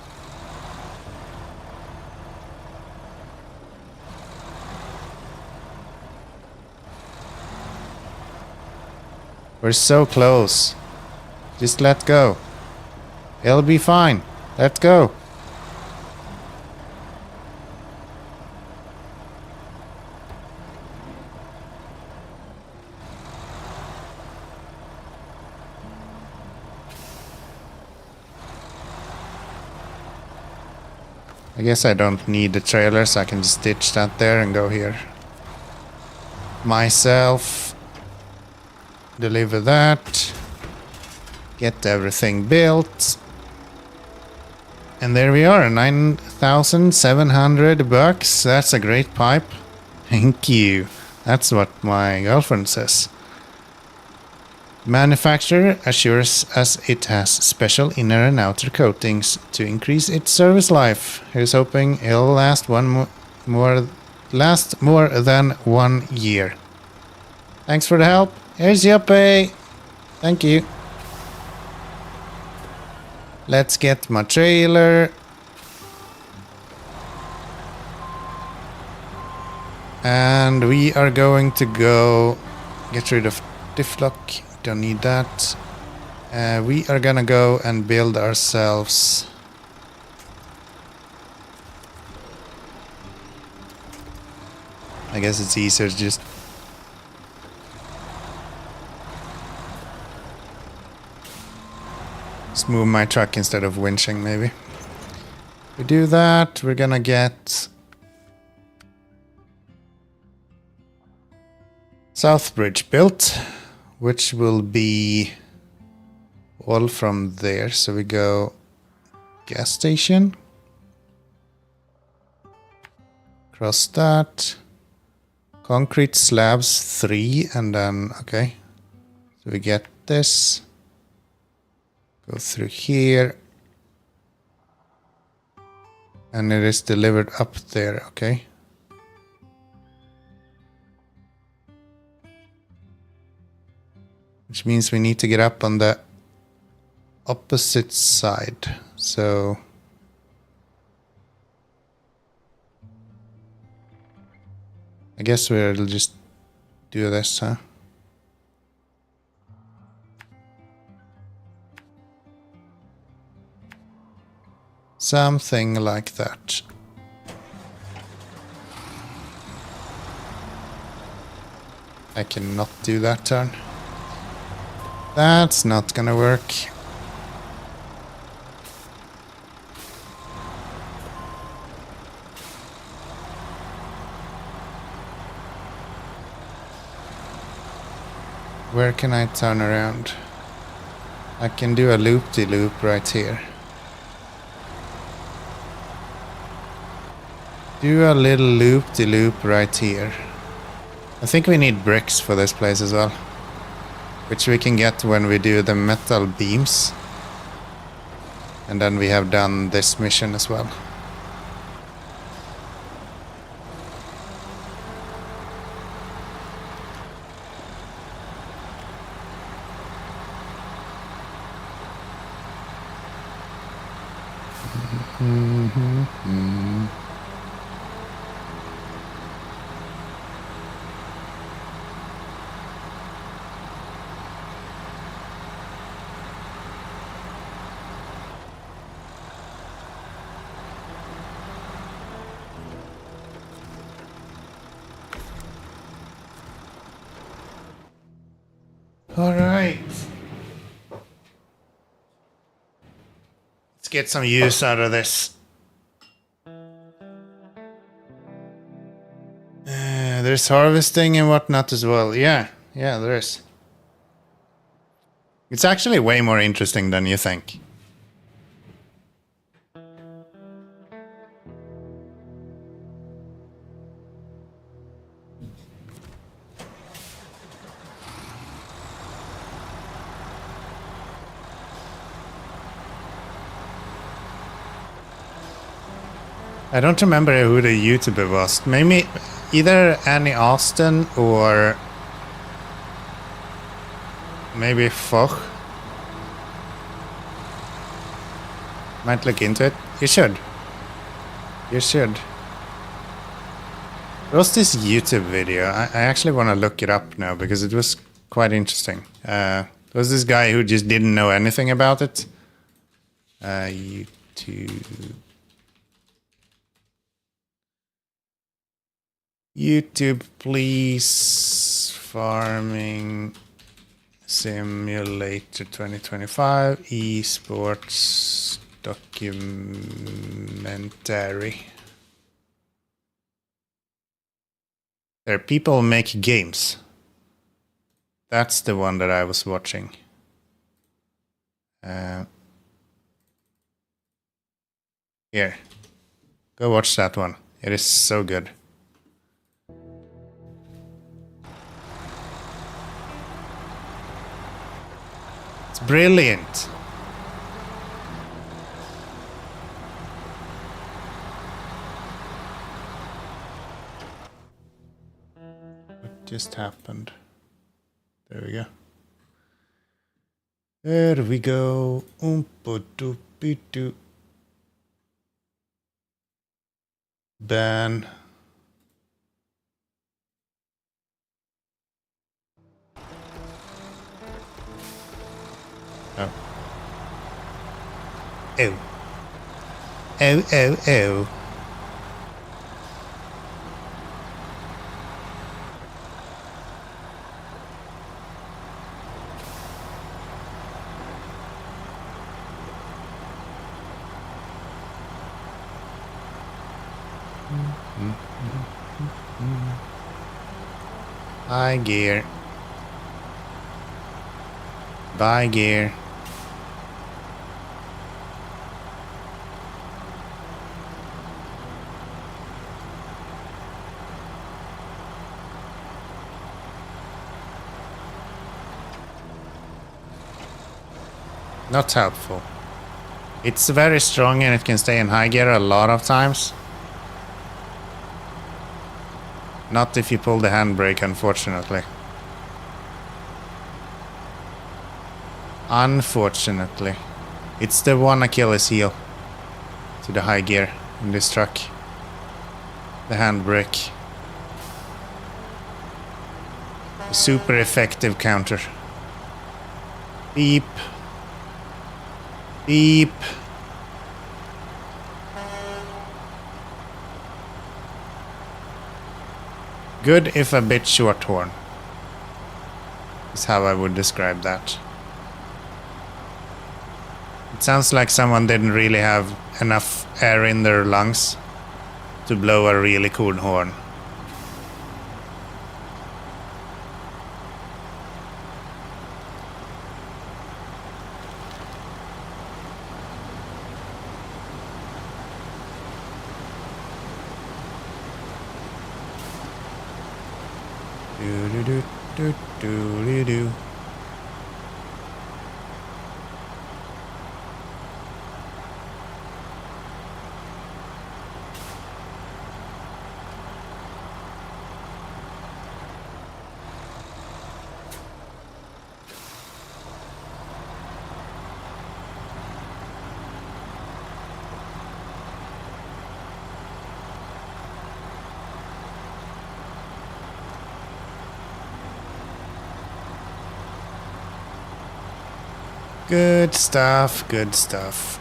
We're so close. Just let go. It'll be fine. Let's go. I guess I don't need the trailer, so I can just ditch that there and go here. Myself. Deliver that. Get everything built. And there we are, 9,700 bucks. That's a great pipe. Thank you. That's what my girlfriend says. Manufacturer assures us it has special inner and outer coatings to increase its service life. Here's hoping it'll last more than 1 year. Thanks for the help. Here's your pay. Thank you. Let's get my trailer. And we are going to go get rid of diff lock. Don't need that. We are gonna go and build ourselves I guess it's easier to just move my truck instead of winching, maybe. We do that, we're gonna get South Bridge built, which will be all from there. So we go gas station, cross that, concrete slabs 3, and then, okay, So we get this. Go through here. And it is delivered up there, okay. Which means we need to get up on the opposite side. So I guess we'll just do this, huh? Something like that. I cannot do that turn. That's not gonna work. Where can I turn around? I can do a loop-de-loop right here. Do a little loop-de-loop right here. I think we need bricks for this place as well. Which we can get when we do the metal beams. And then we have done this mission as well. All right. Let's get some use out of this. There's harvesting and whatnot as well. Yeah, there is. It's actually way more interesting than you think. I don't remember who the YouTuber was. Maybe either Annie Austin or maybe Fogh. Might look into it. You should. You should. There was this YouTube video. I actually want to look it up now because it was quite interesting. There was this guy who just didn't know anything about it. YouTube, please. Farming Simulator 2025 esports documentary. There, people make games. That's the one that I was watching. Here, go watch that one. It is so good. It's brilliant. What just happened? There we go. There we go. Oompa-doopy-doo. Ban. Oh. Oh. Oh, oh, oh. Buy gear. Buy gear. Not helpful. It's very strong and it can stay in high gear a lot of times. Not if you pull the handbrake, unfortunately. Unfortunately. It's the one Achilles heel to the high gear in this truck. The handbrake. A super effective counter. Beep. Beep. Good if a bit short horn. Is how I would describe that. It sounds like someone didn't really have enough air in their lungs to blow a really cool horn. Do. Good stuff, good stuff.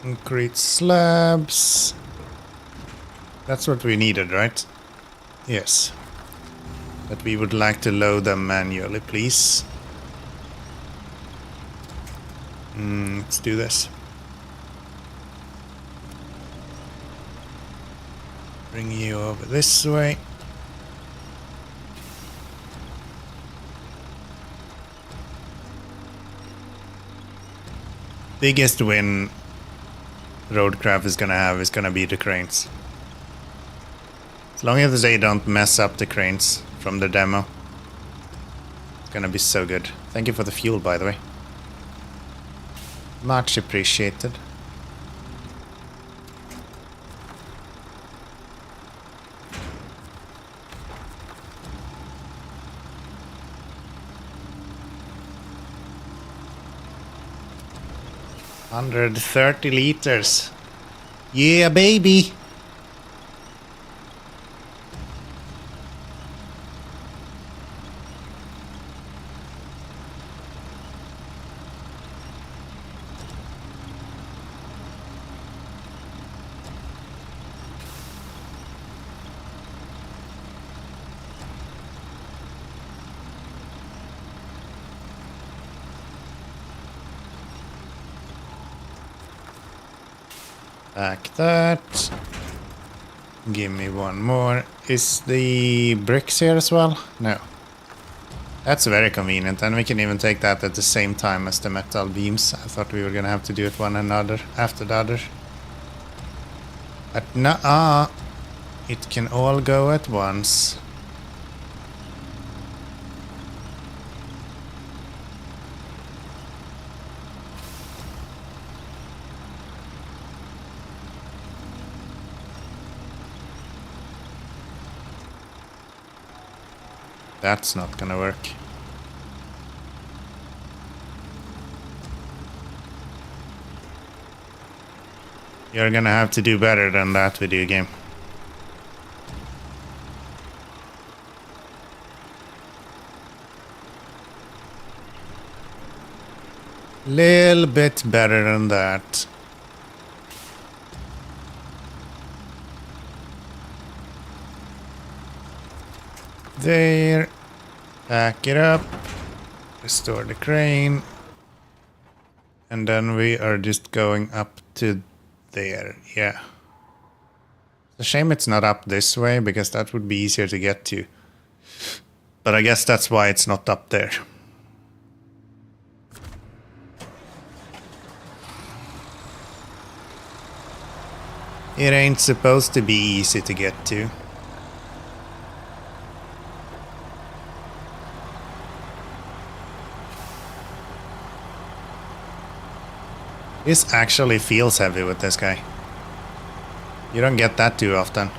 Concrete slabs. That's what we needed, right? Yes. But we would like to load them manually, please. Let's do this. Bring you over this way. Biggest win Roadcraft is gonna be the cranes. As long as they don't mess up the cranes from the demo, it's gonna be so good. Thank you for the fuel, by the way. Much appreciated. $130. Yeah, baby. Like that. Give me one more. Is the bricks here as well? No. That's very convenient, and we can even take that at the same time as the metal beams. I thought we were gonna have to do it one another after the other. But nuh-uh. It can all go at once. That's not gonna work. You're gonna have to do better than that, video game. Little bit better than that. There. Back it up. Restore the crane. And then we are just going up to there. Yeah. It's a shame it's not up this way, because that would be easier to get to. But I guess that's why it's not up there. It ain't supposed to be easy to get to. This actually feels heavy with this guy. You don't get that too often.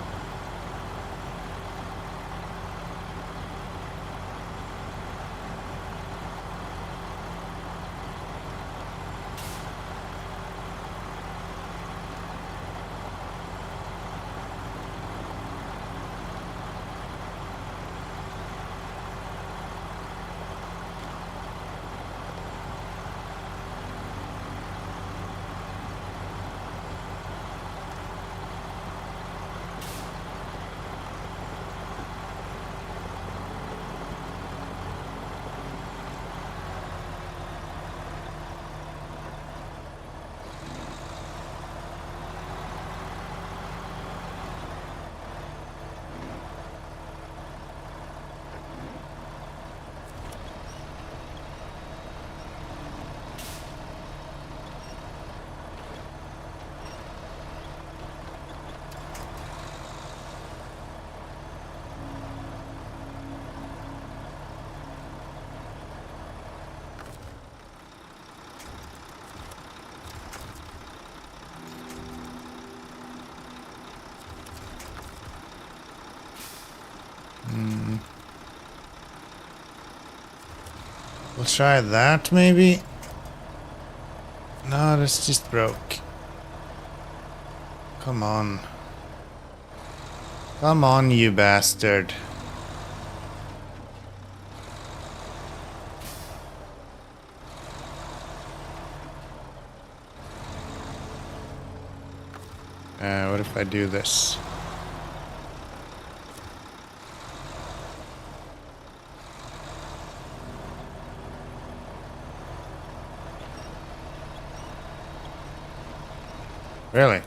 We'll try that maybe. No, this just broke. Come on. Come on, you bastard. What if I do this? Really?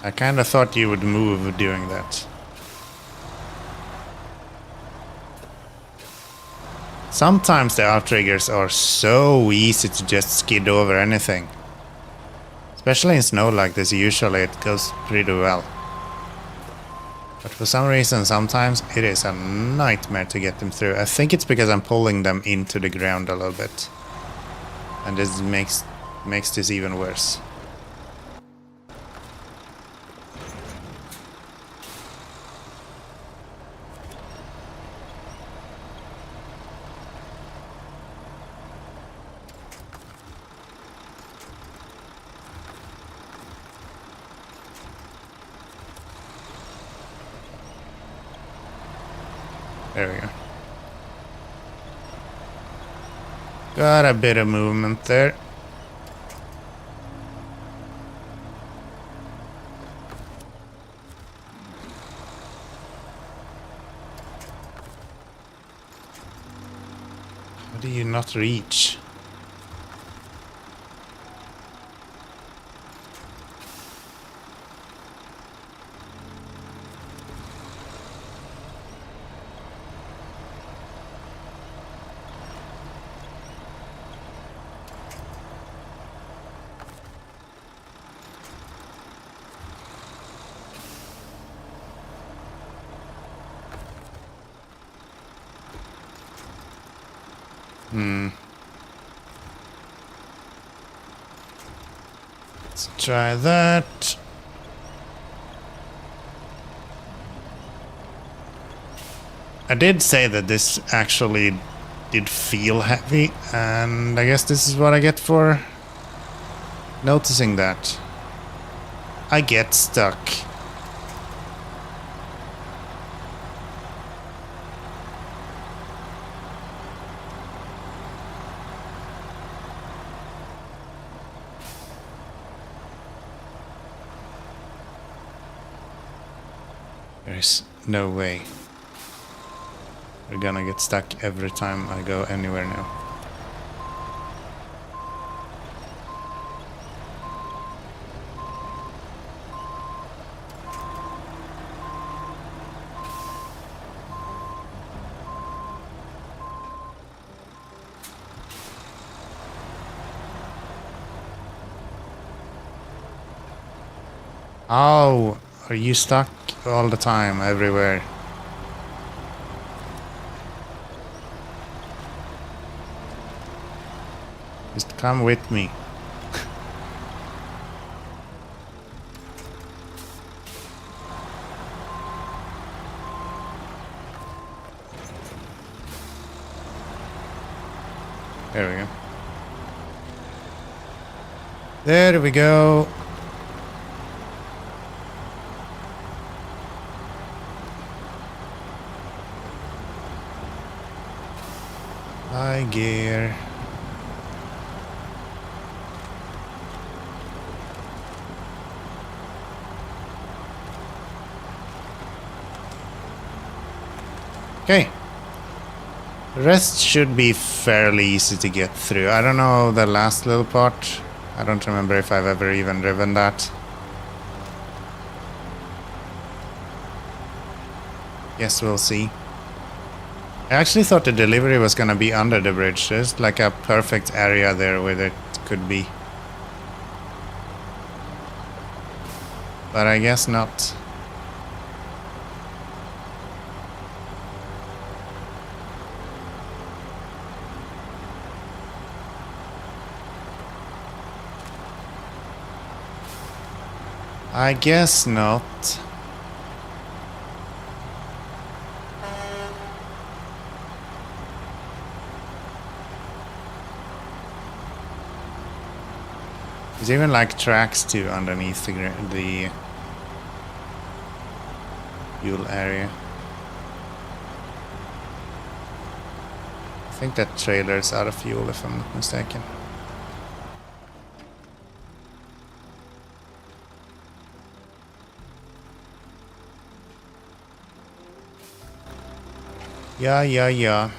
I kinda thought you would move doing that. Sometimes the outriggers are so easy to just skid over anything. Especially in snow like this, usually it goes pretty well. But for some reason, sometimes it is a nightmare to get them through. I think it's because I'm pulling them into the ground a little bit. And this makes this even worse. There we go. Got a bit of movement there. How do you not reach? Let's try that. I did say that this actually did feel heavy, and I guess this is what I get for noticing that. I get stuck. There's no way. We're gonna get stuck every time I go anywhere now. Oh, are you stuck all the time, everywhere? Just come with me. There we go. There we go. High gear. Okay. The rest should be fairly easy to get through. I don't know the last little part. I don't remember if I've ever even driven that. Guess we'll see. I actually thought the delivery was gonna be under the bridge. There's like a perfect area there where it could be. But I guess not. I guess not. There's even like tracks too underneath the fuel area. I think that trailer is out of fuel if I'm not mistaken. Yeah.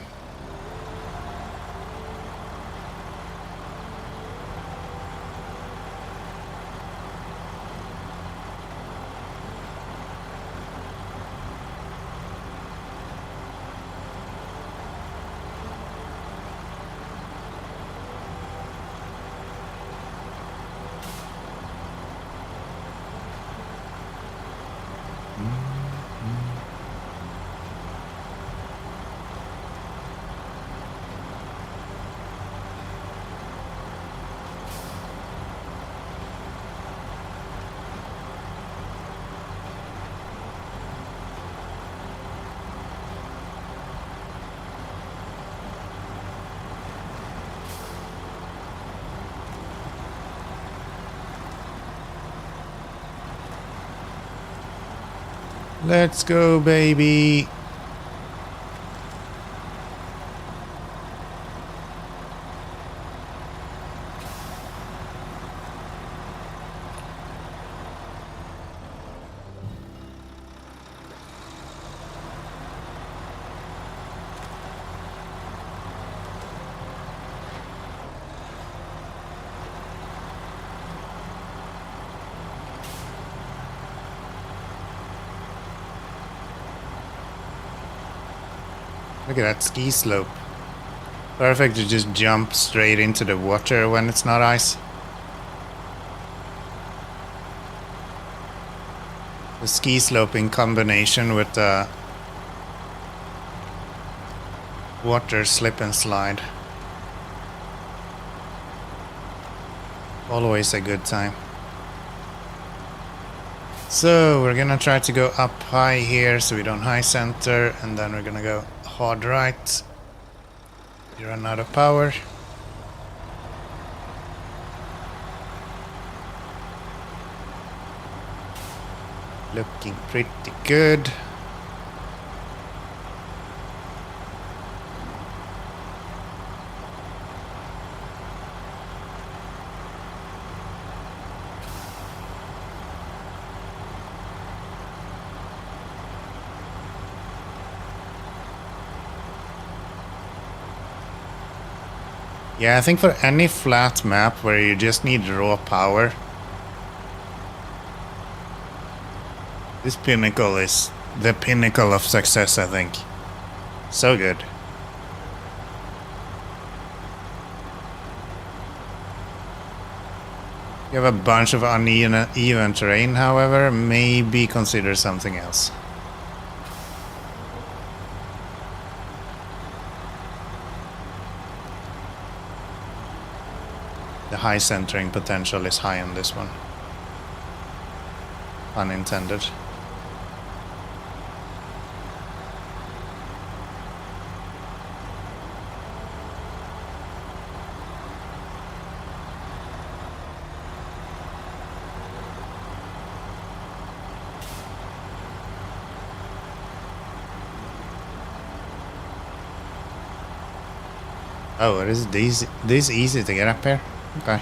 Let's go, baby. Look at that ski slope. Perfect to just jump straight into the water when it's not ice. The ski slope in combination with the water slip and slide. Always a good time. So we're gonna try to go up high here so we don't high center, and then we're gonna go hard right. You run out of power. Looking pretty good. Yeah, I think for any flat map where you just need raw power, this pinnacle is the pinnacle of success, I think. So good. You have a bunch of uneven terrain, however, maybe consider something else. The high centering potential is high on this one. Unintended. Oh, it is this easy to get up here? Okay.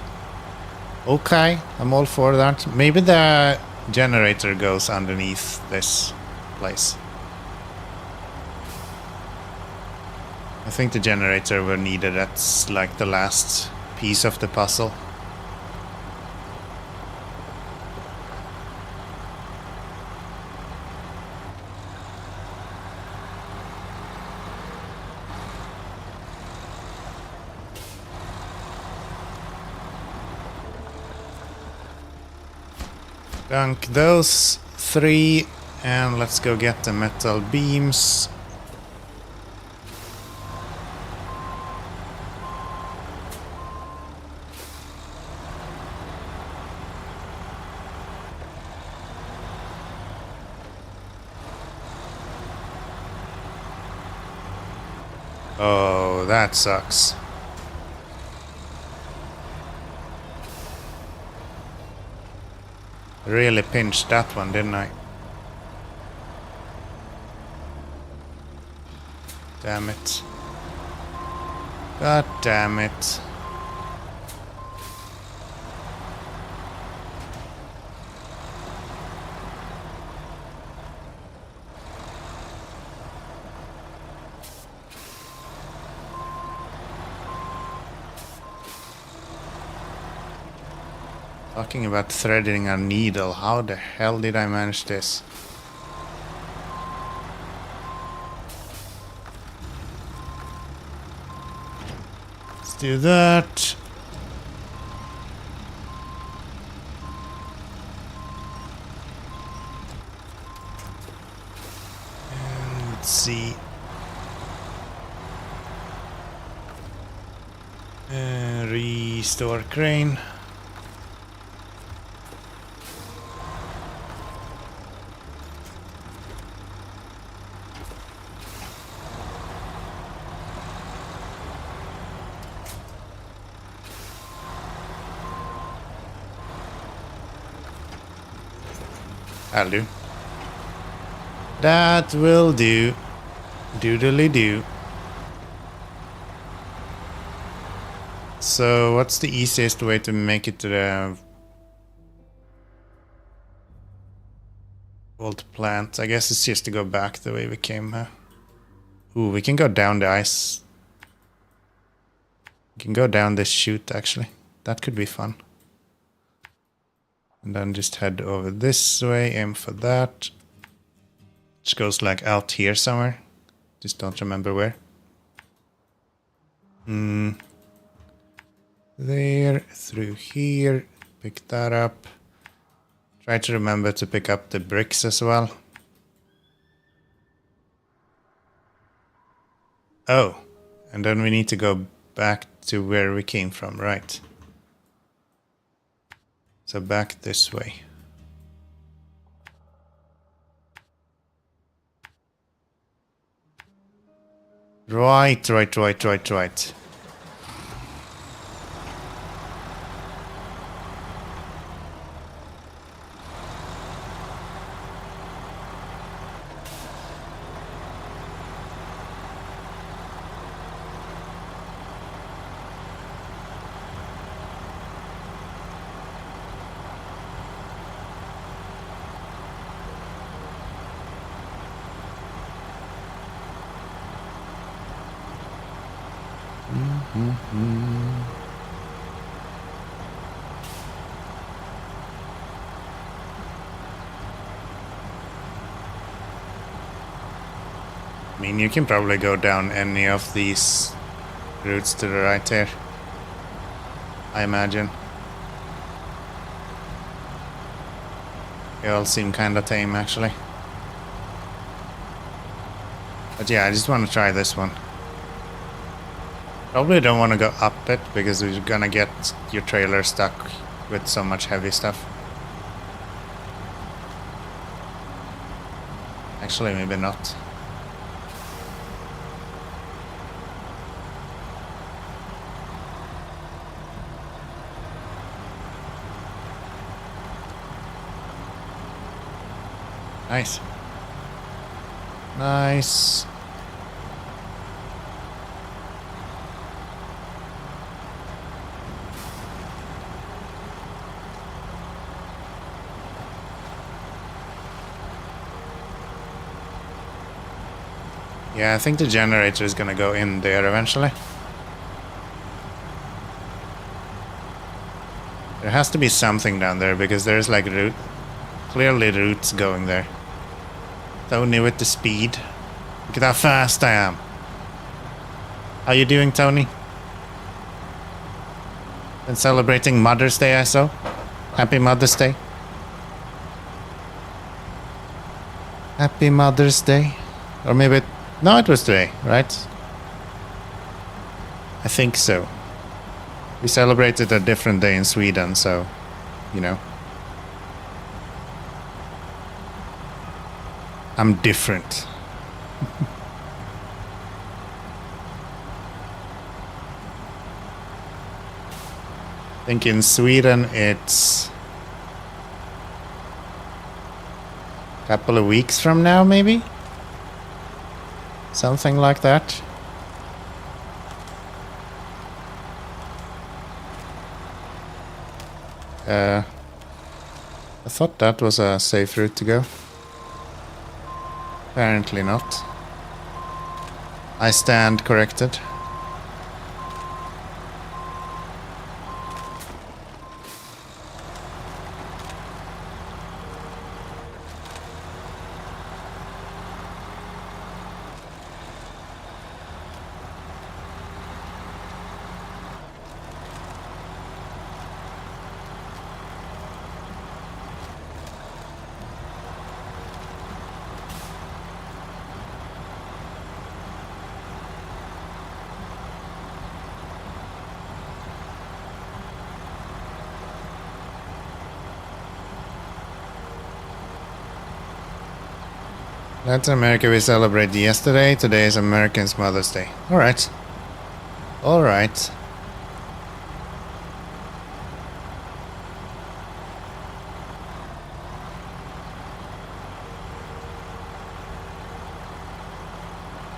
Okay, I'm all for that. Maybe the generator goes underneath this place. I think the generator were needed at like the last piece of the puzzle. Dunk those 3 and let's go get the metal beams. Oh, that sucks. Really pinched that one, didn't I? Damn it. God damn it. Talking about threading a needle, how the hell did I manage this? Let's do that. And let's see. Restore crane. I'll do. That will do. Doodly do. So, what's the easiest way to make it to the vault plant? I guess it's just to go back the way we came. Ooh, we can go down the ice. We can go down this chute, actually. That could be fun. And then just head over this way, aim for that. Which goes like out here somewhere. Just don't remember where. There, through here. Pick that up. Try to remember to pick up the bricks as well. Oh, and then we need to go back to where we came from, right? So back this way. Right. I mean, you can probably go down any of these routes to the right here, I imagine. They all seem kinda tame, actually. But yeah, I just want to try this one. Probably don't want to go up it, because you're gonna get your trailer stuck with so much heavy stuff. Actually, maybe not. Nice. Nice. Yeah, I think the generator is gonna go in there eventually. There has to be something down there, because there's like clearly routes going there. Tony with the speed. Look at how fast I am. How you doing, Tony? Been celebrating Mother's Day, I saw. Happy Mother's Day. Happy Mother's Day. Or maybe... No, it was today, right? I think so. We celebrated a different day in Sweden, so... You know. I'm different. I think in Sweden it's a couple of weeks from now, maybe? Something like that. I thought that was a safe route to go. Apparently not. I stand corrected. Latin America we celebrated yesterday. Today is Americans' Mother's Day. Alright. Alright.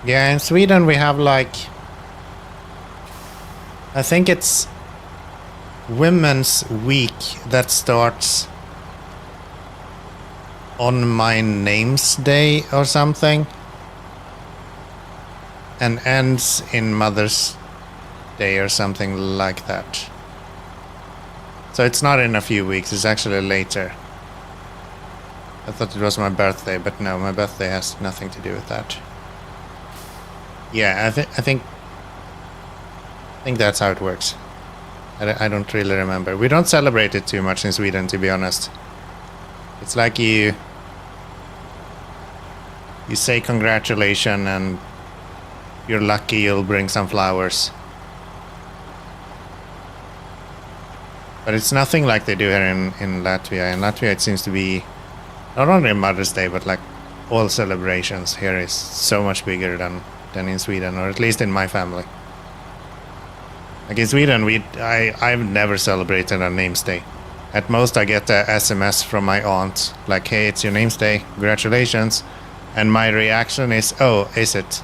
Yeah, in Sweden we have like... I think it's Women's Week that starts on my name's day or something, and ends in Mother's Day or something like that. So it's not in a few weeks, it's actually later. I thought it was my birthday, but no, my birthday has nothing to do with that. Yeah, I think that's how it works. I don't really remember. We don't celebrate it too much in Sweden, to be honest. It's like you say congratulations and you're lucky you'll bring some flowers. But it's nothing like they do here in Latvia. In Latvia it seems to be not only Mother's Day, but like all celebrations here is so much bigger than in Sweden, or at least in my family. Like in Sweden, I've never celebrated a name's day. At most I get a SMS from my aunt, like, hey, it's your name's day, congratulations. And my reaction is, oh, is it?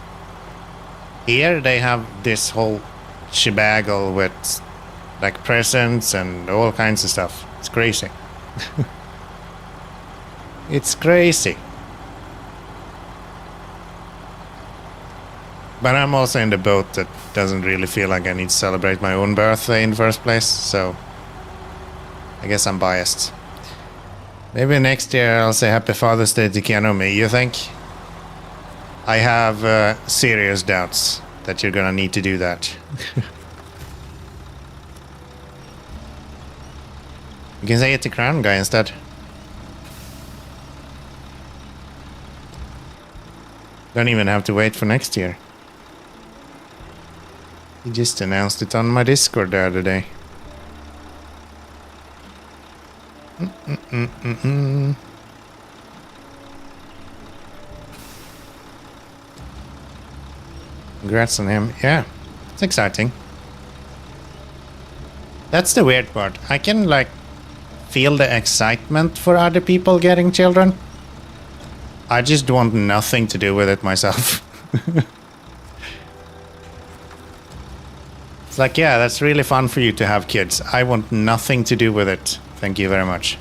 Here they have this whole shebaggle with like presents and all kinds of stuff. It's crazy. It's crazy. But I'm also in the boat that doesn't really feel like I need to celebrate my own birthday in the first place, so I guess I'm biased. Maybe next year I'll say Happy Father's Day to Kianomi, you think? I have serious doubts that you're gonna need to do that. You can say it to Crown Guy instead. Don't even have to wait for next year. He just announced it on my Discord the other day. Congrats on him. Yeah, it's exciting. That's the weird part. I can like feel the excitement for other people getting children. I just want nothing to do with it myself. It's like, yeah, that's really fun for you to have kids. I want nothing to do with it. Thank you very much.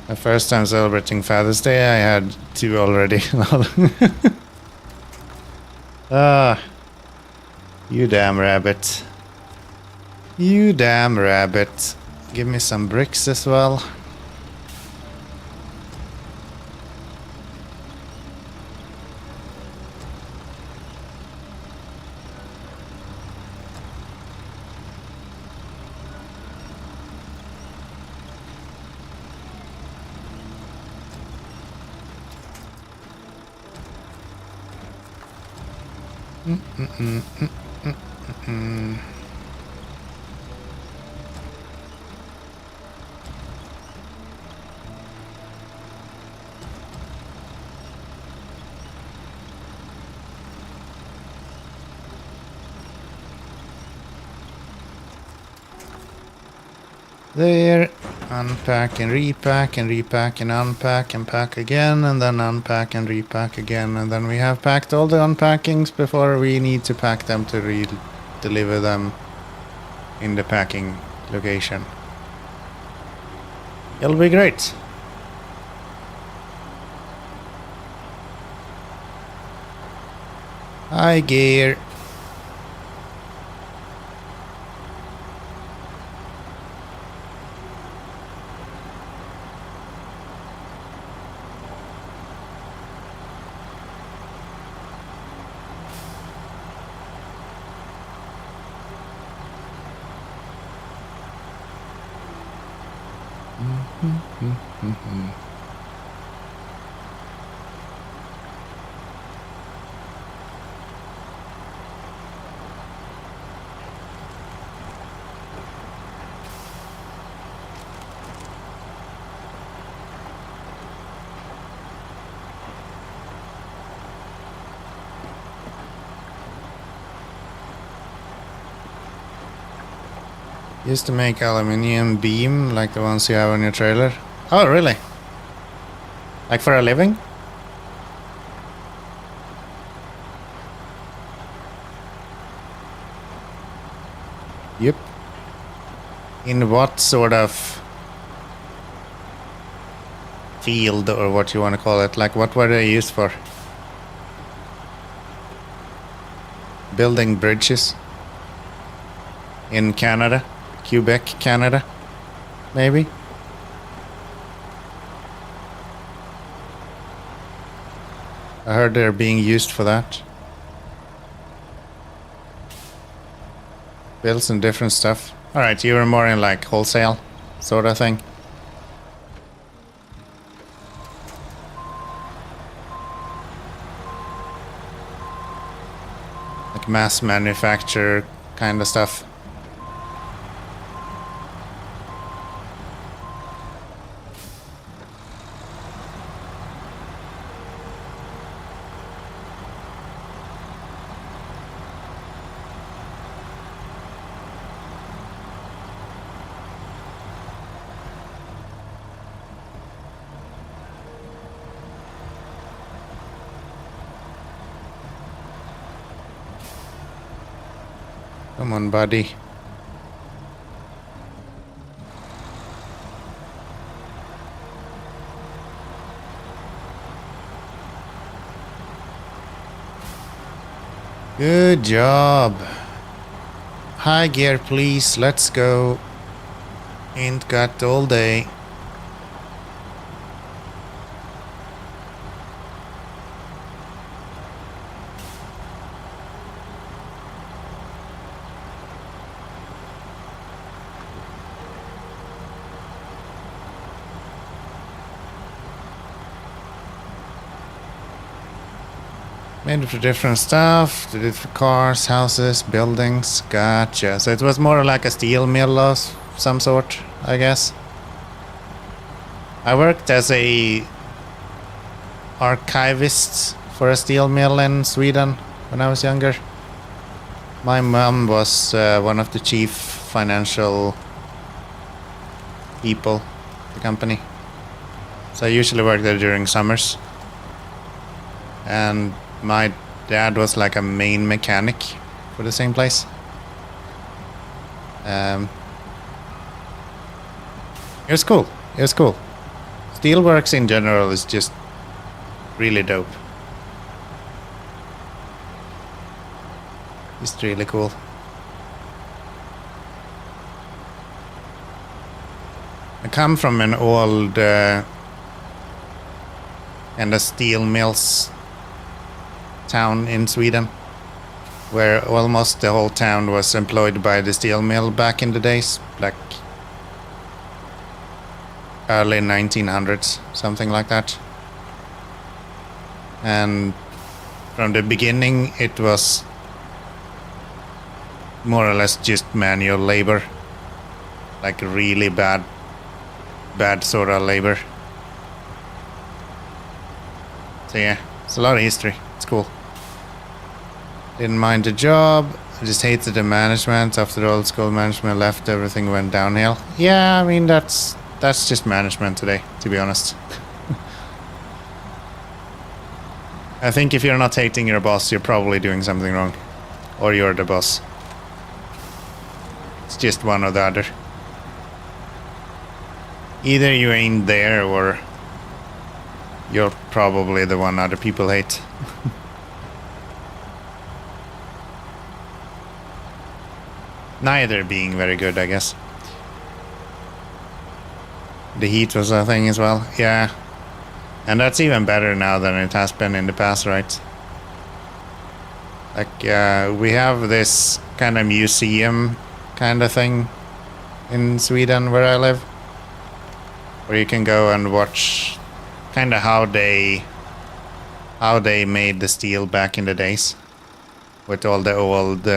The first time celebrating Father's Day, I had 2 already. Ah, you damn rabbit. You damn rabbit. Give me some bricks as well. There, unpack and repack and repack and unpack and pack again and then unpack and repack again, and then we have packed all the unpackings before we need to pack them to deliver them in the packing location. It'll be great. Hi, Gear. Used to make aluminium beam like the ones you have on your trailer. Oh, really? Like for a living? Yep. In what sort of field or what you want to call it? Like what were they used for? Building bridges? In Canada? Quebec, Canada? Maybe? I heard they're being used for that. Build some different stuff. Alright, you were more in like wholesale sort of thing. Like mass manufacture kind of stuff. Come on, buddy. Good job. High gear, please. Let's go. Ain't got all day. Made it for different stuff. Did it for cars, houses, buildings. Gotcha. So it was more like a steel mill of some sort, I guess. I worked as a archivist for a steel mill in Sweden when I was younger. My mom was one of the chief financial people at the company. So I usually worked there during summers. And my dad was like a main mechanic for the same place. It was cool. It was cool. Steelworks in general is just really dope. It's really cool. I come from an old kind of steel mills town in Sweden, where almost the whole town was employed by the steel mill back in the days, like early 1900s, something like that. And from the beginning it was more or less just manual labor, like really bad sort of labor. So yeah, it's a lot of history. It's cool. Didn't mind the job. I just hated the management. After the old school management left, everything went downhill. Yeah, I mean that's just management today, to be honest. I think if you're not hating your boss, you're probably doing something wrong. Or you're the boss. It's just one or the other. Either you ain't there or you're probably the one other people hate. Neither being very good, I guess. The heat was a thing as well. Yeah. And that's even better now than it has been in the past, right? Like, we have this kind of museum kind of thing in Sweden where I live, where you can go and watch kind of how they made the steel back in the days, with all the old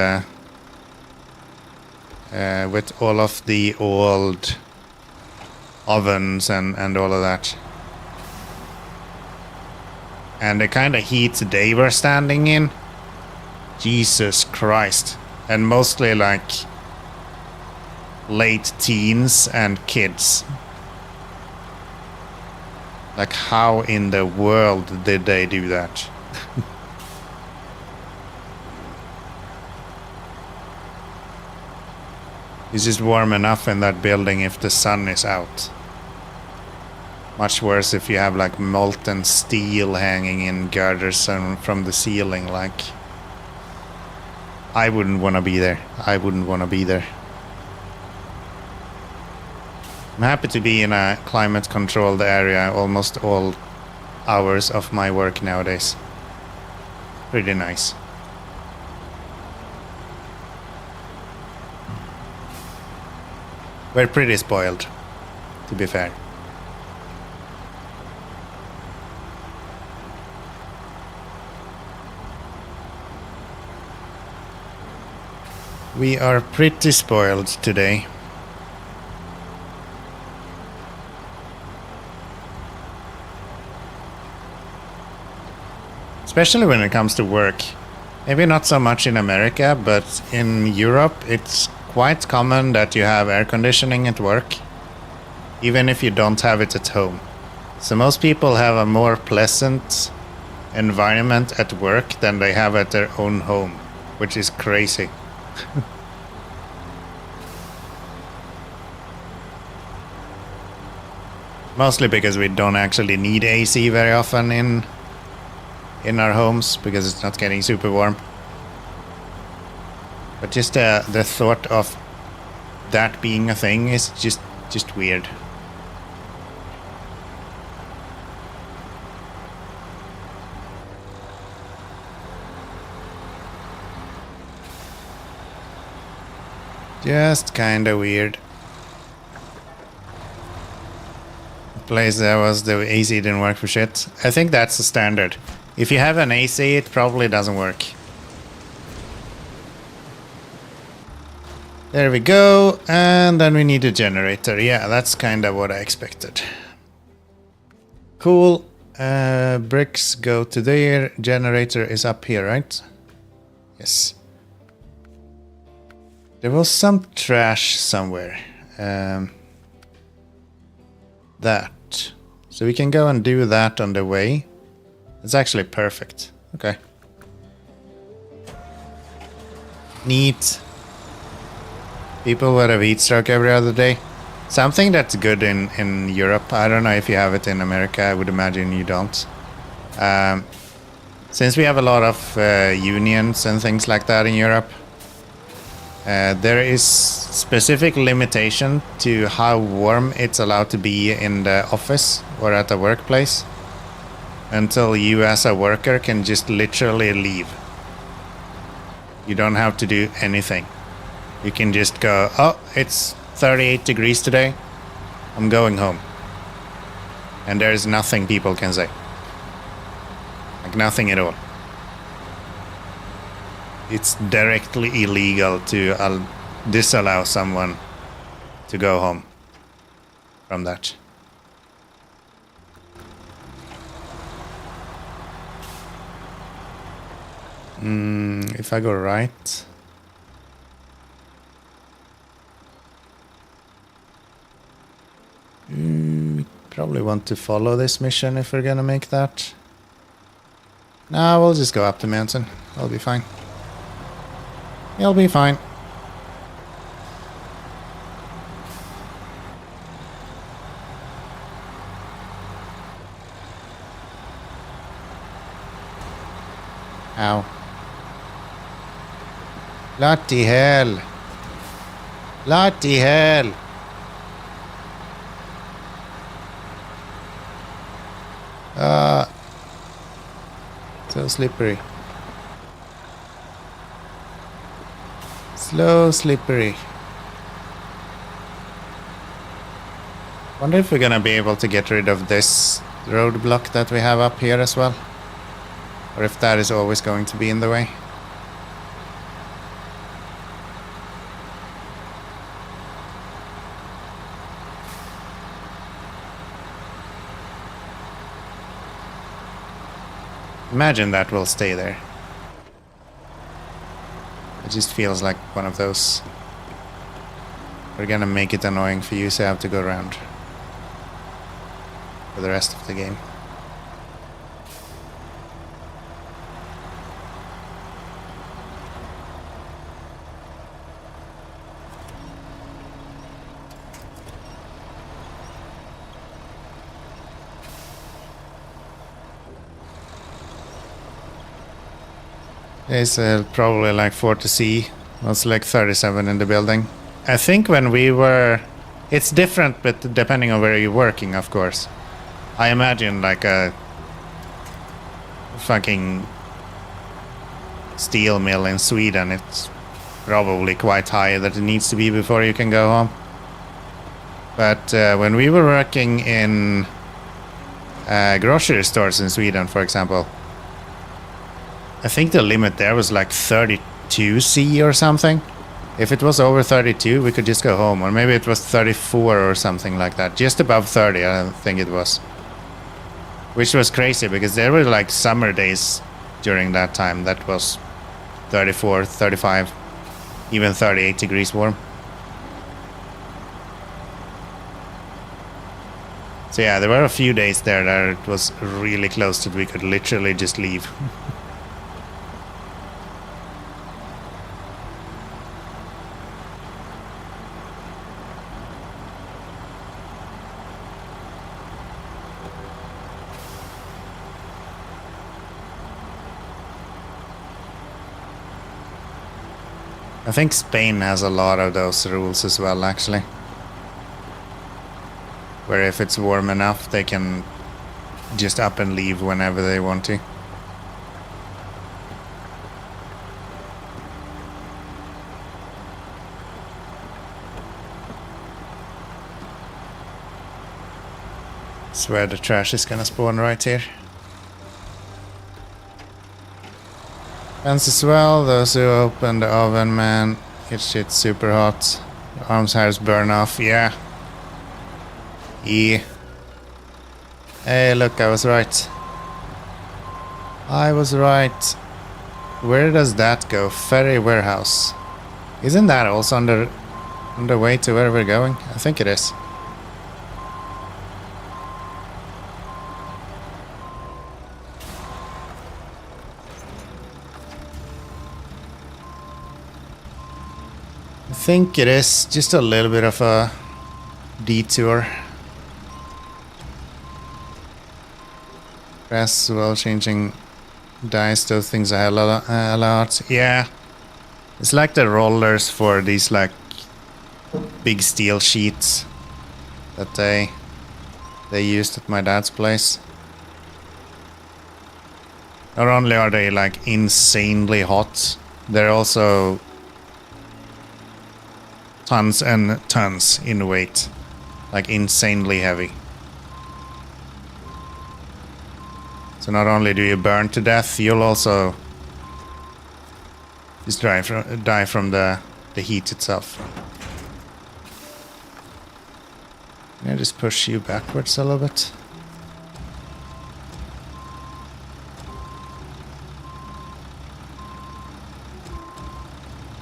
with all of the old ovens and all of that, and the kind of heat they were standing in, Jesus Christ. And mostly like late teens and kids. Like, how in the world did they do that? It's just warm enough in that building if the sun is out. Much worse if you have like molten steel hanging in girders and from the ceiling. Like, I wouldn't want to be there. I wouldn't want to be there. I'm happy to be in a climate controlled area almost all hours of my work nowadays. Pretty nice. We're pretty spoiled, to be fair. We are pretty spoiled today. Especially when it comes to work. Maybe not so much in America, but in Europe it's quite common that you have air conditioning at work, even if you don't have it at home. So most people have a more pleasant environment at work than they have at their own home, which is crazy. Mostly because we don't actually need AC very often in our homes because it's not getting super warm. But just the thought of that being a thing is just weird. Just kinda weird. The place that was the AC didn't work for shit. I think that's the standard. If you have an AC, it probably doesn't work. There we go, and then we need a generator. Yeah, that's kind of what I expected. Cool. Bricks go to there. Generator is up here, right? Yes. There was some trash somewhere. That. So we can go and do that on the way. It's actually perfect. Okay. Neat. People would have heat stroke every other day. Something that's good in Europe. I don't know if you have it in America. I would imagine you don't. Since we have a lot of unions and things like that in Europe, there is specific limitation to how warm it's allowed to be in the office or at the workplace until you as a worker can just literally leave. You don't have to do anything. You can just go, oh, it's 38 degrees today. I'm going home. And there's nothing people can say. Like nothing at all. It's directly illegal to disallow someone to go home from that. If I go right... we probably want to follow this mission if we're gonna make that. No, we'll just go up the mountain. I'll be fine. You'll be fine. Ow. Bloody hell. Bloody hell. So slippery. Slow slippery. Wonder if we're gonna be able to get rid of this roadblock that we have up here as well. Or if that is always going to be in the way. Imagine that will stay there. It just feels like one of those. We're gonna make it annoying for you, so I have to go around for the rest of the game. It's probably like 40C. It's like 37 in the building. I think when we were... It's different, but depending on where you're working, of course. I imagine like a fucking steel mill in Sweden. It's probably quite high that it needs to be before you can go home. But when we were working in grocery stores in Sweden, for example, I think the limit there was like 32C or something. If it was over 32, we could just go home. Or maybe it was 34 or something like that. Just above 30, I think it was. Which was crazy, because there were like summer days during that time that was 34, 35, even 38 degrees warm. So yeah, there were a few days there that it was really close that we could literally just leave. I think Spain has a lot of those rules as well, actually. Where if it's warm enough, they can just up and leave whenever they want to. Swear the trash is gonna spawn right here. Fence as well, those who open the oven, man, it's shit super hot. Your arms hairs burn off, yeah. Yeah. Hey, look, I was right. I was right. Where does that go? Ferry warehouse. Isn't that also on the way to where we're going? I think it is. I think it is just a little bit of a detour. Grass well, changing dice, those things are a lot. Yeah. It's like the rollers for these like big steel sheets that they used at my dad's place. Not only are they like insanely hot, they're also tons and tons in weight, like insanely heavy. So not only do you burn to death, you'll also just die from the heat itself. Can I just push you backwards a little bit?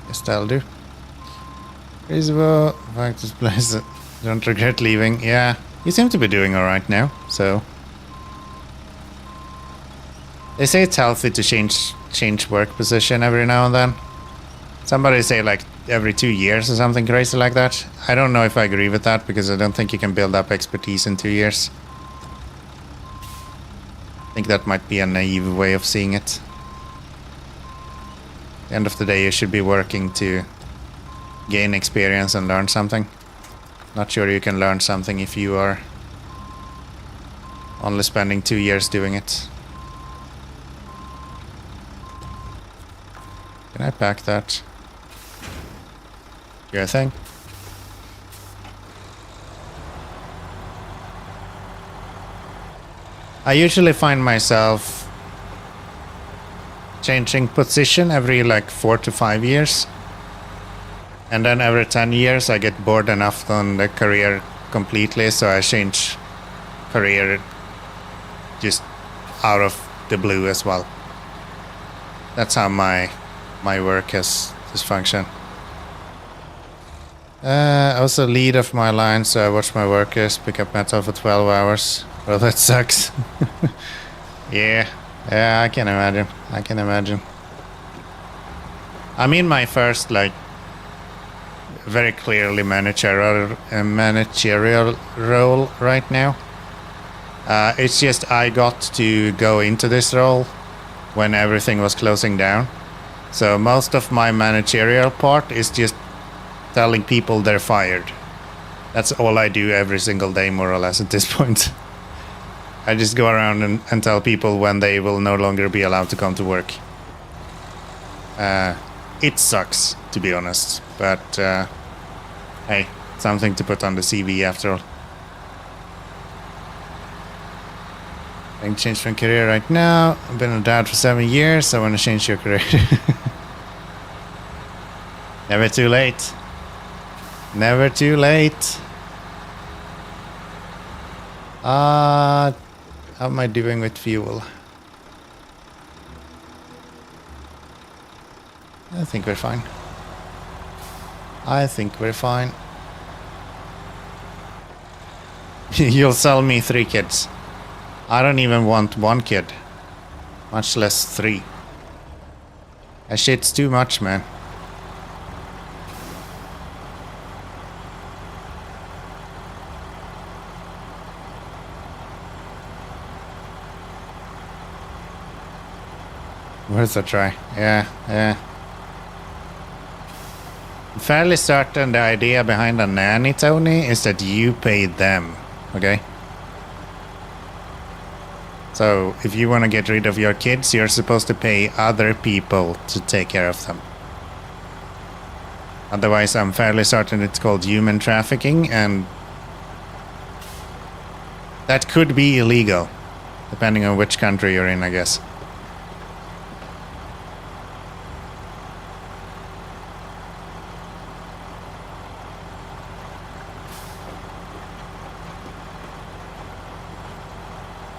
Yes, that'll do. Reasonable. Fact this place. Don't regret leaving. Yeah, you seem to be doing alright now, so. They say it's healthy to change work position every now and then. Somebody say like every 2 years or something crazy like that. I don't know if I agree with that because I don't think you can build up expertise in 2 years. I think that might be a naive way of seeing it. At the end of the day, you should be working to gain experience and learn something. Not sure you can learn something if you are only spending 2 years doing it. Can I pack that? Your thing? I usually find myself changing position every like 4 to 5 years. And then every 10 years I get bored enough on the career completely, so I change career just out of the blue as well. That's how my work has functioned. I was the lead of my line, so I watch my workers pick up metal for 12 hours. Well, that sucks. Yeah, I can imagine. I'm in my first, like, very clearly managerial role right now. It's just I got to go into this role when everything was closing down. So most of my managerial part is just telling people they're fired. That's all I do every single day, more or less, at this point. I just go around and tell people when they will no longer be allowed to come to work. It sucks, to be honest, but hey, something to put on the CV after all. I can change my career right now. I've been a dad for 7 years. I want to change your career. Never too late. Never too late. How am I doing with fuel? I think we're fine. You'll sell me 3 kids. I don't even want 1 kid. Much less 3. That shit's too much, man. Worth a try. Yeah. Fairly certain the idea behind a nanny, Tony, is that you pay them, okay? So if you want to get rid of your kids, you're supposed to pay other people to take care of them. Otherwise, I'm fairly certain it's called human trafficking, and that could be illegal, depending on which country you're in, I guess.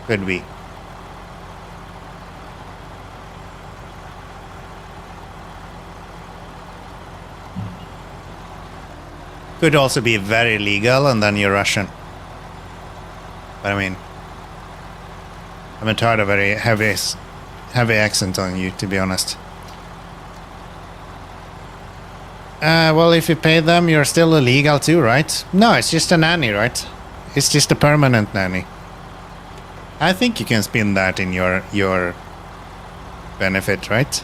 Could be. Could also be very legal, and then you're Russian. But I mean, I haven't heard a very heavy accent on you, to be honest. Well, if you pay them, you're still illegal too, right? No, it's just a nanny, right? It's just a permanent nanny. I think you can spin that in your benefit, right?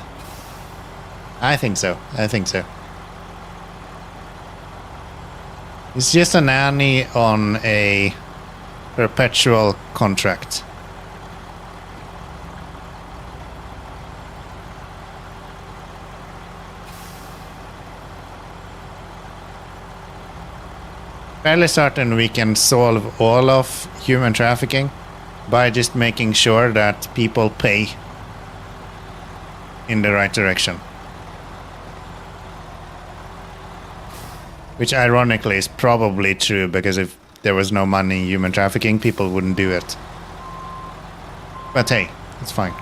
I think so. It's just a nanny on a perpetual contract. Fairly certain we can solve all of human trafficking by just making sure that people pay in the right direction. Which ironically is probably true, because if there was no money in human trafficking, people wouldn't do it. But hey, it's fine.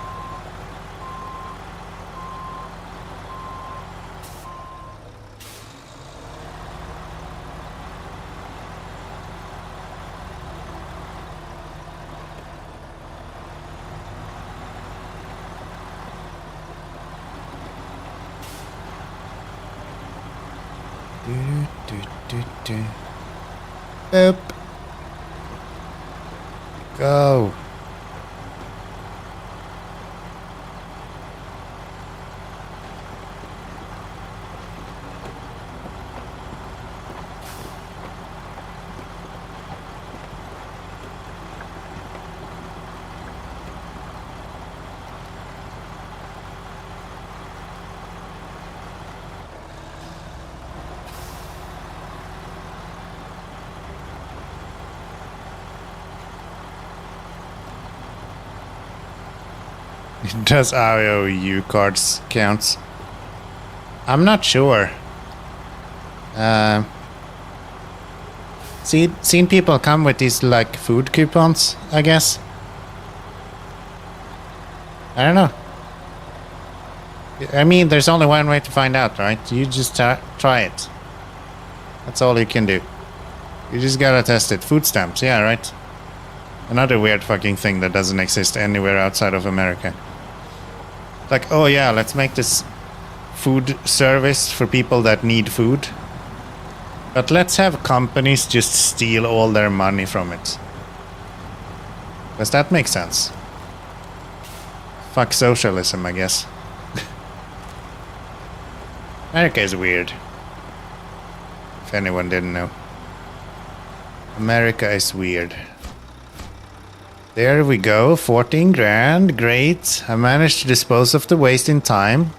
Boop. Go. Does IOU cards counts? I'm not sure. Seen people come with these like food coupons, I guess. I don't know. I mean, there's only one way to find out, right? You just try it. That's all you can do. You just gotta test it. Food stamps, yeah, right? Another weird fucking thing that doesn't exist anywhere outside of America. Like, oh yeah, let's make this food service for people that need food. But let's have companies just steal all their money from it. Does that make sense? Fuck socialism, I guess. America is weird. If anyone didn't know. America is weird. There we go, 14 grand, great. I managed to dispose of the waste in time.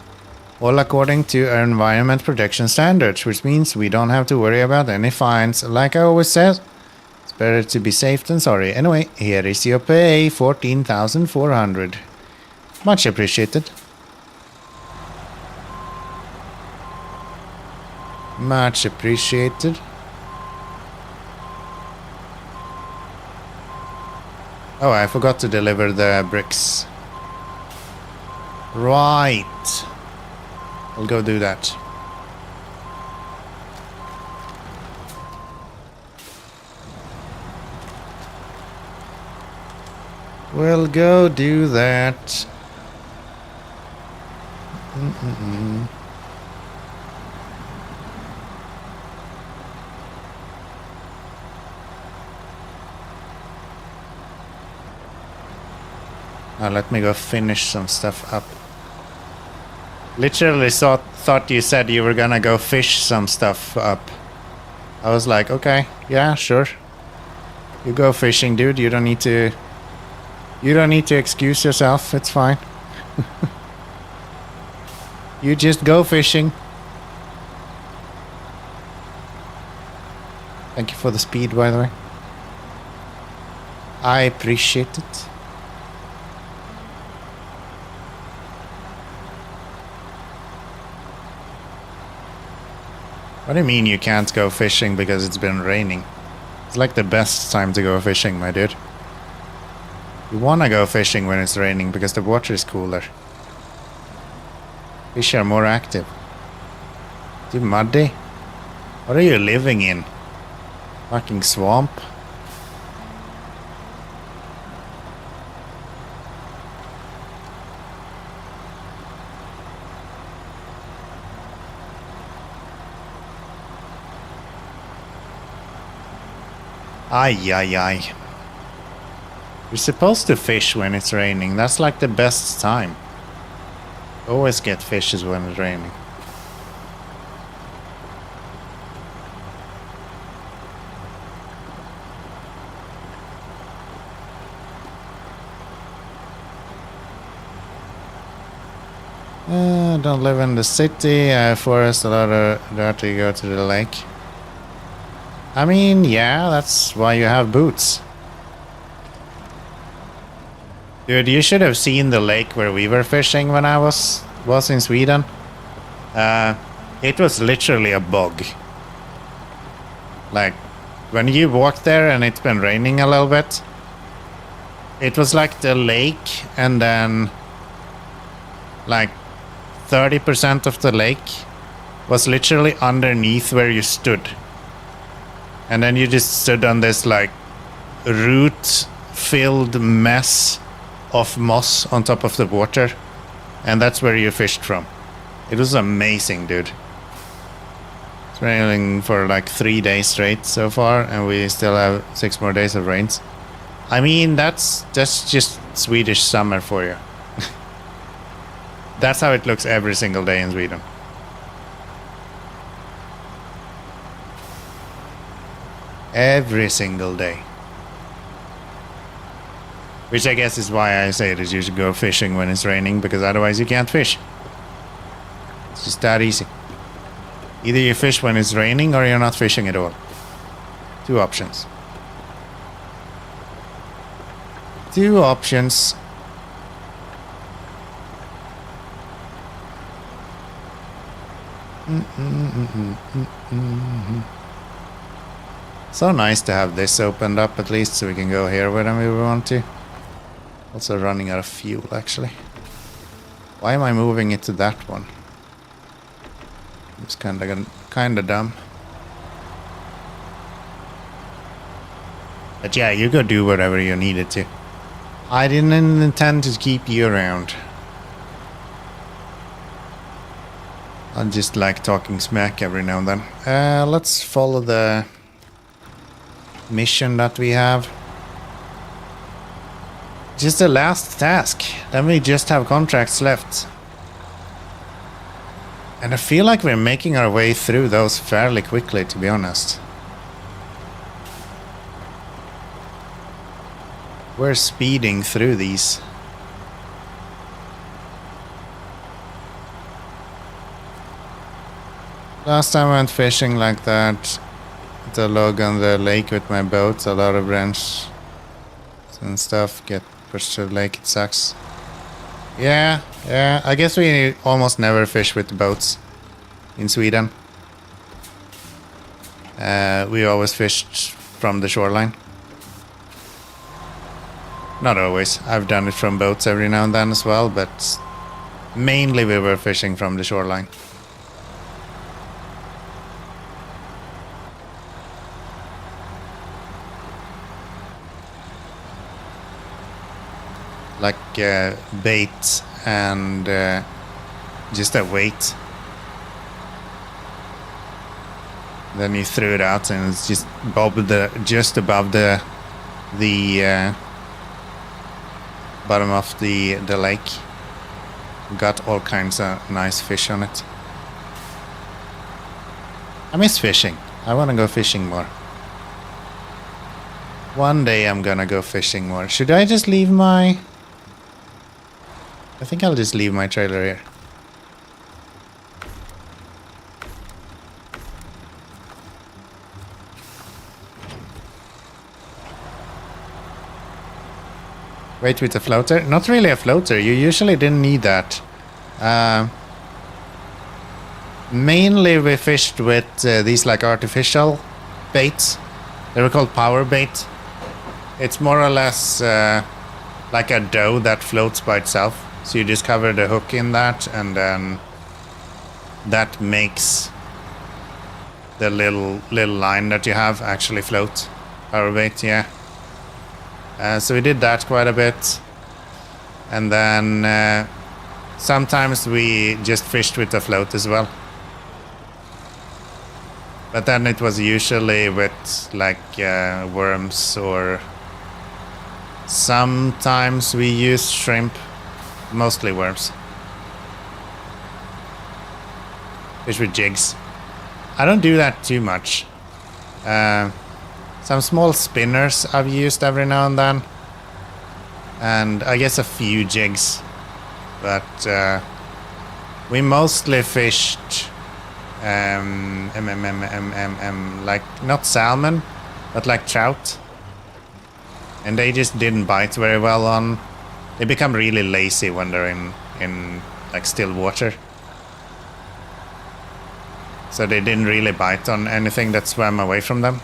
All according to our environment protection standards, which means we don't have to worry about any fines. Like I always said, it's better to be safe than sorry. Anyway, here is your pay, 14,400. Much appreciated. Much appreciated. Oh, I forgot to deliver the bricks. Right. I'll go do that. We'll go do that. Now let me go finish some stuff up. Literally thought you said you were gonna go fish some stuff up. I was like, okay, yeah, sure. You go fishing, dude. You don't need to excuse yourself. It's fine. You just go fishing. Thank you for the speed, by the way. I appreciate it. What do you mean you can't go fishing because it's been raining? It's like the best time to go fishing, my dude. You wanna go fishing when it's raining because the water is cooler. Fish are more active. Is it muddy? What are you living in? Fucking swamp? Ay, ay, ay. You're supposed to fish when it's raining. That's like the best time. Always get fishes when it's raining. Don't live in the city. Forest a lot of dirt to go to the lake. I mean, yeah, that's why you have boots. Dude, you should have seen the lake where we were fishing when I was in Sweden. It was literally a bog. Like, when you walk there and it's been raining a little bit, it was like the lake and then like 30% of the lake was literally underneath where you stood. And then you just stood on this like root-filled mess of moss on top of the water. And that's where you fished from. It was amazing, dude. It's raining for like 3 days straight so far, and we still have 6 more days of rains. I mean, that's just Swedish summer for you. That's how it looks every single day in Sweden. Every single day. Which I guess is why I say that you should go fishing when it's raining, because otherwise you can't fish. It's just that easy. Either you fish when it's raining or you're not fishing at all. 2 options. 2 options. So nice to have this opened up at least, so we can go here whenever we want to. Also running out of fuel, actually. Why am I moving it to that one? It's kinda dumb. But yeah, you go do whatever you needed to. I didn't intend to keep you around. I just like talking smack every now and then. Let's follow the mission that we have. Just the last task. Then we just have contracts left. And I feel like we're making our way through those fairly quickly, to be honest. We're speeding through these. Last time I went fishing like that, the log on the lake with my boat, a lot of branches and stuff get pushed to the lake. It sucks. Yeah, I guess we almost never fish with the boats in Sweden. We always fished from the shoreline. Not always. I've done it from boats every now and then as well, but mainly we were fishing from the shoreline. Like bait and just a weight. Then you threw it out and it's just bobbed just above the bottom of the lake. Got all kinds of nice fish on it. I miss fishing. I want to go fishing more. One day I'm gonna go fishing more. Should I just leave my... I think I'll just leave my trailer here. Wait with a floater? Not really a floater. You usually didn't need that. Mainly we fished with these like artificial baits. They were called power bait. It's more or less like a dough that floats by itself. So you just cover the hook in that, and then that makes the little line that you have actually float. Power bait, yeah. So we did that quite a bit. And then sometimes we just fished with a float as well. But then it was usually with like worms, or sometimes we used shrimp, mostly worms. Fish with jigs. I don't do that too much. Some small spinners I've used every now and then. And I guess a few jigs. But we mostly fished like not salmon, but like trout. And they just didn't bite very well on... They become really lazy when they're in like still water. So they didn't really bite on anything that swam away from them.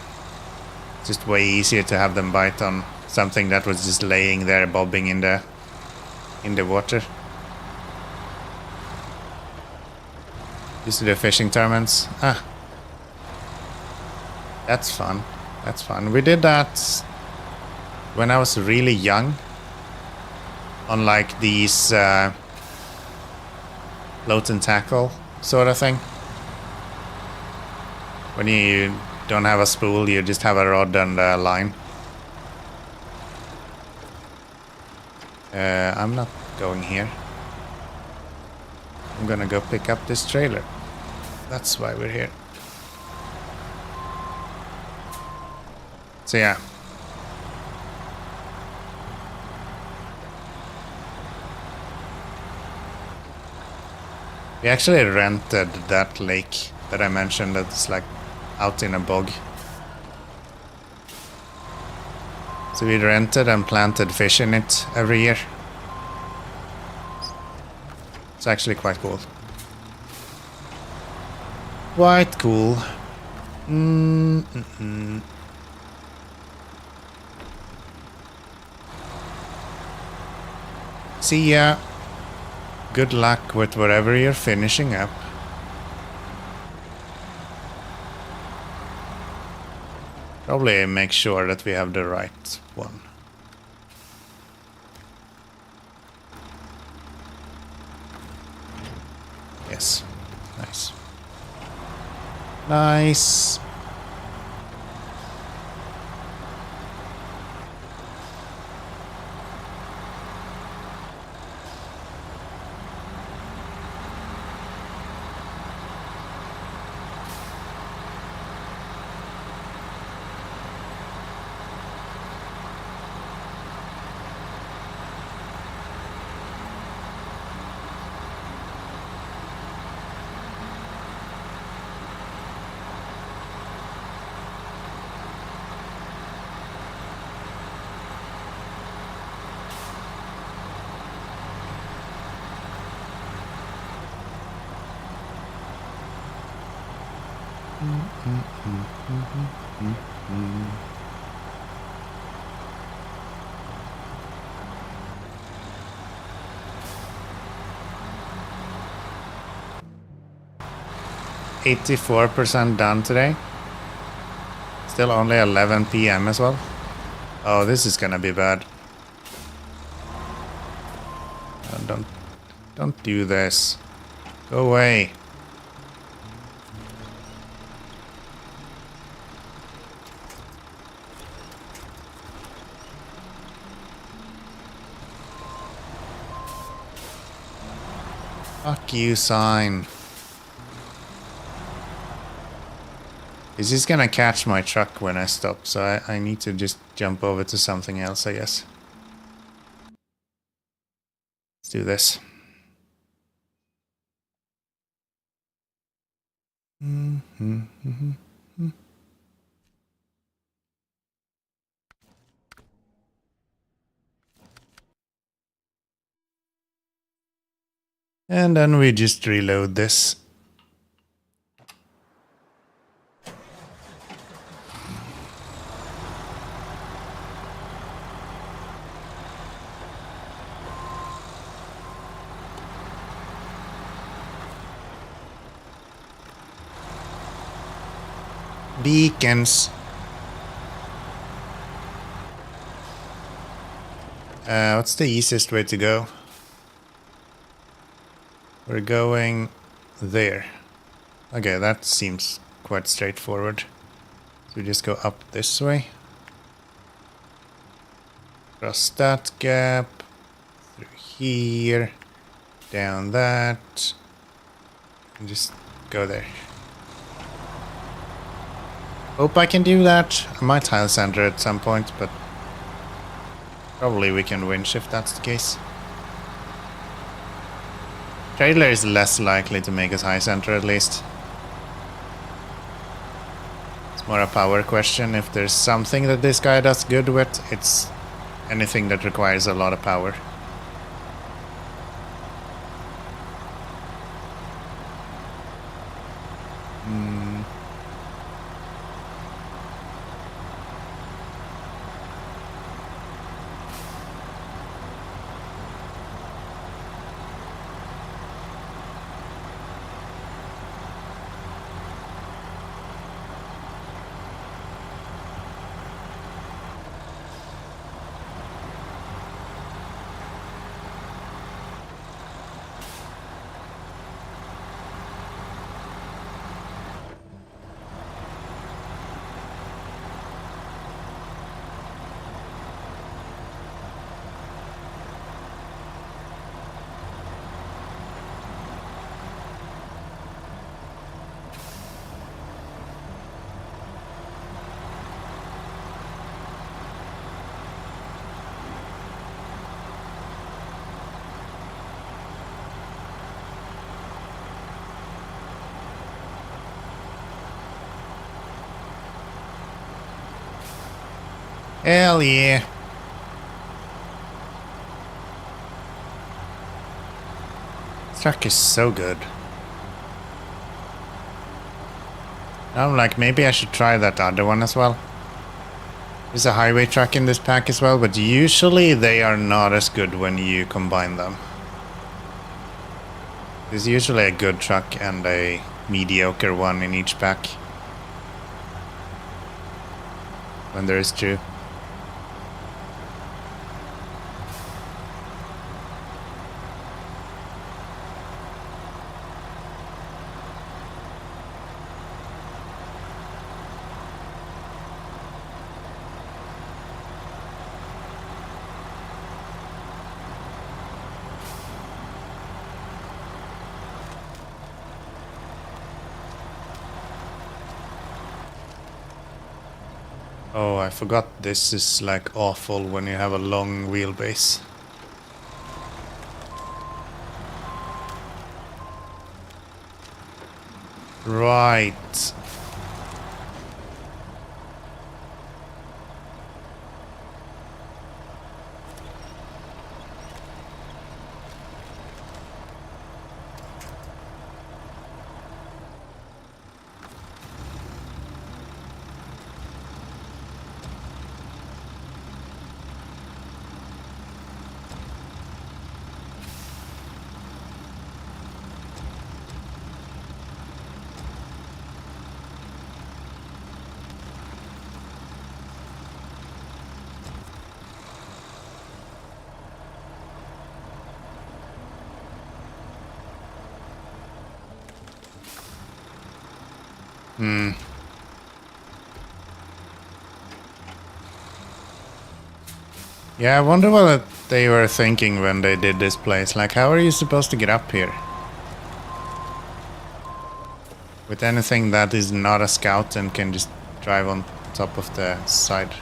Just way easier to have them bite on something that was just laying there bobbing in the water. Used to do fishing tournaments. That's fun. That's fun. We did that when I was really young. On like these float and tackle sort of thing. When you don't have a spool, you just have a rod and a line. I'm not going here. I'm gonna go pick up this trailer. That's why we're here. So yeah. We actually rented that lake that I mentioned that's like out in a bog. So we rented and planted fish in it every year. It's actually quite cool. Quite cool. See ya. Good luck with whatever you're finishing up. Probably make sure that we have the right one. Yes. Nice. Nice. %84 done today. Still only 11 PM as well. Oh, this is gonna be bad. Don't do this. Go away. Fuck you, sign. Is this gonna catch my truck when I stop? So I need to just jump over to something else, I guess. Let's do this. And then we just reload this. Beacons. What's the easiest way to go? We're going there. Okay, that seems quite straightforward. So we just go up this way. Cross that gap. Through here. Down that. And just go there. Hope I can do that. I might tile center at some point, but probably we can winch if that's the case. Trailer is less likely to make us high center at least. It's more a power question. If there's something that this guy does good with, it's anything that requires a lot of power. Hell yeah. This truck is so good. I'm like, maybe I should try that other one as well. There's a highway truck in this pack as well, but usually they are not as good when you combine them. There's usually a good truck and a mediocre one in each pack. When there is two. Oh, I forgot this is like awful when you have a long wheelbase. Right. Yeah, I wonder what they were thinking when they did this place. Like, how are you supposed to get up here? With anything that is not a scout and can just drive on top of the side.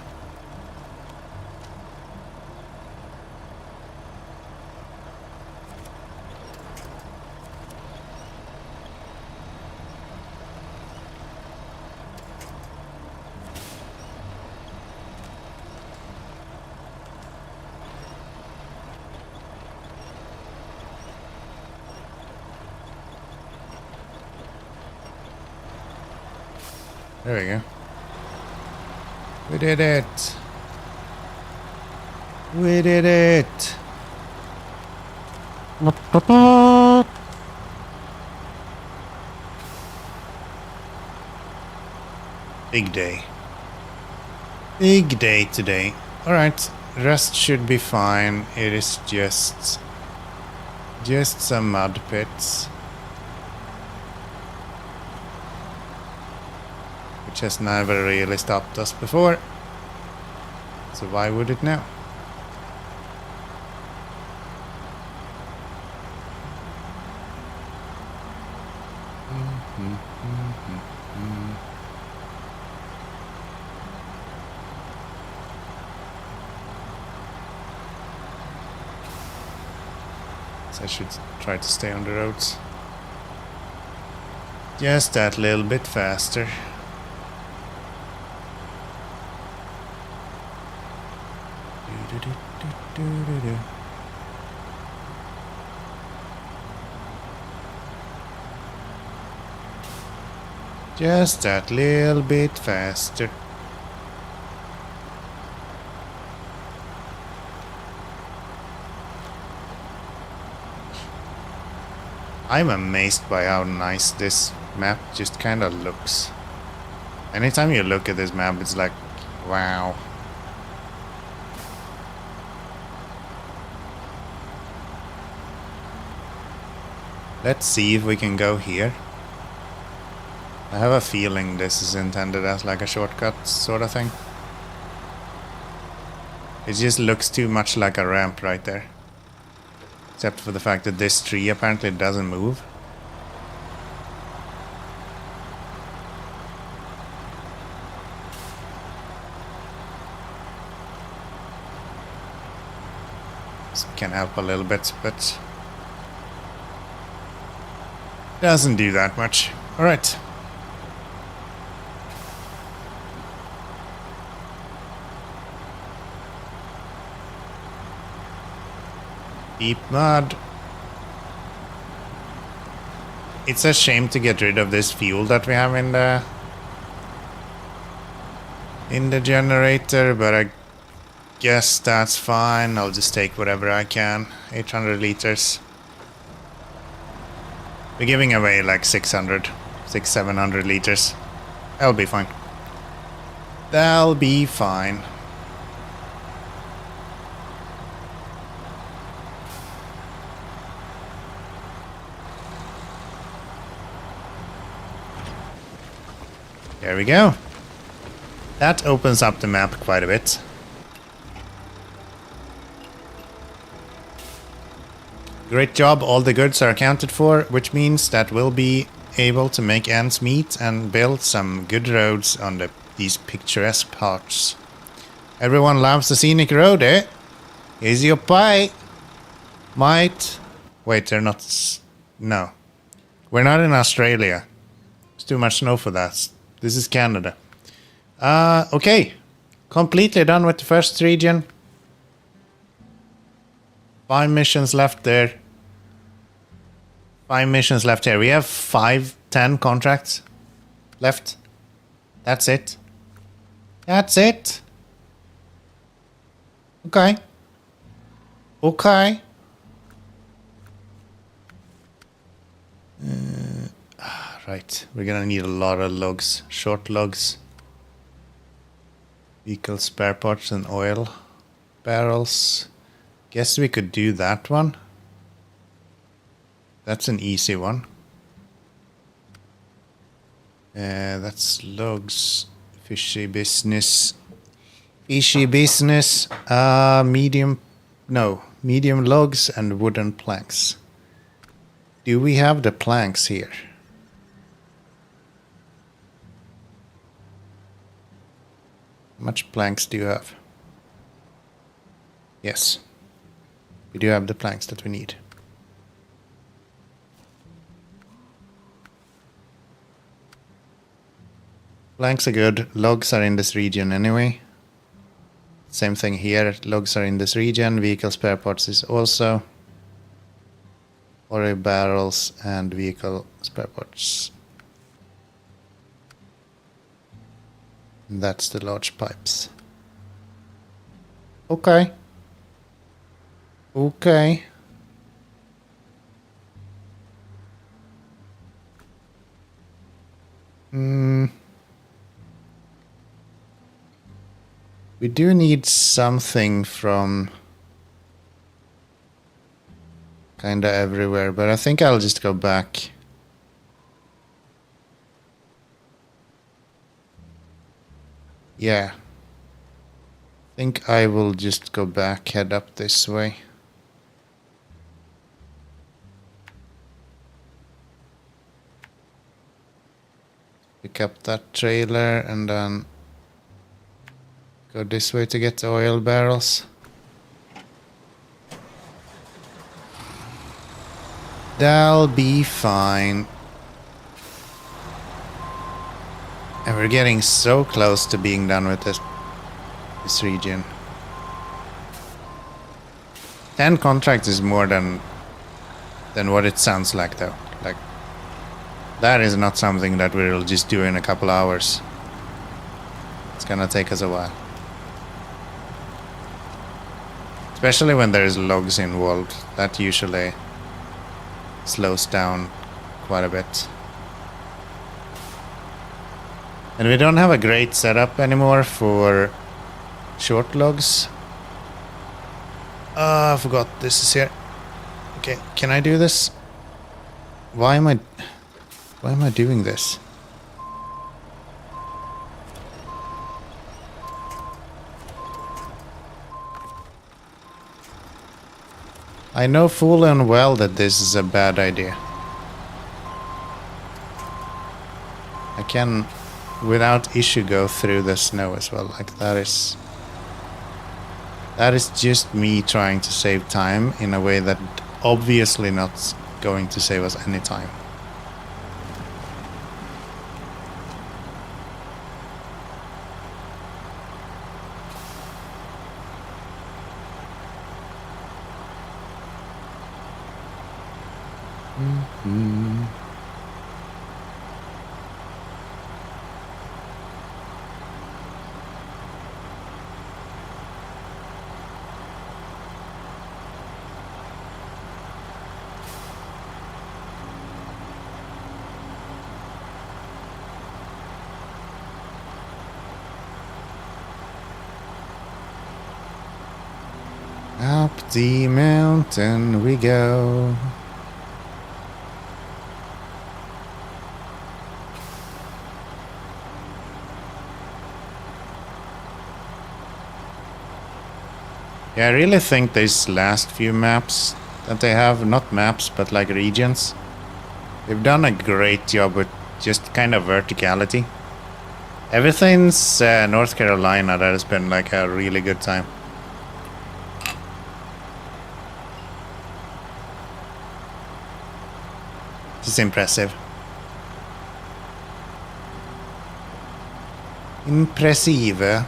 There we go. We did it. We did it. Big day. Big day today. Alright, rest should be fine. It is just some mud pits. Which has never really stopped us before. So why would it now? So I should try to stay on the roads. Just that little bit faster. Just that little bit faster. I'm amazed by how nice this map just kind of looks. Anytime you look at this map, it's like, wow. Let's see if we can go here. I have a feeling this is intended as like a shortcut sort of thing. It just looks too much like a ramp right there. Except for the fact that this tree apparently doesn't move. This can help a little bit, but doesn't do that much. Alright. Deep mud. It's a shame to get rid of this fuel that we have in the generator, but I guess that's fine. I'll just take whatever I can. 800 liters. We're giving away like 700 liters. That'll be fine. That'll be fine. There we go. That opens up the map quite a bit. Great job, all the goods are accounted for, which means that we'll be able to make ends meet and build some good roads on these picturesque parts. Everyone loves the scenic road, eh? Here's your pie. Might. Wait, they're not. No. We're not in Australia. There's too much snow for that. This is Canada. Okay. Completely done with the first region. 5 missions left there. 5 missions left here. We have 10 contracts left. That's it. That's it. Okay. Okay. Right. We're gonna need a lot of logs. Short logs. Vehicle spare parts and oil barrels. Guess we could do that one. That's an easy one. That's logs. Fishy business. Fishy business. Medium logs and wooden planks. Do we have the planks here? How much planks do you have? Yes. We do have the planks that we need. Planks are good. Logs are in this region anyway. Same thing here. Logs are in this region. Vehicle spare parts is also. Oil barrels and vehicle spare parts. And that's the large pipes. Okay. Okay. We do need something from kinda everywhere, but I think I'll just go back. Yeah. I think I will just go back, head up this way. Pick up that trailer and then go this way to get the oil barrels. That'll be fine. And we're getting so close to being done with this region. 10 contracts is more than what it sounds like, though. Like, that is not something that we'll just do in a couple hours. It's gonna take us a while. Especially when there's logs involved. That usually slows down quite a bit. And we don't have a great setup anymore for short logs. I forgot this is here. Okay, can I do this? Why am I doing this? I know full and well that this is a bad idea. I can, without issue, go through the snow as well. Like, that is just me trying to save time in a way that obviously not going to save us any time. Up the mountain we go. Yeah, I really think these last few maps that they have, not maps, but like regions, they've done a great job with just kind of verticality. Ever since North Carolina, that has been like a really good time. It's impressive. Impressive.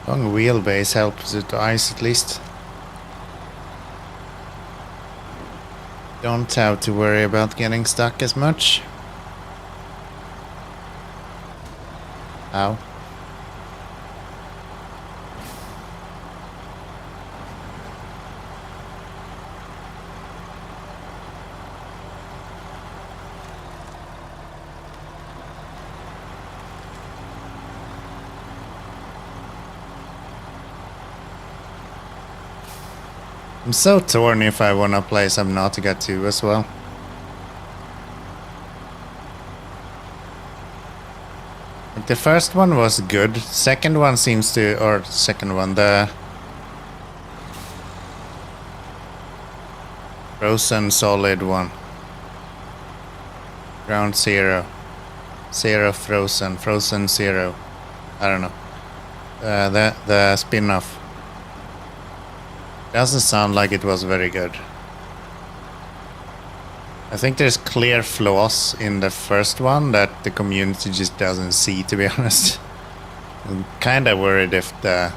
Long wheelbase helps with the ice at least. Don't have to worry about getting stuck as much. Ow. I'm so torn if I wanna play Subnautica 2 as well. The first one was good. Second one seems to, or second one, the Frozen Solid one. Ground Zero. Zero Frozen. Frozen Zero. I don't know. The spin-off. Doesn't sound like it was very good. I think there's clear flaws in the first one that the community just doesn't see, to be honest. I'm kinda worried if the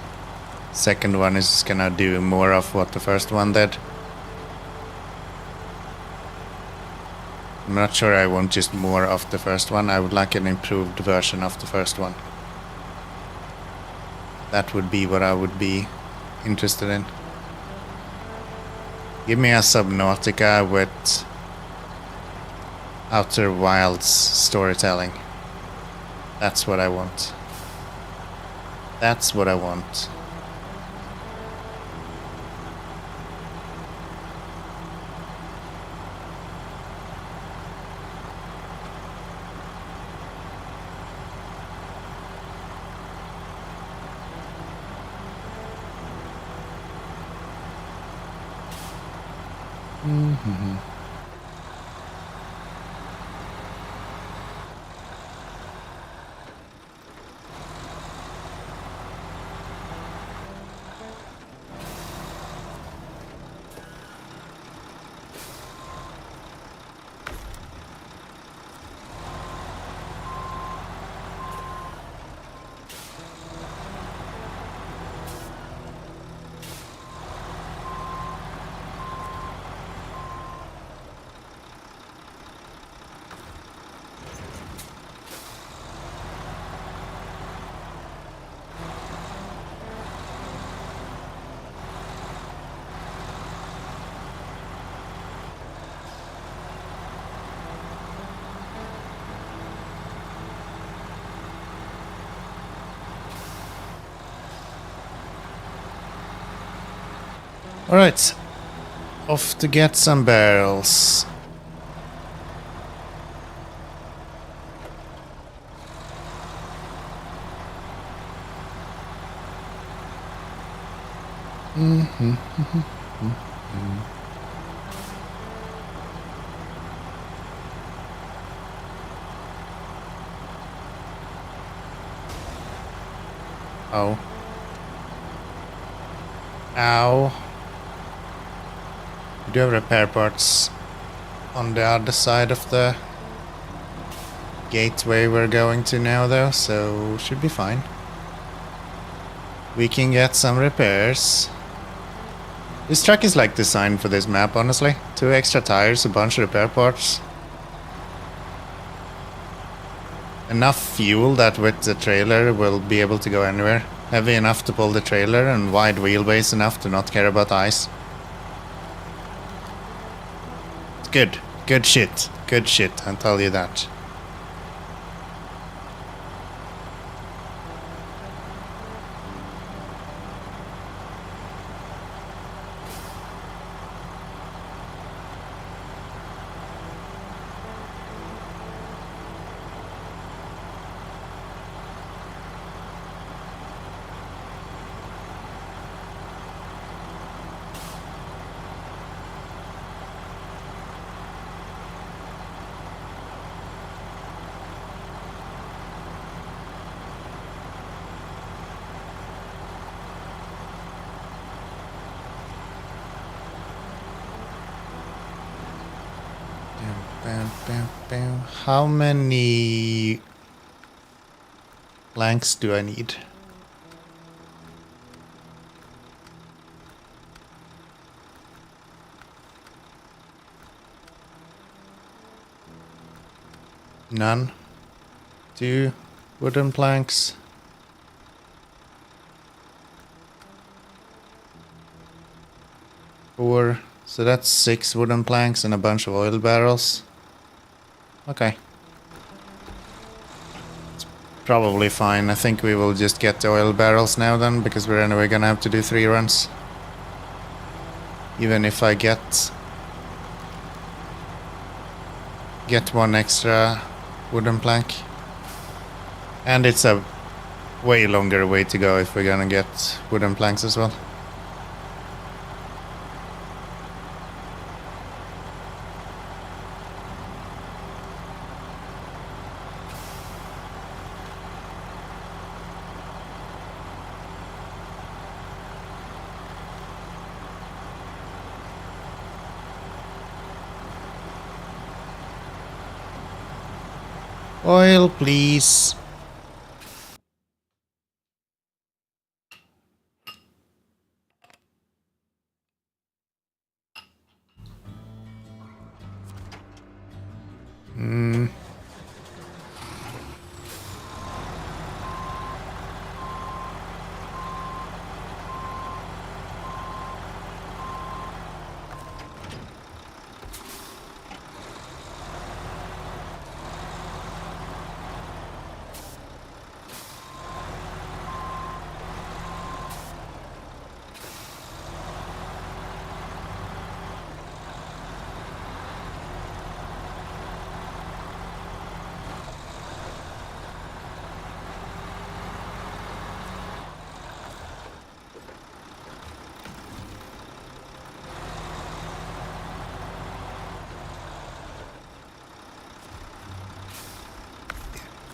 second one is gonna do more of what the first one did. I'm not sure I want just more of the first one. I would like an improved version of the first one. That would be what I would be interested in. Give me a Subnautica with Outer Wilds storytelling. That's what I want. That's what I want. Mm-hmm. Alright, off to get some barrels. Oh. Ow. We do have repair parts on the other side of the gateway we're going to now though, so should be fine. We can get some repairs. This truck is like designed for this map, honestly. 2 extra tires, a bunch of repair parts. Enough fuel that with the trailer we'll be able to go anywhere. Heavy enough to pull the trailer and wide wheelbase enough to not care about ice. It's good. Good shit. Good shit, I'll tell you that. How many planks do I need? None. 2 wooden planks. 4. So that's 6 wooden planks and a bunch of oil barrels. Okay. It's probably fine. I think we will just get the oil barrels now then, because we're anyway gonna have to do 3 runs. Even if I get one extra wooden plank. And it's a way longer way to go if we're gonna get wooden planks as well. Oil, please.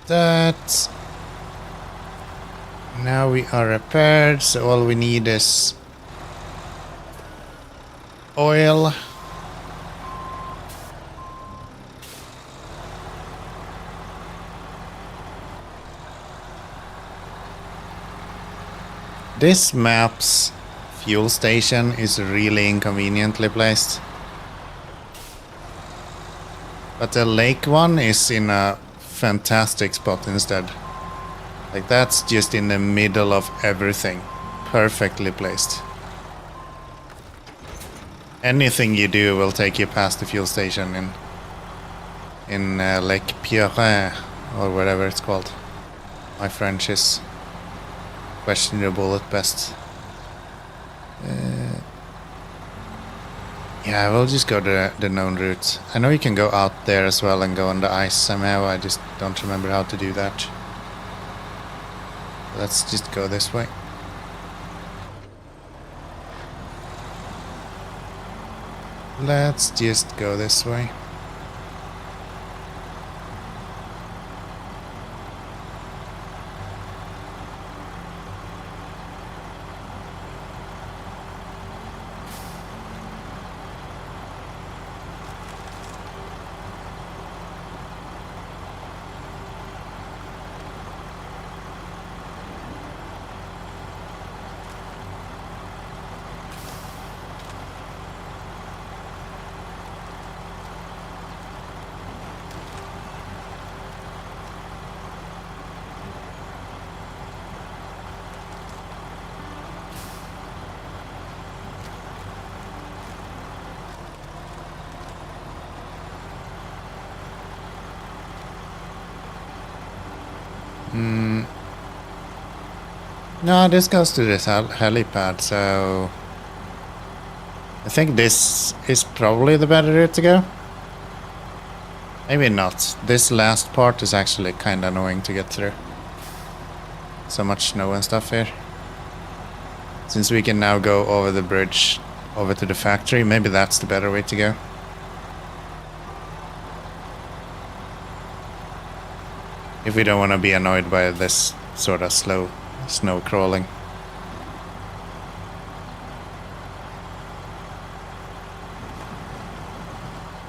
That. Now we are repaired, so all we need is oil. This map's fuel station is really inconveniently placed. But the lake one is in a fantastic spot instead. Like that's just in the middle of everything. Perfectly placed. Anything you do will take you past the fuel station in Lake Poghrims or whatever it's called. My French is questionable at best. Yeah, we'll just go to the known route. I know you can go out there as well and go on the ice somehow. I just don't remember how to do that. Let's just go this way. Let's just go this way. No, this goes to this helipad, so I think this is probably the better route to go. Maybe not. This last part is actually kind of annoying to get through. So much snow and stuff here. Since we can now go over the bridge over to the factory, maybe that's the better way to go. If we don't want to be annoyed by this sort of slow snow crawling.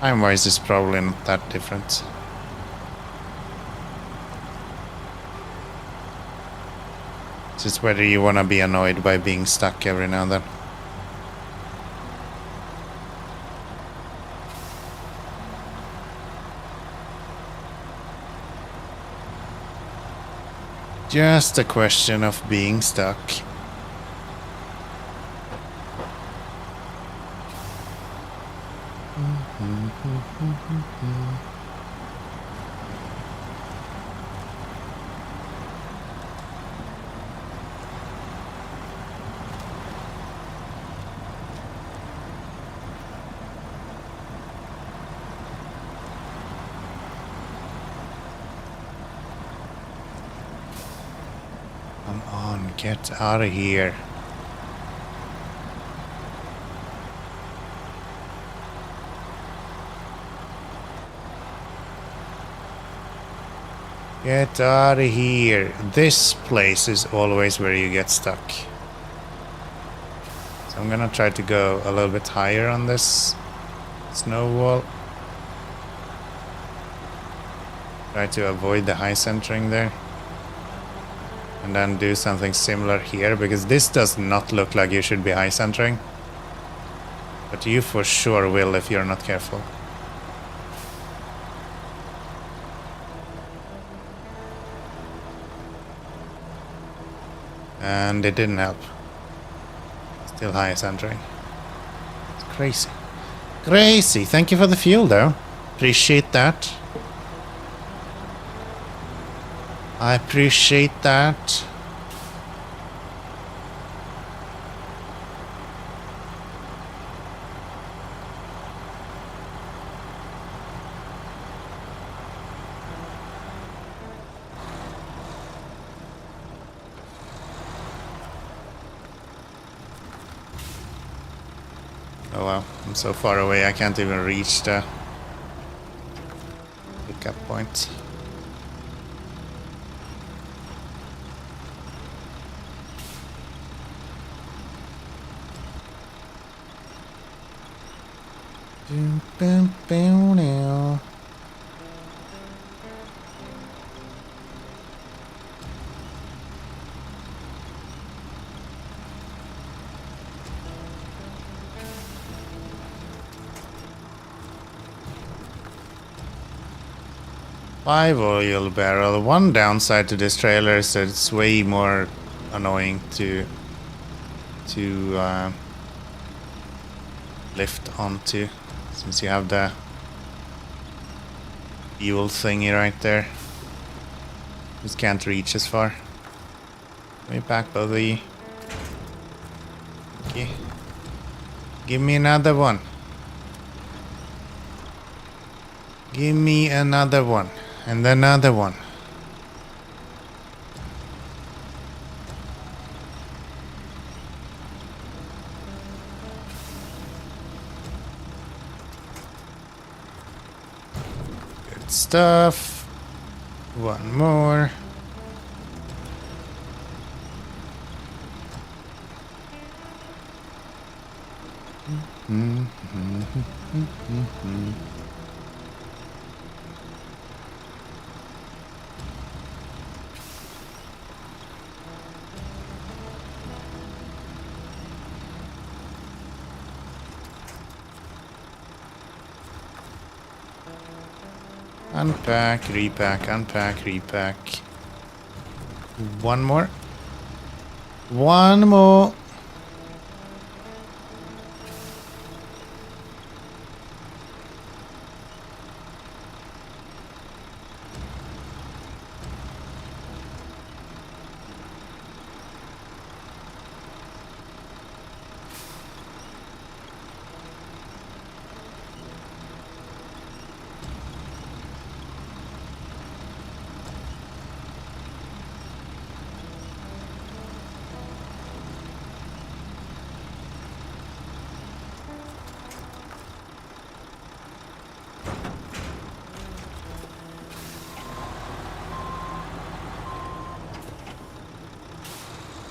Time-wise is probably not that different. It's just whether you want to be annoyed by being stuck every now and then. Just a question of being stuck. Get out of here. Get out of here. This place is always where you get stuck. So I'm gonna try to go a little bit higher on this snow wall. Try to avoid the high centering there. And then do something similar here, because this does not look like you should be high centering. But you for sure will if you're not careful. And it didn't help. Still high centering. It's crazy. Crazy! Thank you for the fuel though. Appreciate that. I appreciate that. Oh wow, I'm so far away I can't even reach the pickup point. Now. Five oil barrel. One downside to this trailer is that it's way more annoying to lift onto, since you have the fuel thingy right there. Just can't reach as far. Let me pack both of you. Okay. Give me another one. Give me another one. And another one. Good stuff. One more. Unpack, repack, unpack, repack. One more. One more.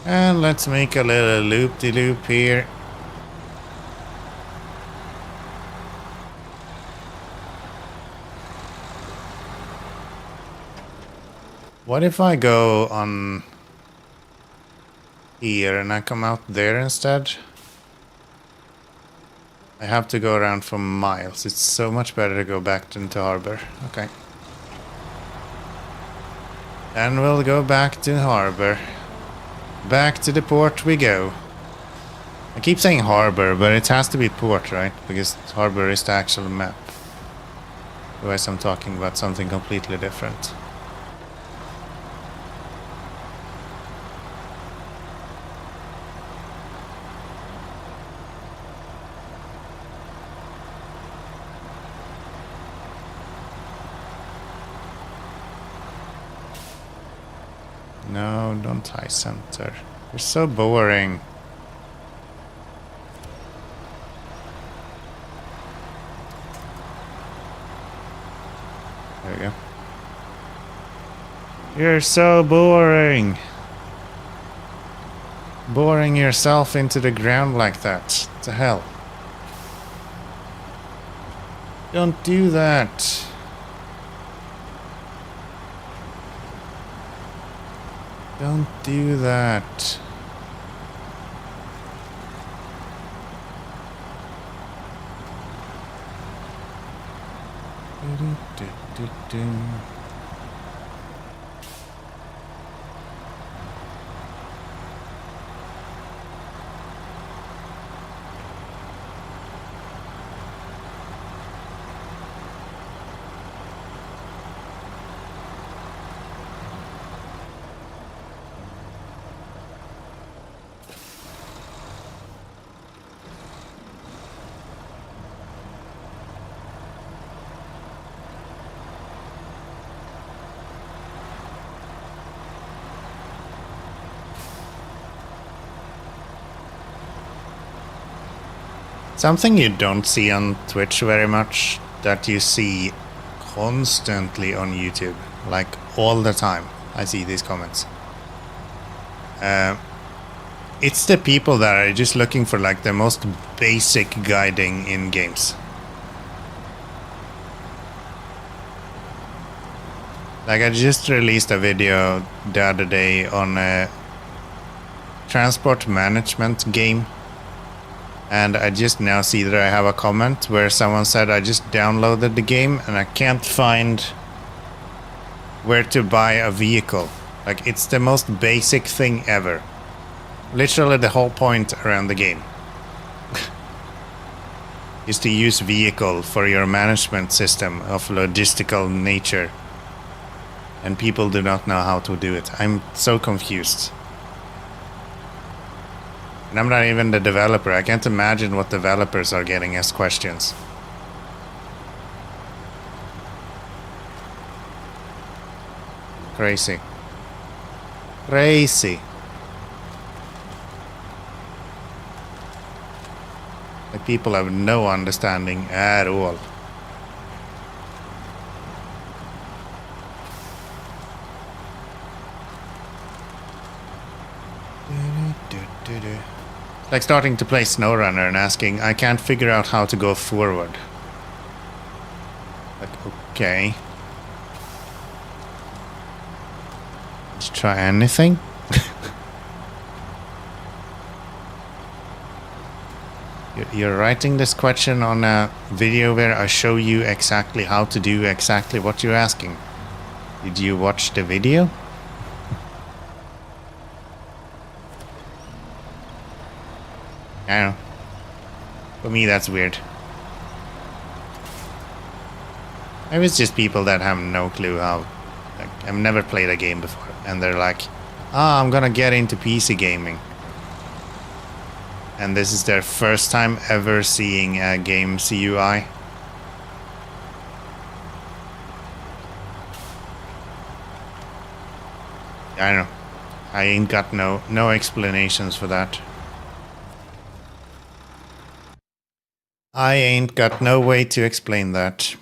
And let's make a little loop-de-loop here. What if I go on here and I come out there instead? I have to go around for miles. It's so much better to go back into harbor. Okay. And we'll go back to harbor. Back to the port we go. I keep saying harbor, but it has to be port, right? Because harbor is the actual map. Otherwise I'm talking about something completely different. No, don't high center. You're so boring. There we go. You're so boring. Boring yourself into the ground like that. What the hell? Don't do that. Don't do that. Something you don't see on Twitch very much, that you see constantly on YouTube, like all the time. I see these comments. It's the people that are just looking for like the most basic guiding in games. Like I just released a video the other day on a transport management game. And I just now see that I have a comment where someone said I just downloaded the game and I can't find where to buy a vehicle. Like it's the most basic thing ever. Literally the whole point around the game is to use vehicle for your management system of logistical nature. And people do not know how to do it. I'm so confused. And I'm not even the developer. I can't imagine what developers are getting as questions. Crazy. Crazy. The people have no understanding at all. Like starting to play SnowRunner and asking, I can't figure out how to go forward. Like, okay. Let's try anything. You're writing this question on a video where I show you exactly how to do exactly what you're asking. Did you watch the video? I don't know. For me, that's weird. Maybe it's just people that have no clue how... Like, I've never played a game before. And they're like, I'm gonna get into PC gaming. And this is their first time ever seeing a game CUI. I don't know. I ain't got no explanations for that. I ain't got no way to explain that.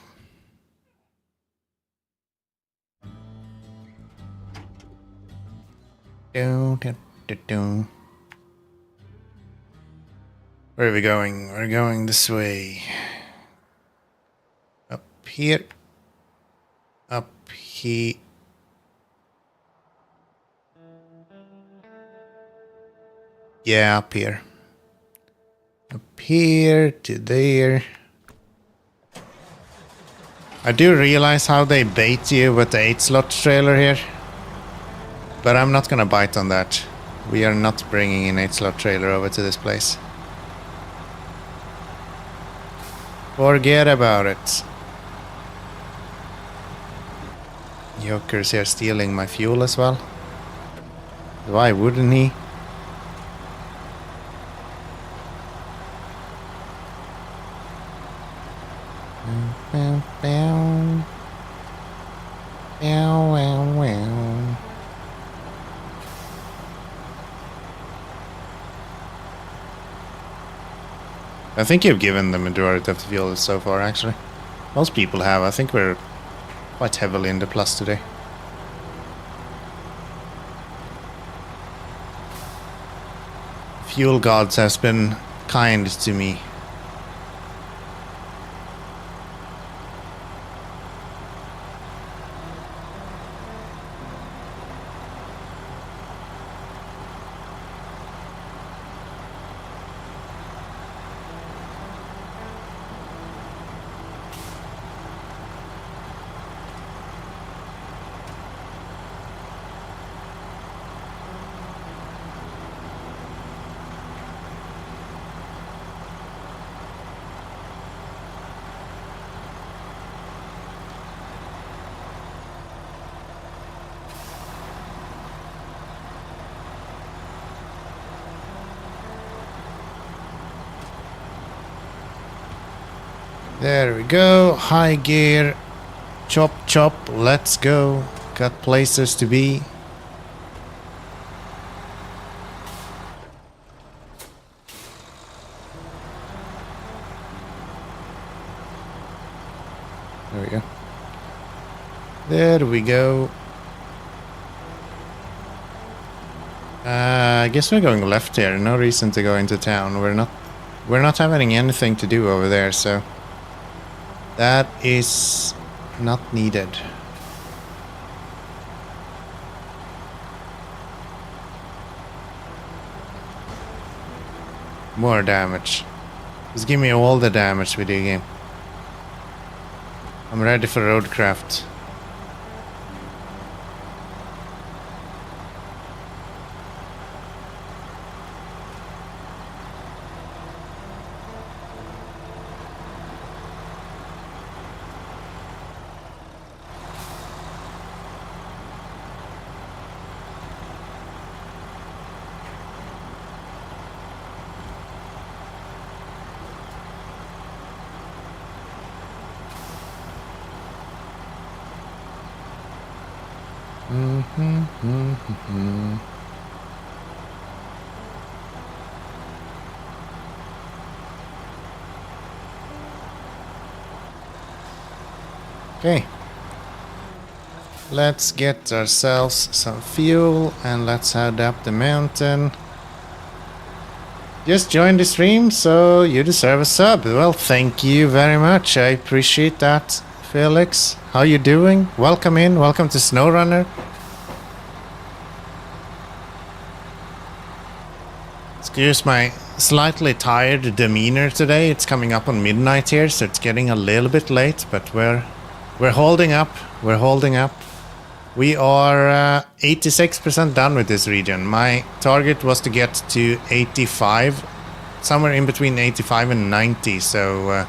Where are we going? We're going this way. Up here. Up here. Yeah, up here. Up here to there. I do realize how they bait you with the 8-slot trailer here. But I'm not gonna bite on that. We are not bringing an 8-slot trailer over to this place. Forget about it. Joker's here stealing my fuel as well. Why wouldn't he? I think you've given the majority of the fuel so far, actually. Most people have. I think we're quite heavily in the plus today. Fuel gods has been kind to me. There we go, high gear, chop chop, let's go. Got places to be. There we go. There we go. I guess we're going left here, no reason to go into town. We're not having anything to do over there, so that is not needed. More damage. Just give me all the damage, video game. I'm ready for roadcraft. Okay, let's get ourselves some fuel and let's head up the mountain. Just joined the stream, so you deserve a sub. Well, thank you very much. I appreciate that, Felix. How you doing? Welcome in. Welcome to SnowRunner. Excuse my slightly tired demeanor today. It's coming up on midnight here, so it's getting a little bit late, but we're holding up. We're holding up. We are 86% done with this region. My target was to get to 85, somewhere in between 85 and 90, so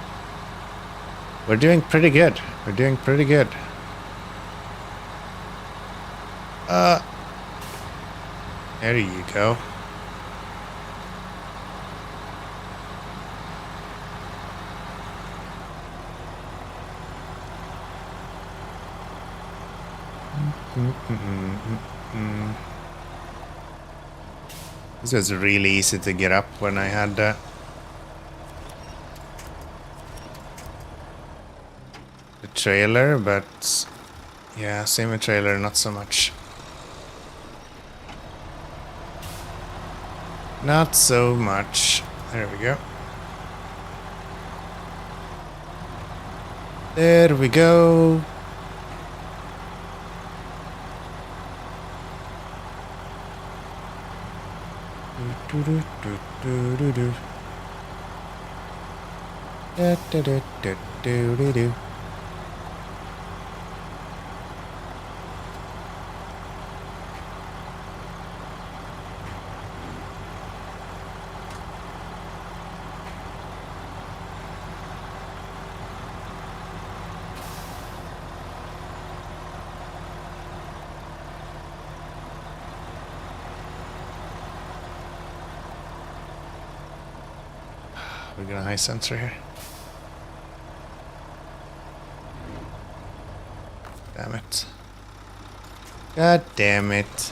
we're doing pretty good. We're doing pretty good. There you go. This was really easy to get up when I had the trailer, but yeah, semi-trailer not so much. Not so much. There we go. There we go. We got a high sensor here. Damn it. God damn it.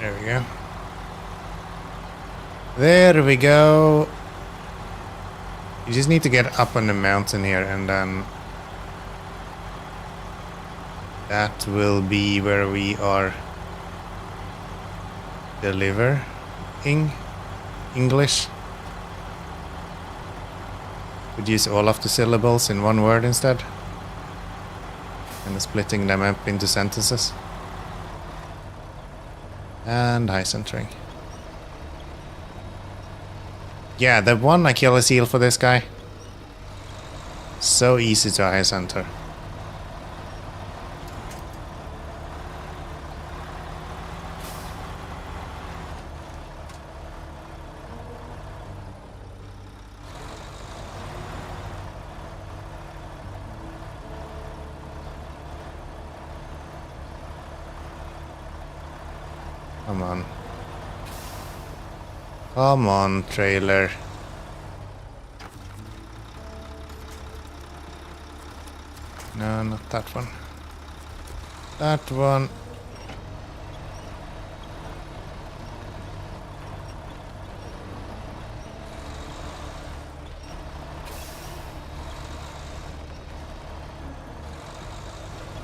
There we go. There we go. You just need to get up on the mountain here, and then that will be where we are delivering English. Could use all of the syllables in one word instead, and splitting them up into sentences. And high centering. Yeah, the one Achilles heel for this guy. So easy to high center. Come on. Come on, trailer. No, not that one. That one.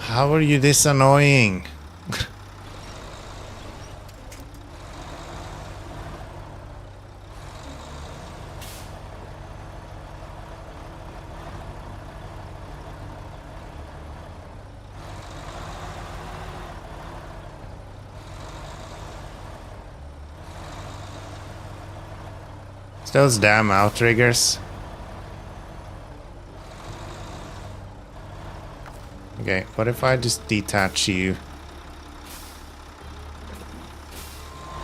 How are you this annoying? Those damn outriggers. Okay, what if I just detach you?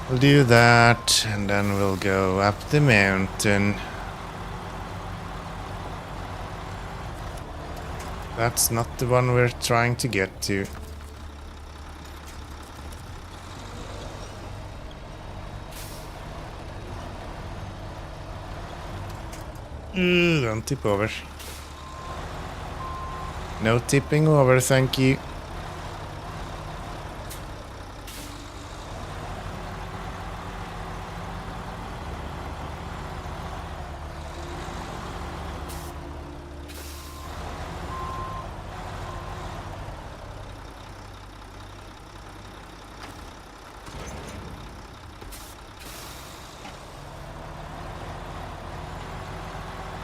We'll do that, and then we'll go up the mountain. That's not the one we're trying to get to. Don't tip over. No tipping over, thank you.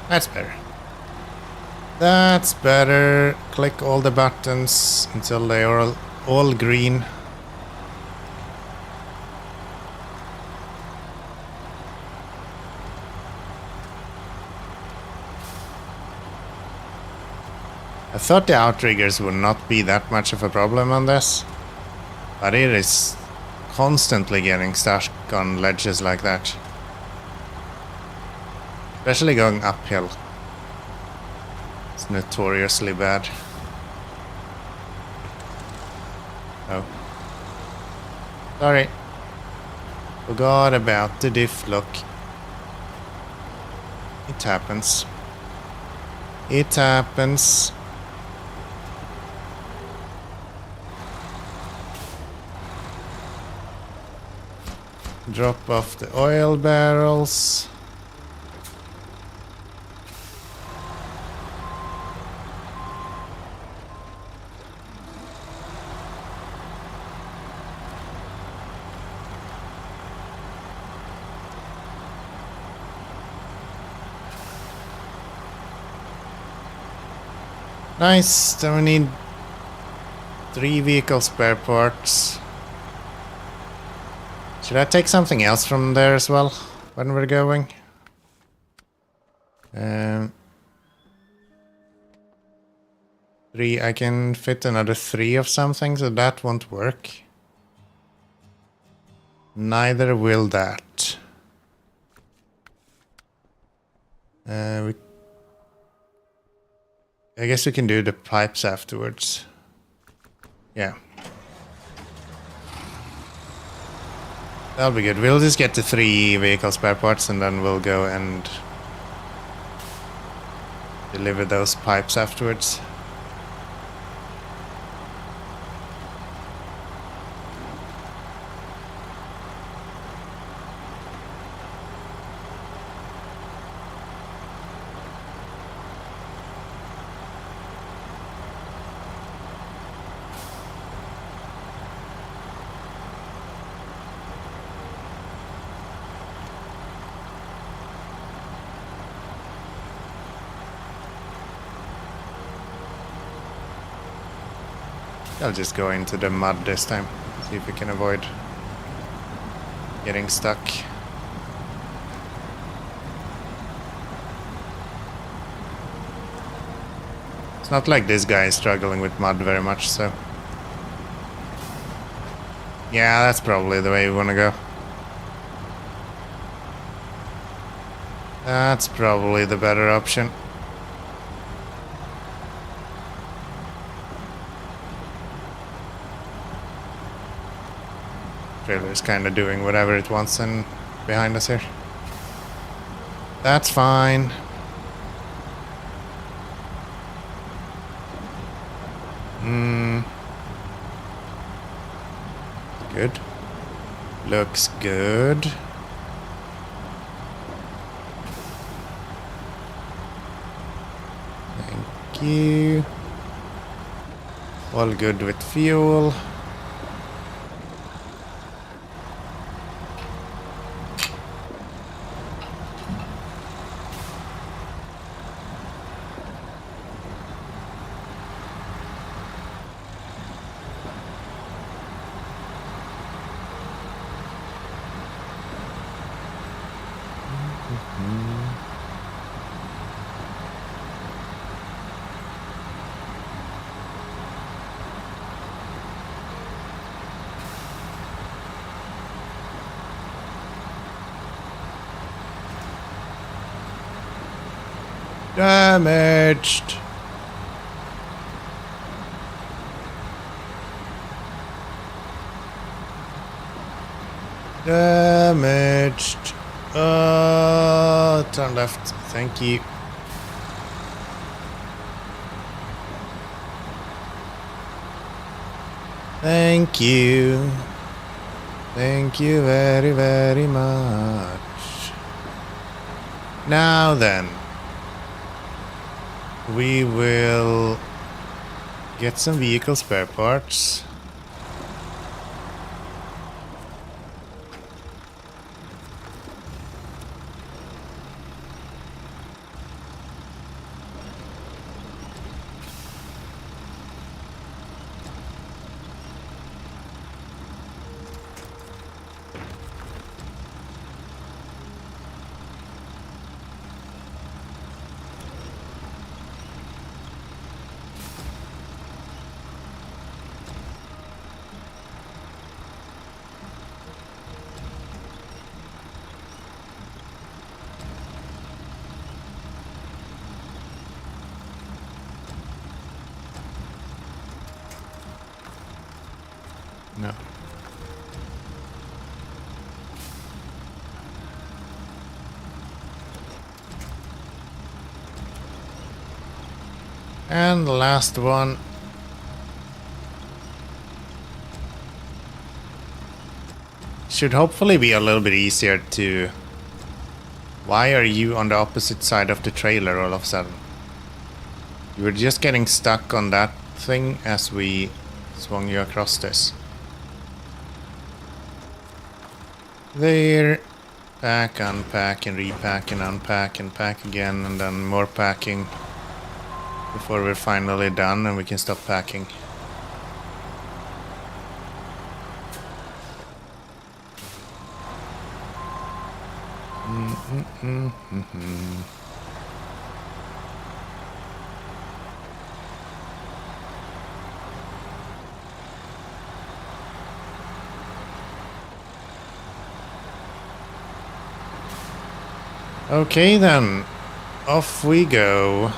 That's better. That's better. Click all the buttons until they are all green. I thought the outriggers would not be that much of a problem on this, but it is constantly getting stuck on ledges like that. Especially going uphill. It's notoriously bad. Oh. Sorry. Forgot about the diff lock. It happens. It happens. Drop off the oil barrels. Nice, then we need 3 vehicle spare parts. Should I take something else from there as well when we're going? 3, I can fit another 3 of something, so that won't work. Neither will that. I guess we can do the pipes afterwards. Yeah. That'll be good. We'll just get the 3 vehicle spare parts and then we'll go and deliver those pipes afterwards. I'll just go into the mud this time. See if we can avoid getting stuck. It's not like this guy is struggling with mud very much, so... Yeah, that's probably the way we want to go. That's probably the better option. Trailer's kind of doing whatever it wants and behind us here. That's fine. Good. Looks good. Thank you. All good with fuel. Damaged. Damaged. Turn left. Thank you. Thank you. Thank you very, very much. Now then. We will get some vehicle spare parts. No. And the last one. Should hopefully be a little bit easier to... Why are you on the opposite side of the trailer all of a sudden? You were just getting stuck on that thing as we swung you across this. There. Pack, unpack, and repack, and unpack, and pack again, and then more packing before we're finally done and we can stop packing. Okay then, off we go.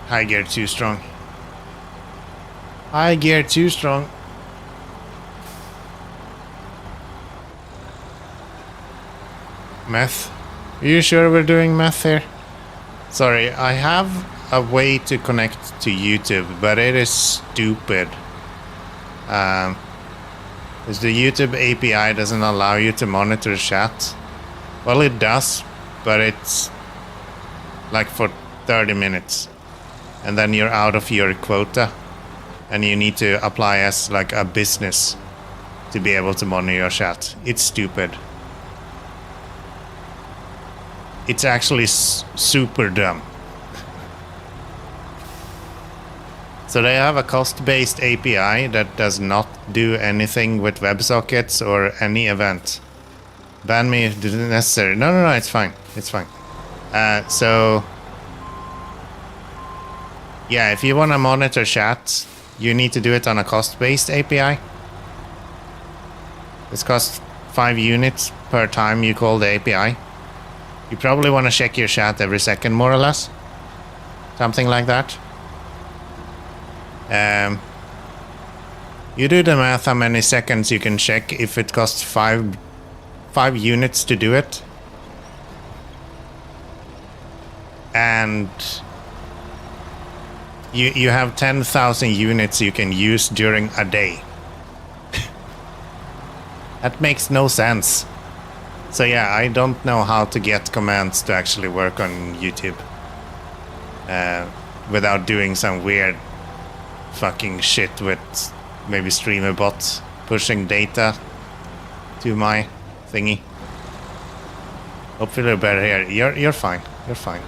High gear too strong. High gear too strong. Meth. Are you sure we're doing meth here? Sorry, I have a way to connect to YouTube, but it is stupid. Because the YouTube API doesn't allow you to monitor chat. Well, it does, but it's like for 30 minutes. And then you're out of your quota. And you need to apply as like a business to be able to monitor your chat. It's stupid. It's actually super dumb. So they have a cost-based API that does not do anything with WebSockets or any event. Ban me if necessary. No, it's fine. It's fine. So yeah, if you want to monitor chat, you need to do it on a cost-based API. This costs 5 units per time you call the API. You probably want to check your chat every second, more or less. Something like that. You do the math how many seconds you can check if it costs 5 units to do it. And you have 10,000 units you can use during a day. That makes no sense. So yeah, I don't know how to get commands to actually work on YouTube without doing some weird fucking shit with maybe streamer bots pushing data to my thingy. Hopefully they're better here. You're fine. You're fine.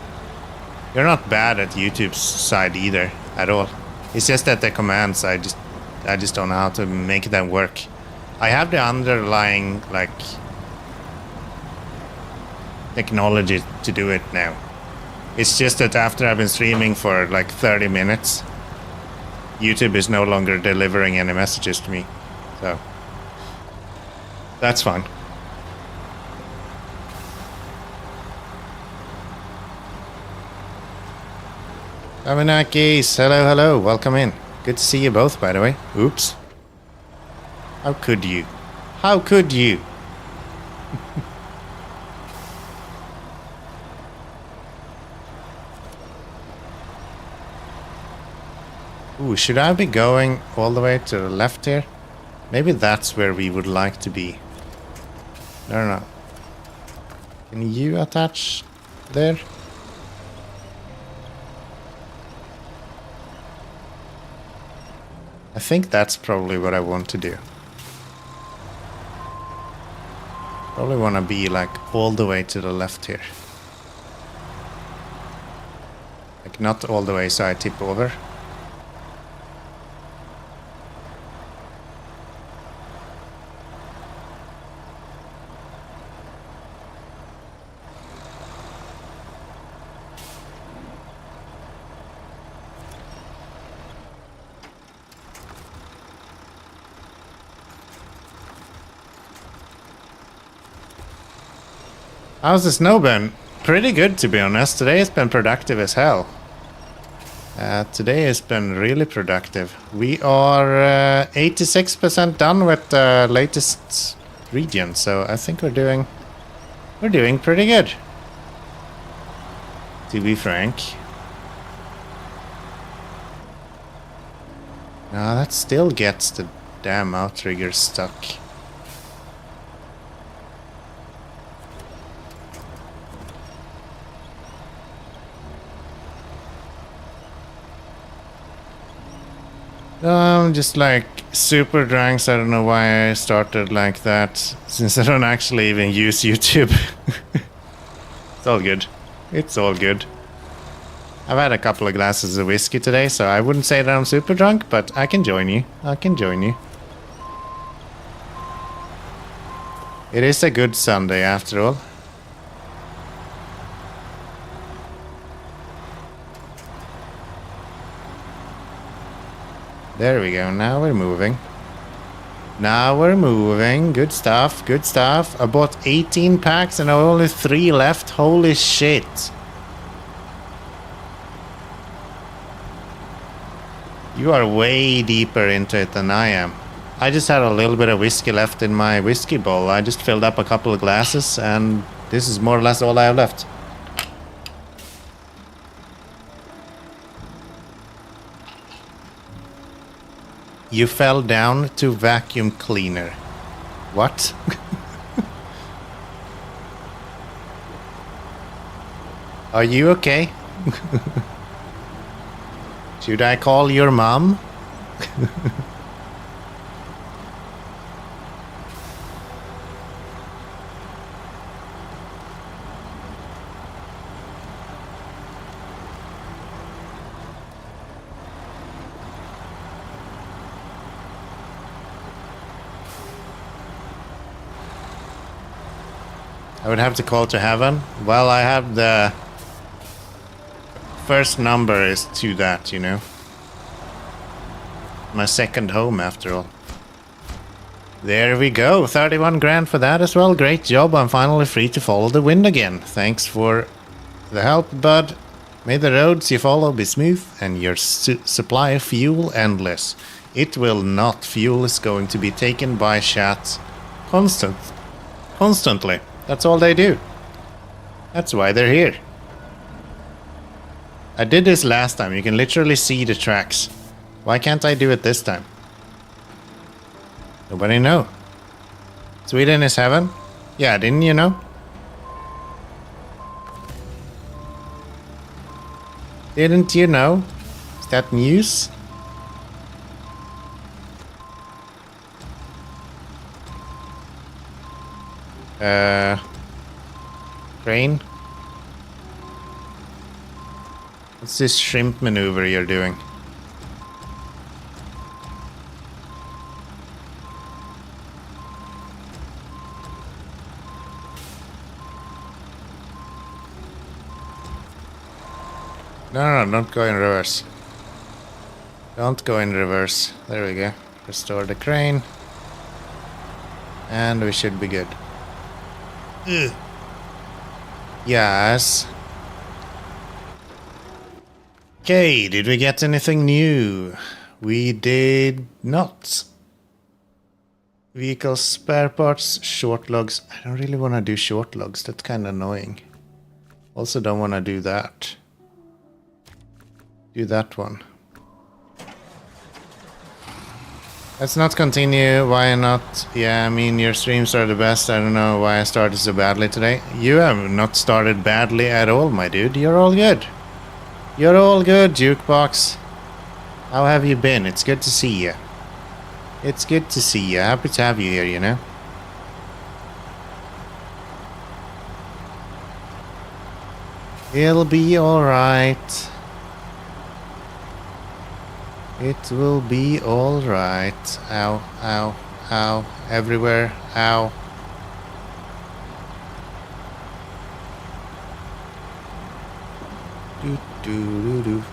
You're not bad at YouTube's side either at all. It's just that the commands I just don't know how to make them work. I have the underlying like technology to do it now. It's just that after I've been streaming for like 30 minutes, YouTube is no longer delivering any messages to me. So that's fine. Amanakis, hello, welcome in. Good to see you both, by the way. Oops. How could you? How could you? Ooh, should I be going all the way to the left here? Maybe that's where we would like to be. No. Can you attach there? I think that's probably what I want to do. Probably want to be like all the way to the left here. Like not all the way so I tip over. How's the snow been? Pretty good, to be honest. Today has been productive as hell. Today has been really productive. We are 86% done with the latest region, so I think we're doing pretty good. To be frank. No, that still gets the damn outrigger stuck. I'm just like super drunk, so I don't know why I started like that, since I don't actually even use YouTube. It's all good. It's all good. I've had a couple of glasses of whiskey today, so I wouldn't say that I'm super drunk, but I can join you. I can join you. It is a good Sunday after all. There we go, now we're moving. Now we're moving, good stuff, good stuff. I bought 18 packs and only 3 left, holy shit. You are way deeper into it than I am. I just had a little bit of whiskey left in my whiskey bowl. I just filled up a couple of glasses, and this is more or less all I have left. You fell down to vacuum cleaner. What? Are you okay? Should I call your mom? I would have to call to heaven. Well, I have the first number is to that, you know. My second home, after all. There we go. 31 grand for that as well. Great job. I'm finally free to follow the wind again. Thanks for the help, bud. May the roads you follow be smooth and your supply of fuel endless. It will not. Fuel is going to be taken by chat constantly. That's all they do. That's why they're here. I did this last time. You can literally see the tracks. Why can't I do it this time? Nobody know. Sweden is heaven? Yeah, didn't you know? Didn't you know? Is that news? Crane? What's this shrimp maneuver you're doing? No, don't go in reverse. Don't go in reverse. There we go. Restore the crane. And we should be good. Ugh. Yes. Okay, did we get anything new? We did not. Vehicle spare parts, short logs. I don't really want to do short logs. That's kind of annoying. Also don't want to do that. Do that one. Let's not continue. Why not? Yeah, I mean, your streams are the best. I don't know why I started so badly today. You have not started badly at all, my dude. You're all good. You're all good, Jukebox. How have you been? It's good to see you. It's good to see you. Happy to have you here, you know. It'll be alright. It will be alright. Ow, ow, ow. Everywhere. Ow. Do do do do.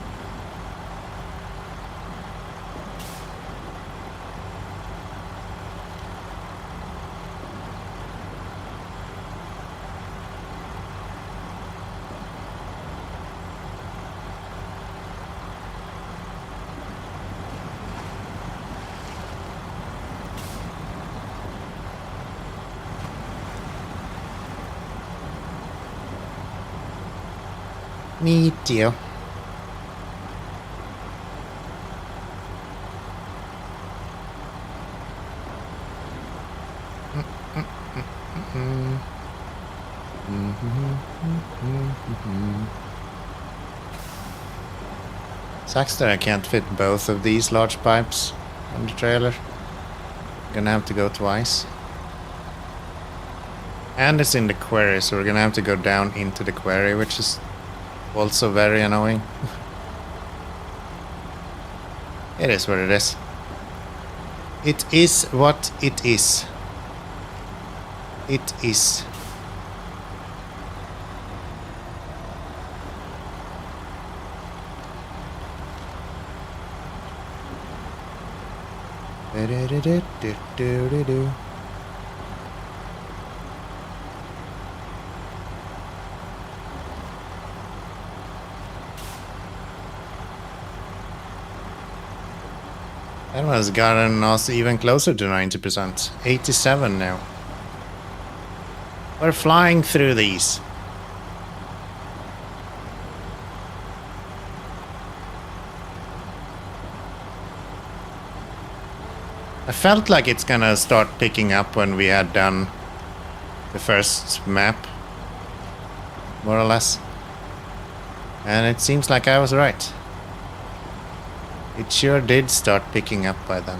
Me too. Sucks that I can't fit both of these large pipes on the trailer. Gonna have to go twice. And it's in the quarry, so we're gonna have to go down into the quarry, which is also very annoying. It is what it is. It is what it is. It is. That has gotten us even closer to 90%. 87 now. We're flying through these. I felt like it's gonna start picking up when we had done the first map, more or less. And it seems like I was right. It sure did start picking up by then.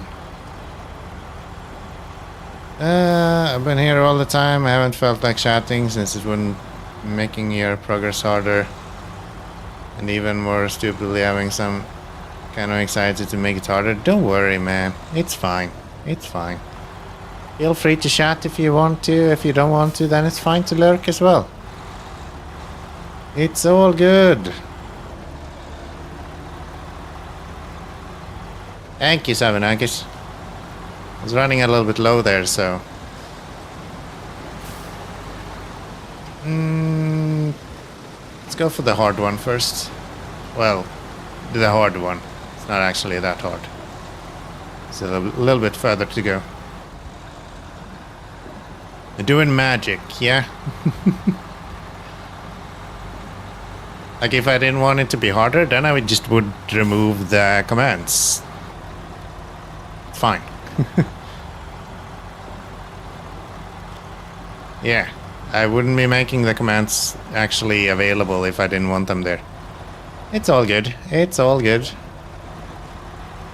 I've been here all the time. I haven't felt like chatting since it wouldn't making your progress harder. And even more stupidly having some kind of anxiety to make it harder. Don't worry, man. It's fine. It's fine. Feel free to chat if you want to. If you don't want to, then it's fine to lurk as well. It's all good. Thank you, Savanakis. I was running a little bit low there, so... let's go for the hard one first. Well, the hard one. It's not actually that hard. It's a little bit further to go. They're doing magic, yeah? Like if I didn't want it to be harder, then I would remove the commands. Fine. Yeah, I wouldn't be making the commands actually available if I didn't want them there. It's all good. It's all good.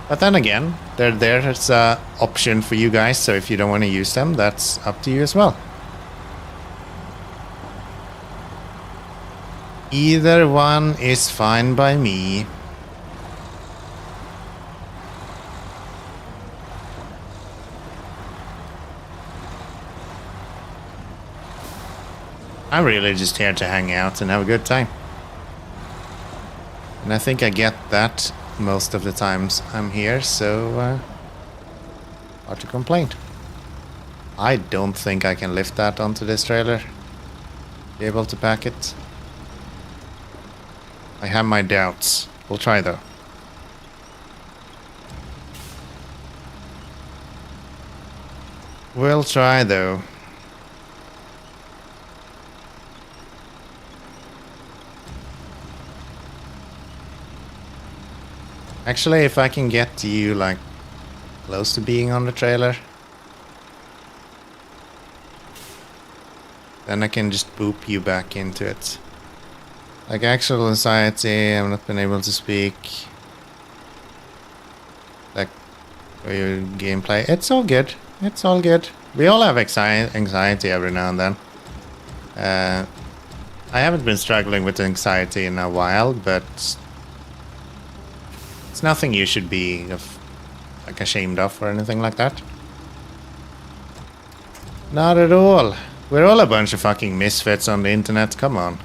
But then again, they're there as an option for you guys, so if you don't want to use them, that's up to you as well. Either one is fine by me. I'm really just here to hang out and have a good time. And I think I get that most of the times I'm here, so hard to complain. I don't think I can lift that onto this trailer. Be able to pack it. I have my doubts. We'll try though. We'll try though. Actually, if I can get you like close to being on the trailer, then I can just boop you back into it. Like actual anxiety, I've not been able to speak. Like for your gameplay, it's all good. It's all good. We all have anxiety every now and then. I haven't been struggling with anxiety in a while, but it's nothing you should be like ashamed of or anything like that. Not at all. We're all a bunch of fucking misfits on the internet. Come on.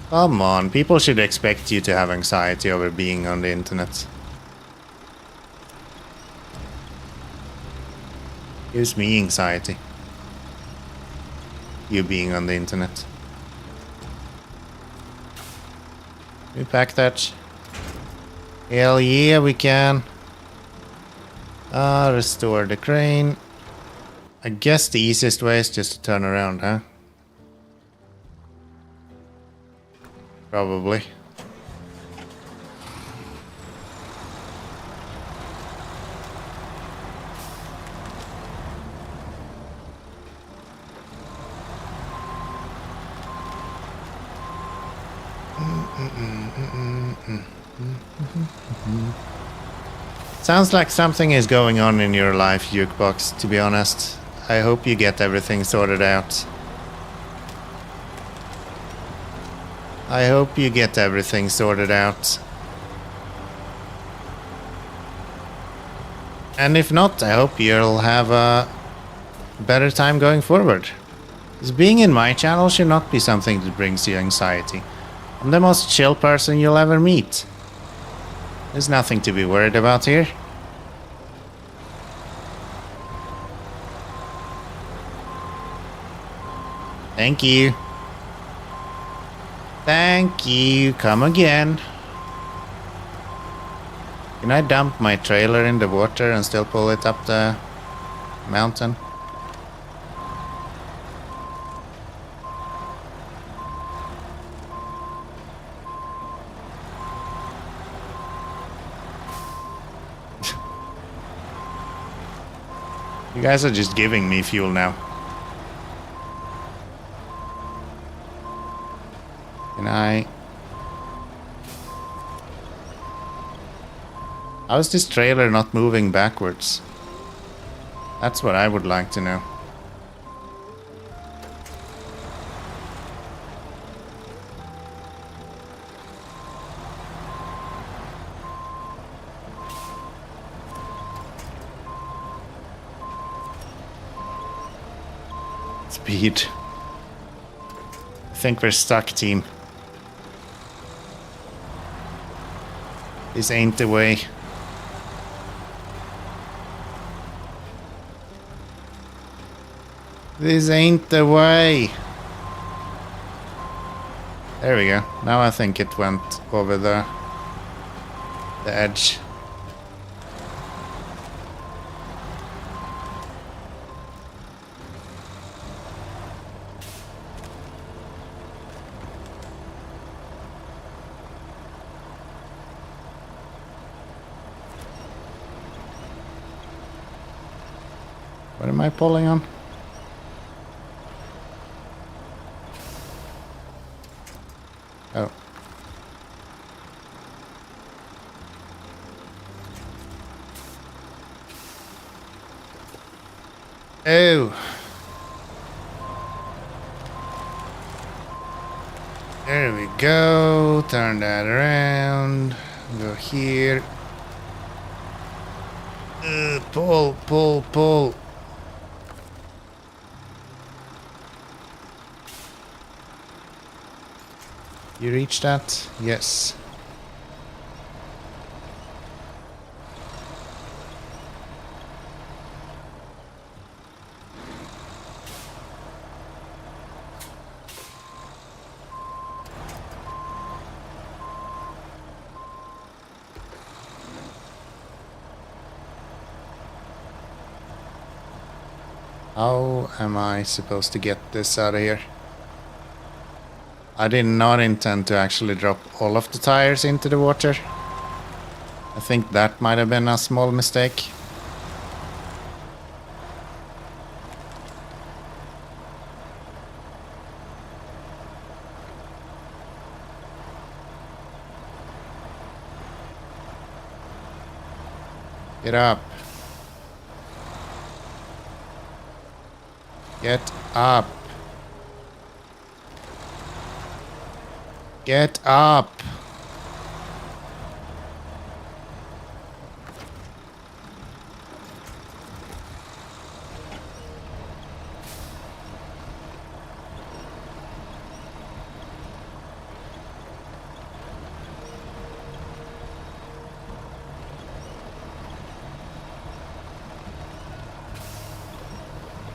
Come on. People should expect you to have anxiety over being on the internet. Gives me anxiety. You being on the internet. We pack that. Hell yeah, we can. Restore the crane. I guess the easiest way is just to turn around, huh? Probably. Sounds like something is going on in your life, Jukebox, to be honest. I hope you get everything sorted out. I hope you get everything sorted out. And if not, I hope you'll have a better time going forward. Because being in my channel should not be something that brings you anxiety. I'm the most chill person you'll ever meet. There's nothing to be worried about here. Thank you. Thank you. Come again. Can I dump my trailer in the water and still pull it up the mountain? You guys are just giving me fuel now. Can I... How is this trailer not moving backwards? That's what I would like to know. Speed. I think we're stuck, team. This ain't the way. This ain't the way. There we go. Now I think it went over the edge. What am I pulling on? Oh. Oh. There we go. Turn that around. Go here. Pull, pull, pull. You reach that? Yes. How am I supposed to get this out of here? I did not intend to actually drop all of the tires into the water. I think that might have been a small mistake. Get up. Get up. Get up.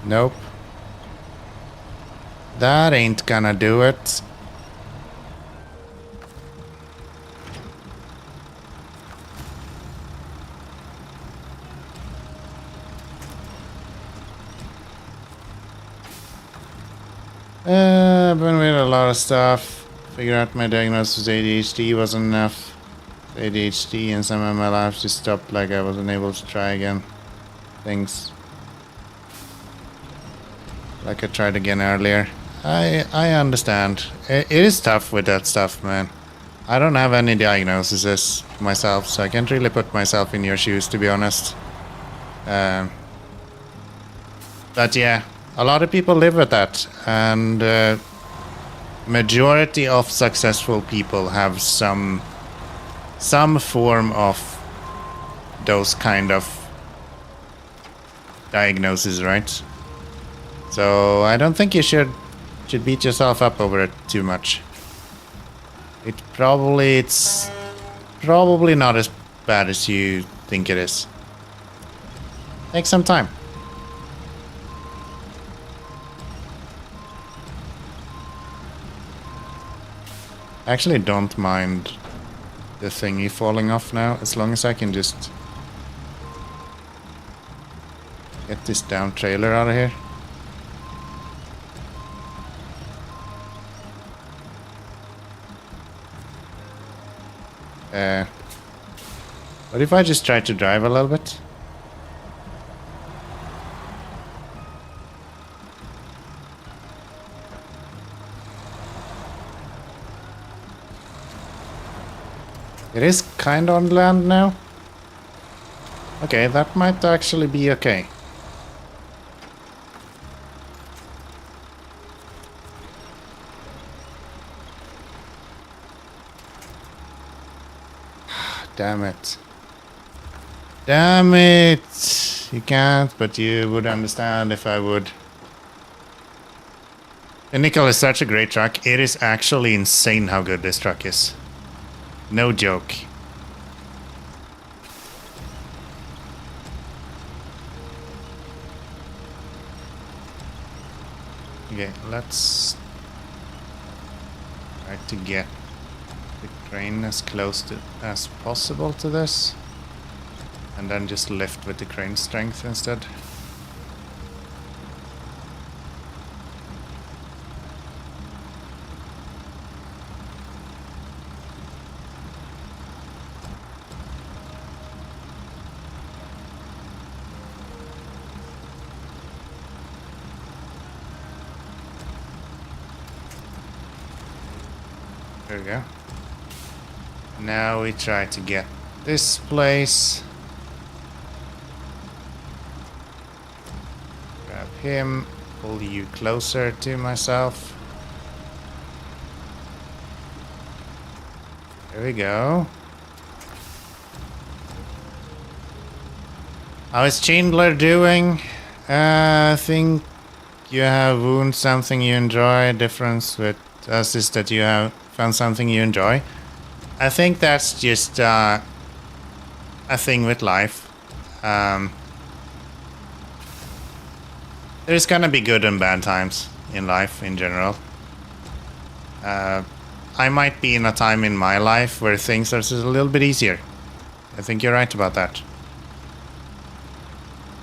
Nope. That ain't gonna do it. I've been with a lot of stuff. Figured out my diagnosis with ADHD wasn't enough. ADHD and some of my life just stopped, like I wasn't able to try again. Things. Like I tried again earlier. I understand. It is tough with that stuff, man. I don't have any diagnoses myself, so I can't really put myself in your shoes, to be honest. But yeah, a lot of people live with that, and majority of successful people have some form of those kind of diagnoses, right? So I don't think you should beat yourself up over it too much. It's probably not as bad as you think it is. Take some time. I actually don't mind the thingy falling off now, as long as I can just get this down trailer out of here. What if I just try to drive a little bit? It is kind of on land now. Okay, that might actually be okay. Damn it. Damn it! You can't, but you would understand if I would. The Nickel is such a great truck. It is actually insane how good this truck is. No joke. Okay, let's try to get the crane as close as possible to this. And then just lift with the crane strength instead. There we go. Now we try to get this place. Grab him, pull you closer to myself. There we go. How is Chandler doing? I think you have wound something you enjoy. Difference with us is that you have found something you enjoy. I think that's just a thing with life. There's gonna be good and bad times in life in general. I might be in a time in my life where things are just a little bit easier. I think you're right about that.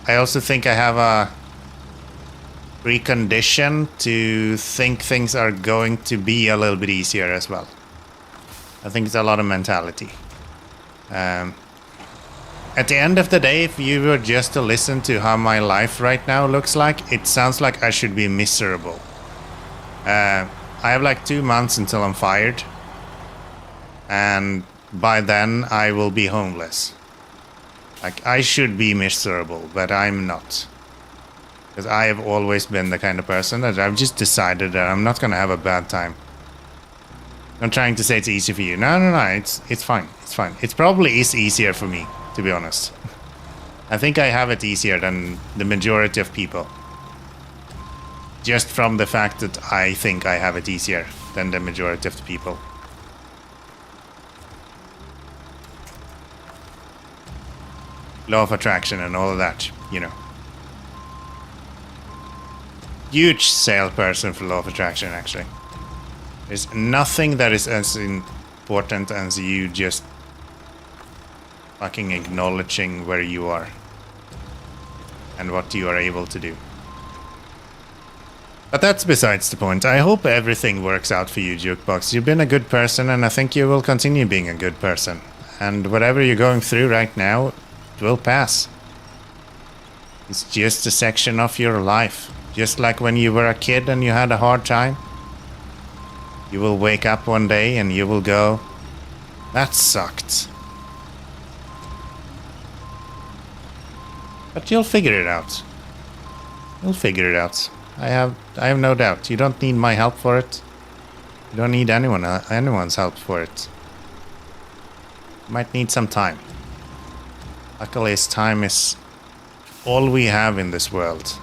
I also think I have a precondition to think things are going to be a little bit easier as well. I think it's a lot of mentality. At the end of the day, if you were just to listen to how my life right now looks like, it sounds like I should be miserable. I have like 2 months until I'm fired. And by then I will be homeless. Like, I should be miserable, but I'm not. Because I have always been the kind of person that I've just decided that I'm not gonna have a bad time. I'm trying to say it's easy for you. No, it's fine. It's fine. It probably is easier for me, to be honest. I think I have it easier than the majority of people. Just from the fact that I think I have it easier than the majority of the people. Law of attraction and all of that, you know. Huge salesperson for law of attraction, actually. There's nothing that is as important as you just fucking acknowledging where you are and what you are able to do. But that's besides the point. I hope everything works out for you, Jukebox. You've been a good person, and I think you will continue being a good person. And whatever you're going through right now, it will pass. It's just a section of your life. Just like when you were a kid and you had a hard time. You will wake up one day and you will go, that sucked. But you'll figure it out. You'll figure it out. I have no doubt. You don't need my help for it. You don't need anyone's help for it. You might need some time. Luckily, time is all we have in this world.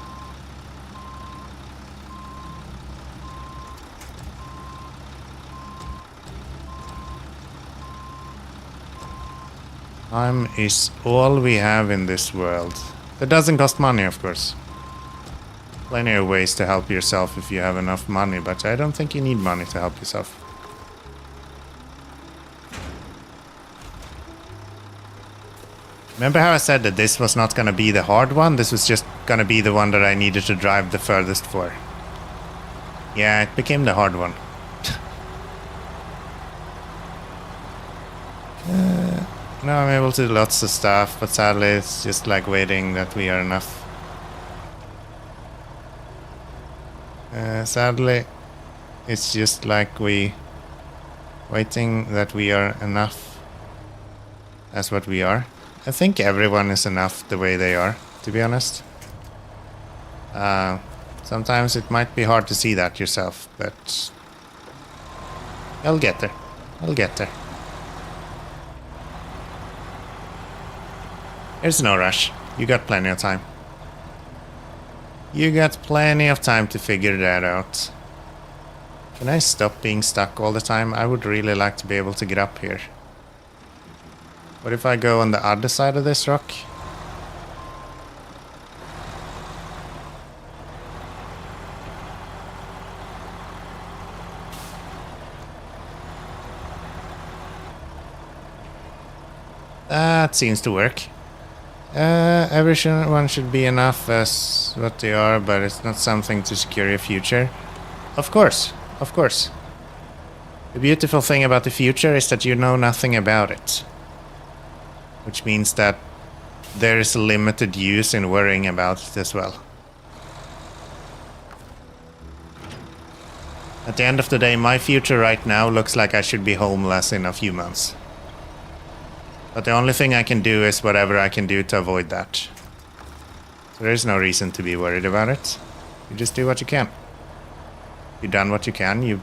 Time is all we have in this world. That doesn't cost money, of course. Plenty of ways to help yourself if you have enough money, but I don't think you need money to help yourself. Remember how I said that this was not gonna be the hard one? This was just gonna be the one that I needed to drive the furthest for. Yeah, it became the hard one. Now I'm able to do lots of stuff, but sadly it's just like waiting that we are enough. Sadly, it's just like waiting that we are enough as what we are. I think everyone is enough the way they are, to be honest. Sometimes it might be hard to see that yourself, but I'll get there. I'll get there. There's no rush. You got plenty of time. You got plenty of time to figure that out. Can I stop being stuck all the time? I would really like to be able to get up here. What if I go on the other side of this rock? That seems to work. Everyone should be enough as what they are, but it's not something to secure your future. Of course, of course. The beautiful thing about the future is that you know nothing about it. Which means that there is limited use in worrying about it as well. At the end of the day, my future right now looks like I should be homeless in a few months. But the only thing I can do is whatever I can do to avoid that. So there's no reason to be worried about it. You just do what you can. You've done what you can, you've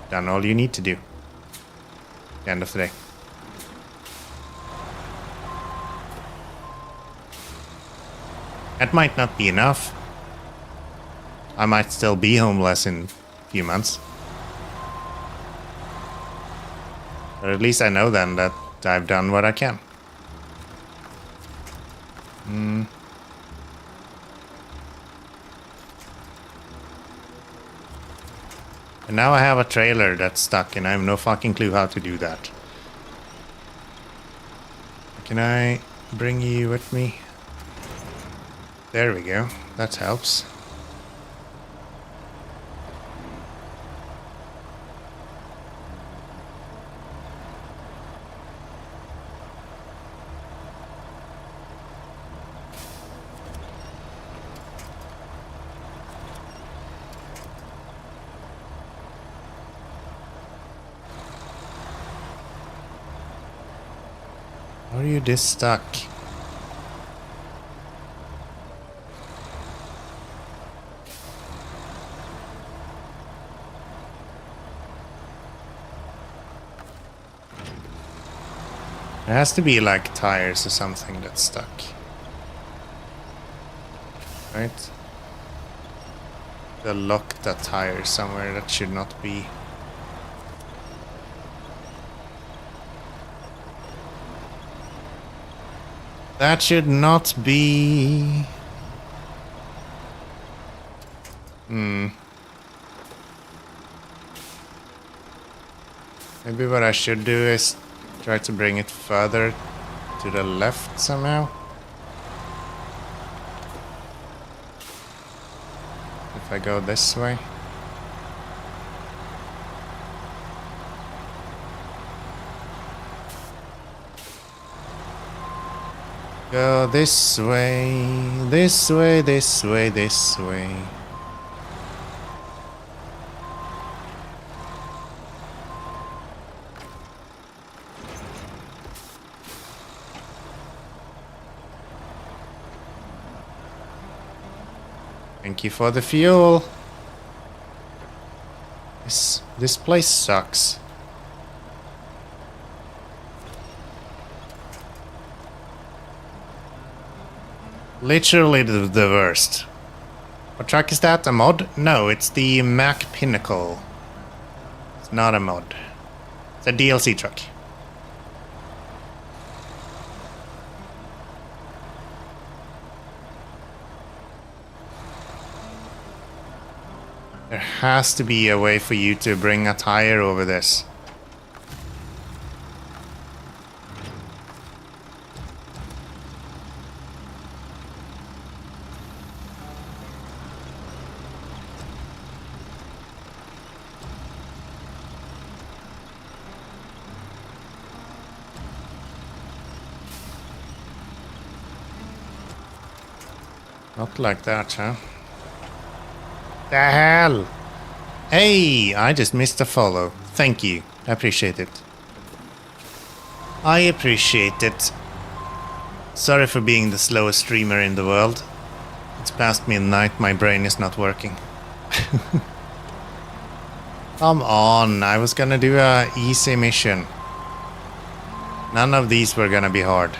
done all you need to do. At the end of the day. That might not be enough. I might still be homeless in a few months. But at least I know then that I've done what I can. And now I have a trailer that's stuck and I have no fucking clue how to do that. Can I bring you with me? There we go. That helps. Are you this stuck? There has to be like tires or something that's stuck. Right? They'll lock that tire somewhere that should not be. That should not be. Maybe what I should do is try to bring it further to the left somehow. If I go this way. Go this way, this way, this way, this way. Thank you for the fuel. This place sucks. Literally the worst. What truck is that? A mod? No, it's the Mack Pinnacle. It's not a mod. It's a DLC truck. There has to be a way for you to bring a tire over this. Not like that, huh? The hell? Hey, I just missed a follow. Thank you. I appreciate it. I appreciate it. Sorry for being the slowest streamer in the world. It's past midnight, my brain is not working. Come on, I was gonna do a easy mission. None of these were gonna be hard.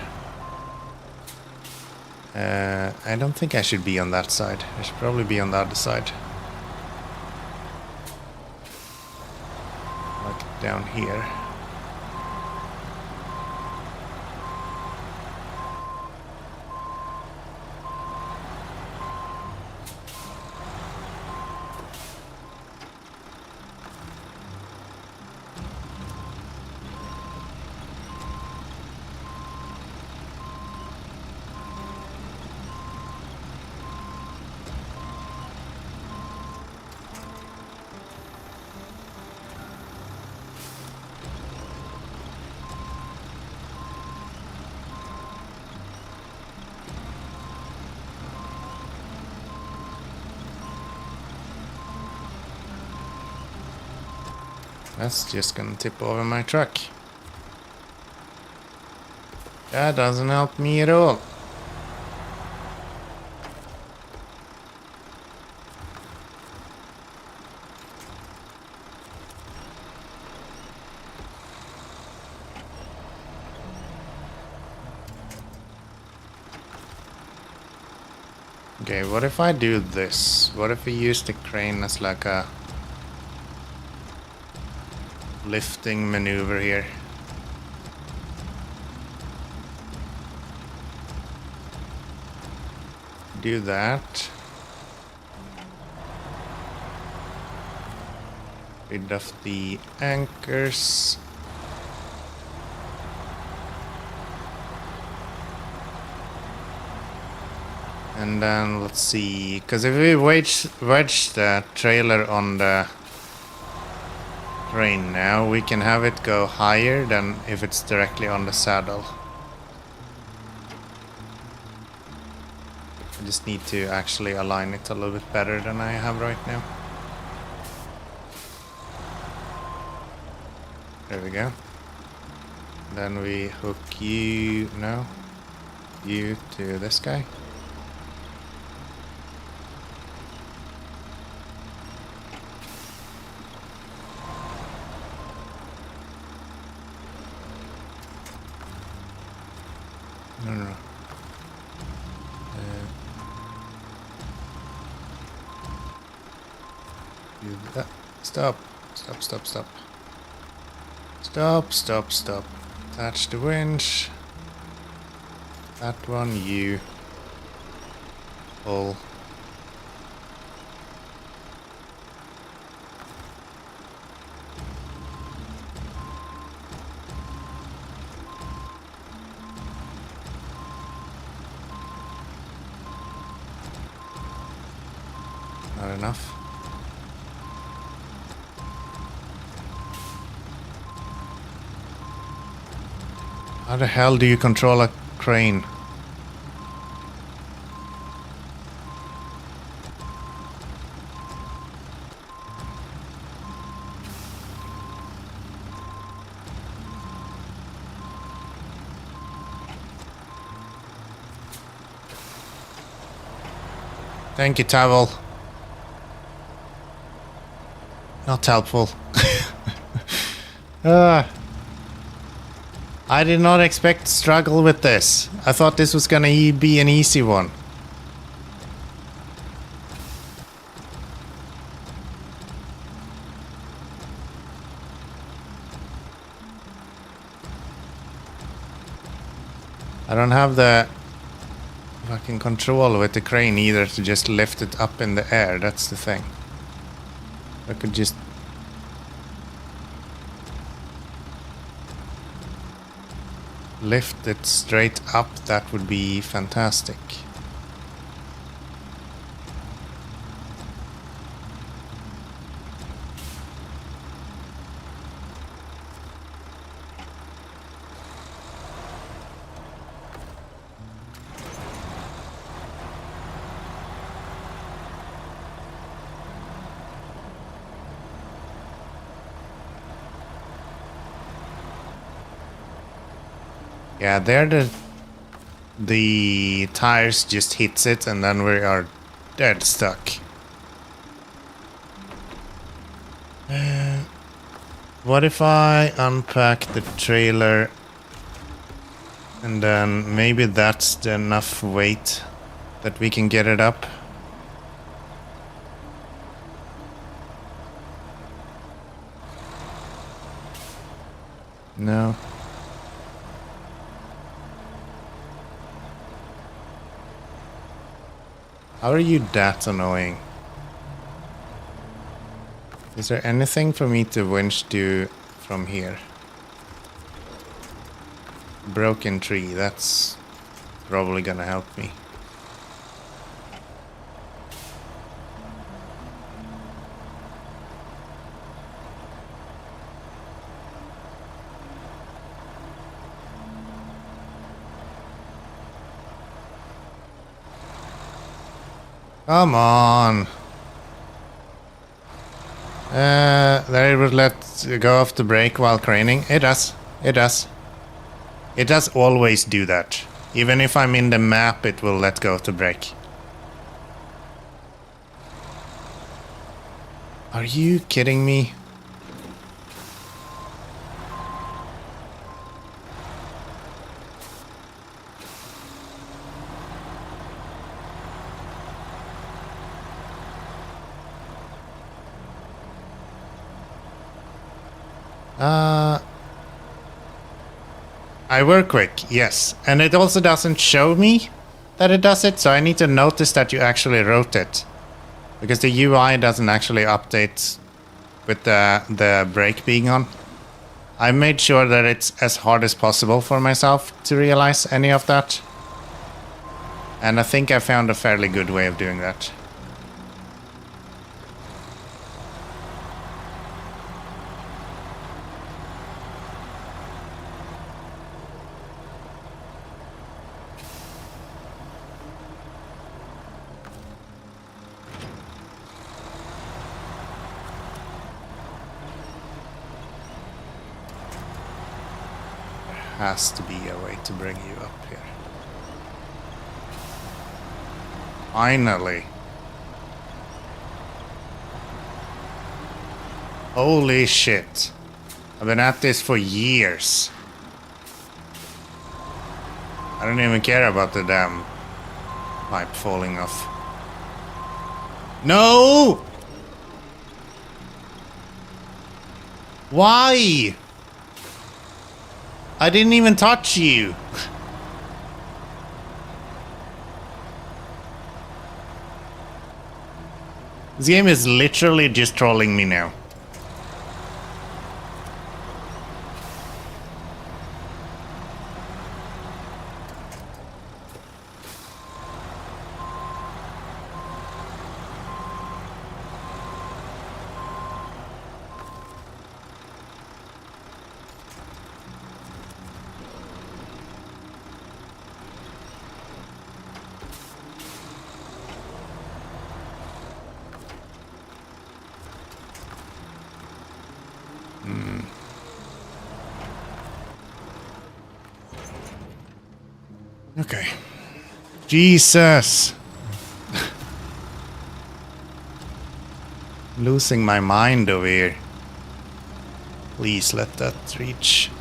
I don't think I should be on that side. I should probably be on the other side. Like down here. That's just gonna tip over my truck. That doesn't help me at all. Okay, what if I do this? What if we use the crane as like a lifting maneuver here? Do that. Rid of the anchors. And then let's see, because if we wedge the trailer on the crane now, we can have it go higher than if it's directly on the saddle. I just need to actually align it a little bit better than I have right now. There we go. Then we hook you to this guy. No. Do that. Stop. Attach the winch. That one, you. Pull. Not enough. How the hell do you control a crane? Thank you, Towel. Not helpful. I did not expect to struggle with this. I thought this was gonna be an easy one. I don't have the fucking control with the crane either to just lift it up in the air. That's the thing. I could just lift it straight up, that would be fantastic. Yeah, there the tires just hits it and then we are dead stuck. What if I unpack the trailer and then maybe that's enough weight that we can get it up? No. How are you that annoying? Is there anything for me to winch to from here? Broken tree, that's probably gonna help me. Come on. There it would let go off the brake while craning. It does. It does. It does always do that. Even if I'm in the map, it will let go of the brake. Are you kidding me? I work quick, yes. And it also doesn't show me that it does it, so I need to notice that you actually wrote it. Because the UI doesn't actually update with the brake being on. I made sure that it's as hard as possible for myself to realize any of that. And I think I found a fairly good way of doing that. Has to be a way to bring you up here. Finally. Holy shit. I've been at this for years. I don't even care about the damn pipe falling off. No! Why? I didn't even touch you. This game is literally just trolling me now. Okay. Jesus. Losing my mind over here. Please let that reach.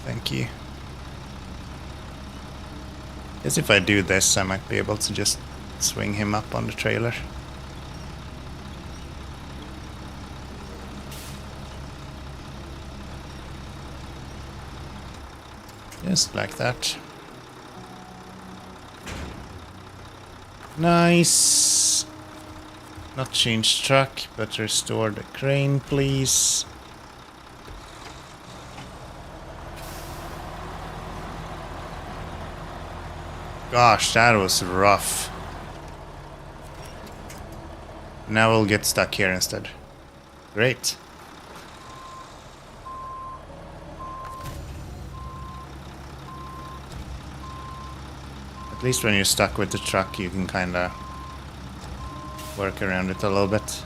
Thank you. Guess if I do this, I might be able to just swing him up on the trailer. Just like that. Nice. Not change truck, but restore the crane, please. Gosh, that was rough. Now we'll get stuck here instead. Great. At least when you're stuck with the truck, you can kind of work around it a little bit.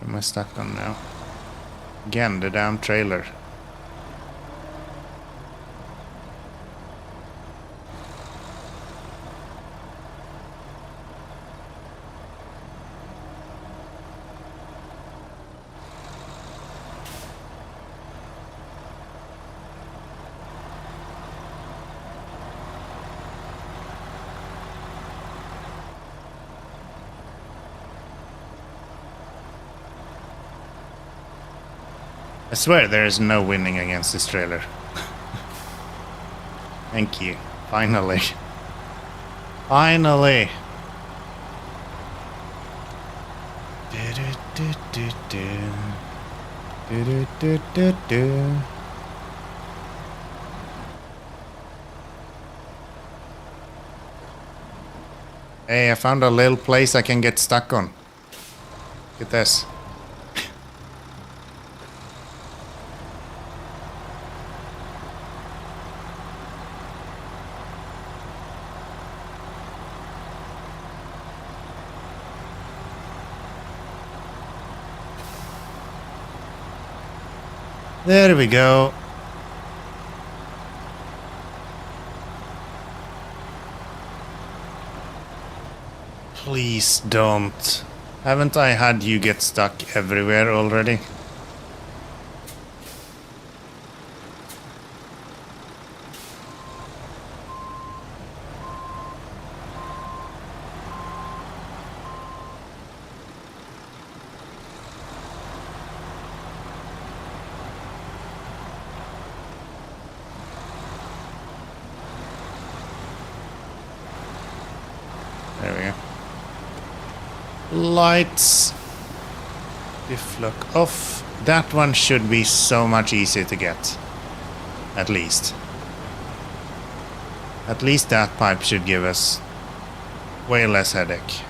What am I stuck on now? Again, the damn trailer. I swear there is no winning against this trailer. Thank you. Finally. Finally. Hey, I found a little place I can get stuck on. Look at this. There we go. Please don't. Haven't I had you get stuck everywhere already? There we go. Lights. Diff lock off. That one should be so much easier to get. At least. At least that pipe should give us way less headache.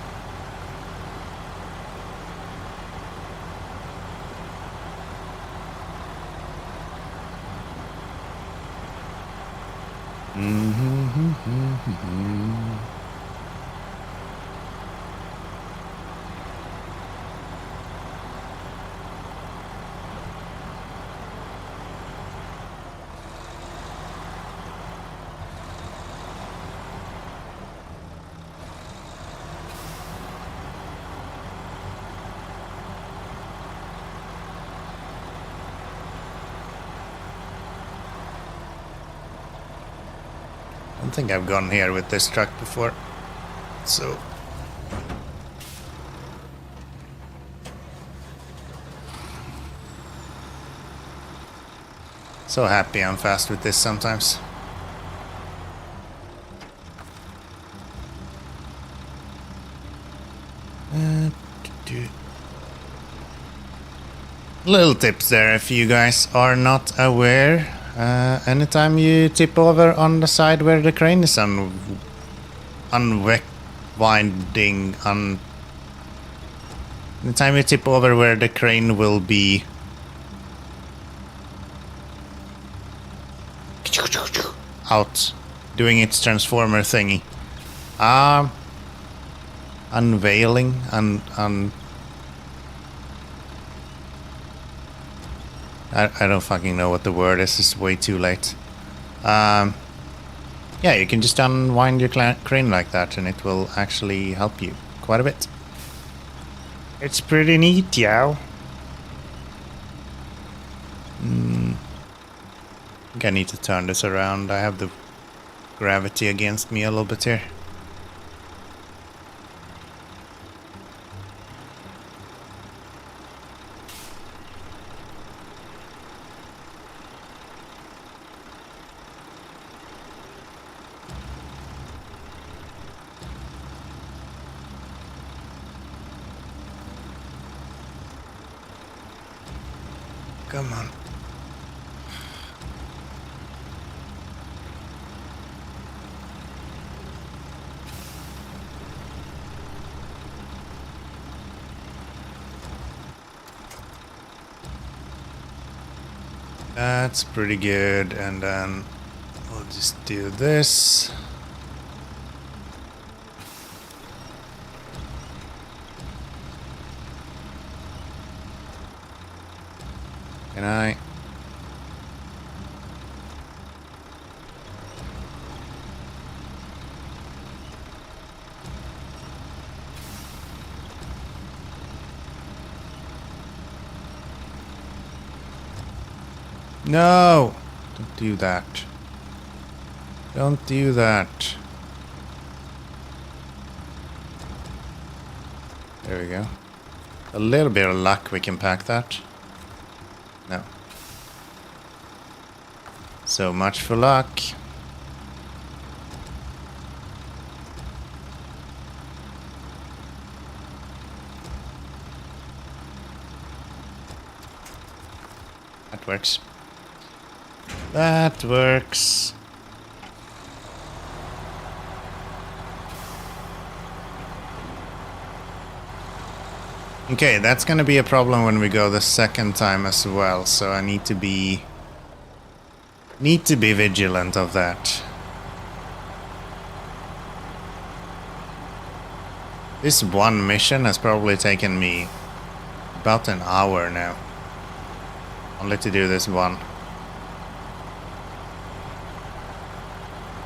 I don't think I've gone here with this truck before, so... So happy I'm fast with this sometimes. Little tips there if you guys are not aware. Anytime you tip over on the side where the crane is unwinding, anytime you tip over where the crane will be out doing its transformer thingy, unveiling I don't fucking know what the word is. It's way too late. Yeah, you can just unwind your crane like that and it will actually help you quite a bit. It's pretty neat, yow. I think I need to turn this around. I have the gravity against me a little bit here. Come on. That's pretty good, and then we'll just do this. Can I? No! Don't do that. Don't do that. There we go. A little bit of luck, we can pack that. No. So much for luck. That works. That works. Okay, that's gonna be a problem when we go the second time as well, so I need to be vigilant of that. This one mission has probably taken me about an hour now. Only to do this one.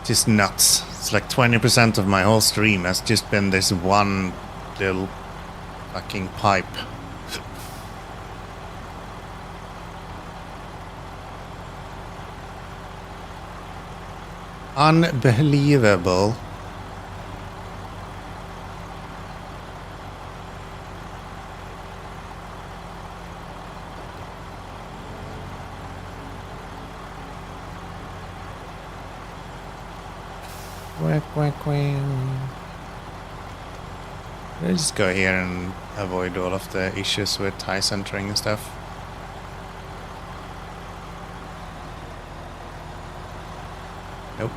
Just nuts. It's like 20% of my whole stream has just been this one little fucking pipe. Unbelievable. Quack, quack, quack. Let's just go here and avoid all of the issues with high centering and stuff. Nope.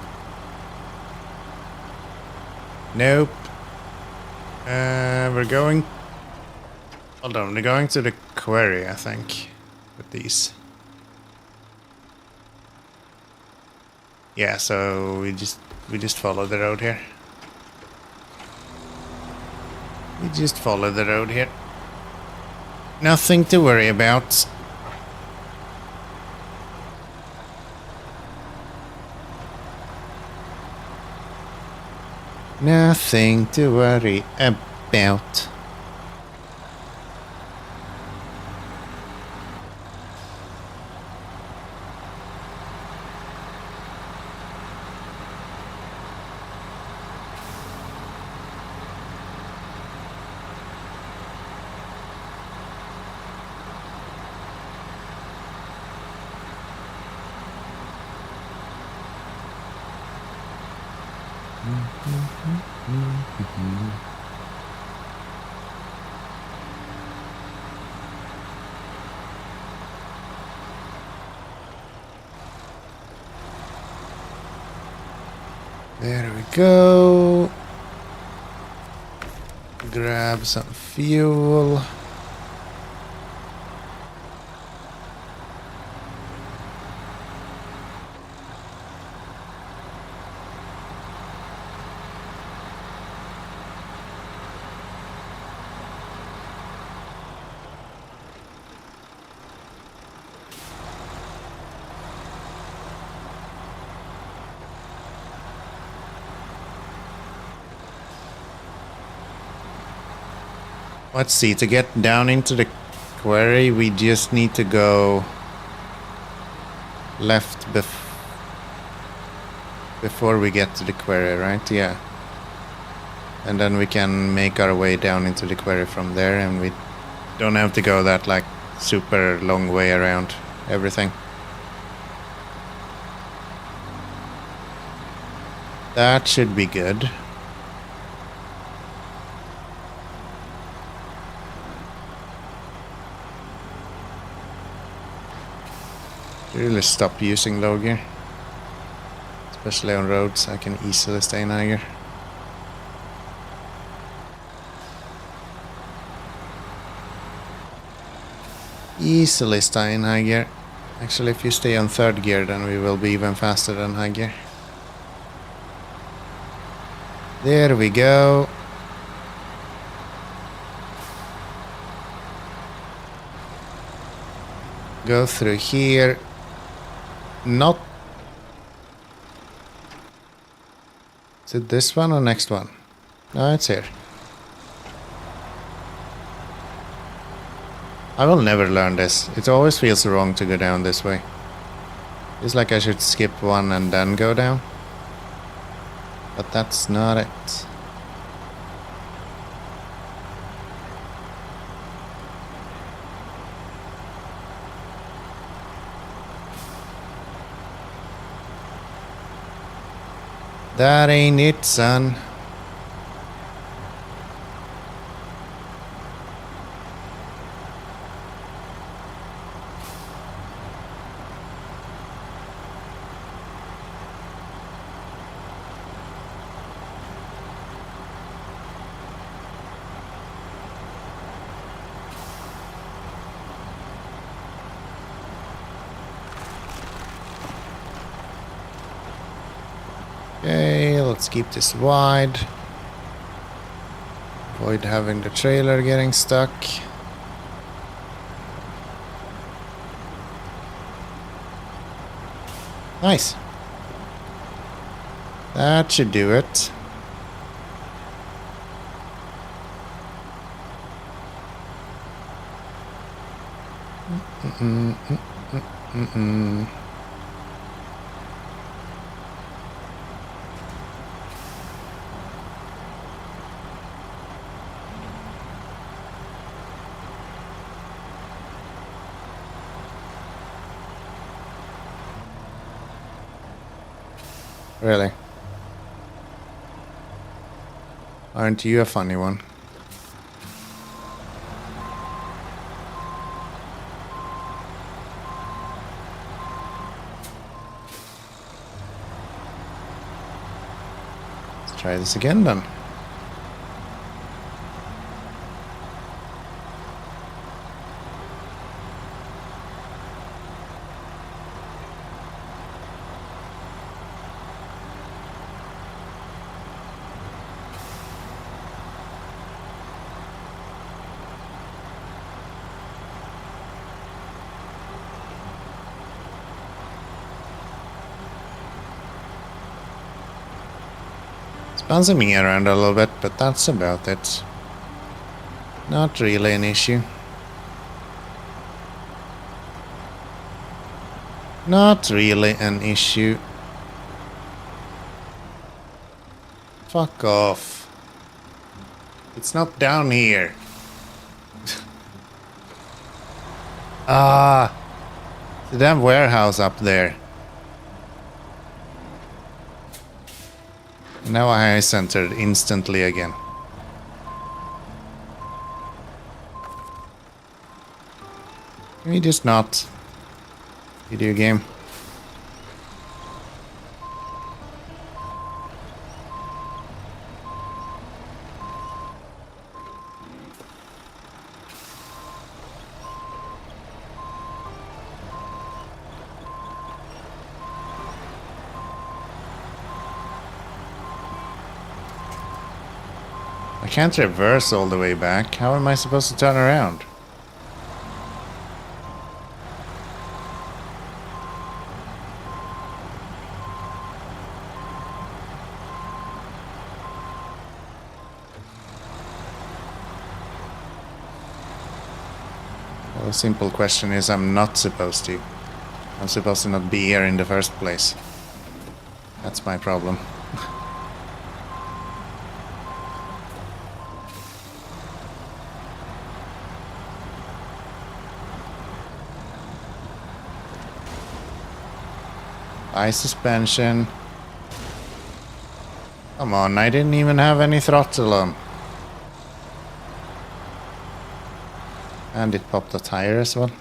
Nope. We're going... Hold on, we're going to the quarry, I think, with these. Yeah, so we just follow the road here. We just follow the road here. Nothing to worry about. Nothing to worry about. There we go. Grab some fuel. Let's see, to get down into the quarry, we just need to go left before we get to the quarry, right? Yeah. And then we can make our way down into the quarry from there, and we don't have to go that like super long way around everything. That should be good. Really stop using low gear, especially on roads. I can easily stay in high gear. Easily stay in high gear. Actually, if you stay on third gear, then we will be even faster than high gear. There we go. Go through here. Not... Is it this one or next one? No, it's here. I will never learn this. It always feels wrong to go down this way. It's like I should skip one and then go down. But that's not it. That ain't it, son. Okay, let's keep this wide. Avoid having the trailer getting stuck. Nice. That should do it. Really? Aren't you a funny one? Let's try this again then. Bouncing me around a little bit, but that's about it. Not really an issue. Not really an issue. Fuck off. It's not down here. Ah, the damn warehouse up there. Now I centered instantly again. Can we just not? Video game. I can't reverse all the way back. How am I supposed to turn around? Well, the simple question is I'm not supposed to. I'm supposed to not be here in the first place. That's my problem. High suspension. Come on, I didn't even have any throttle on. And it popped a tire as well.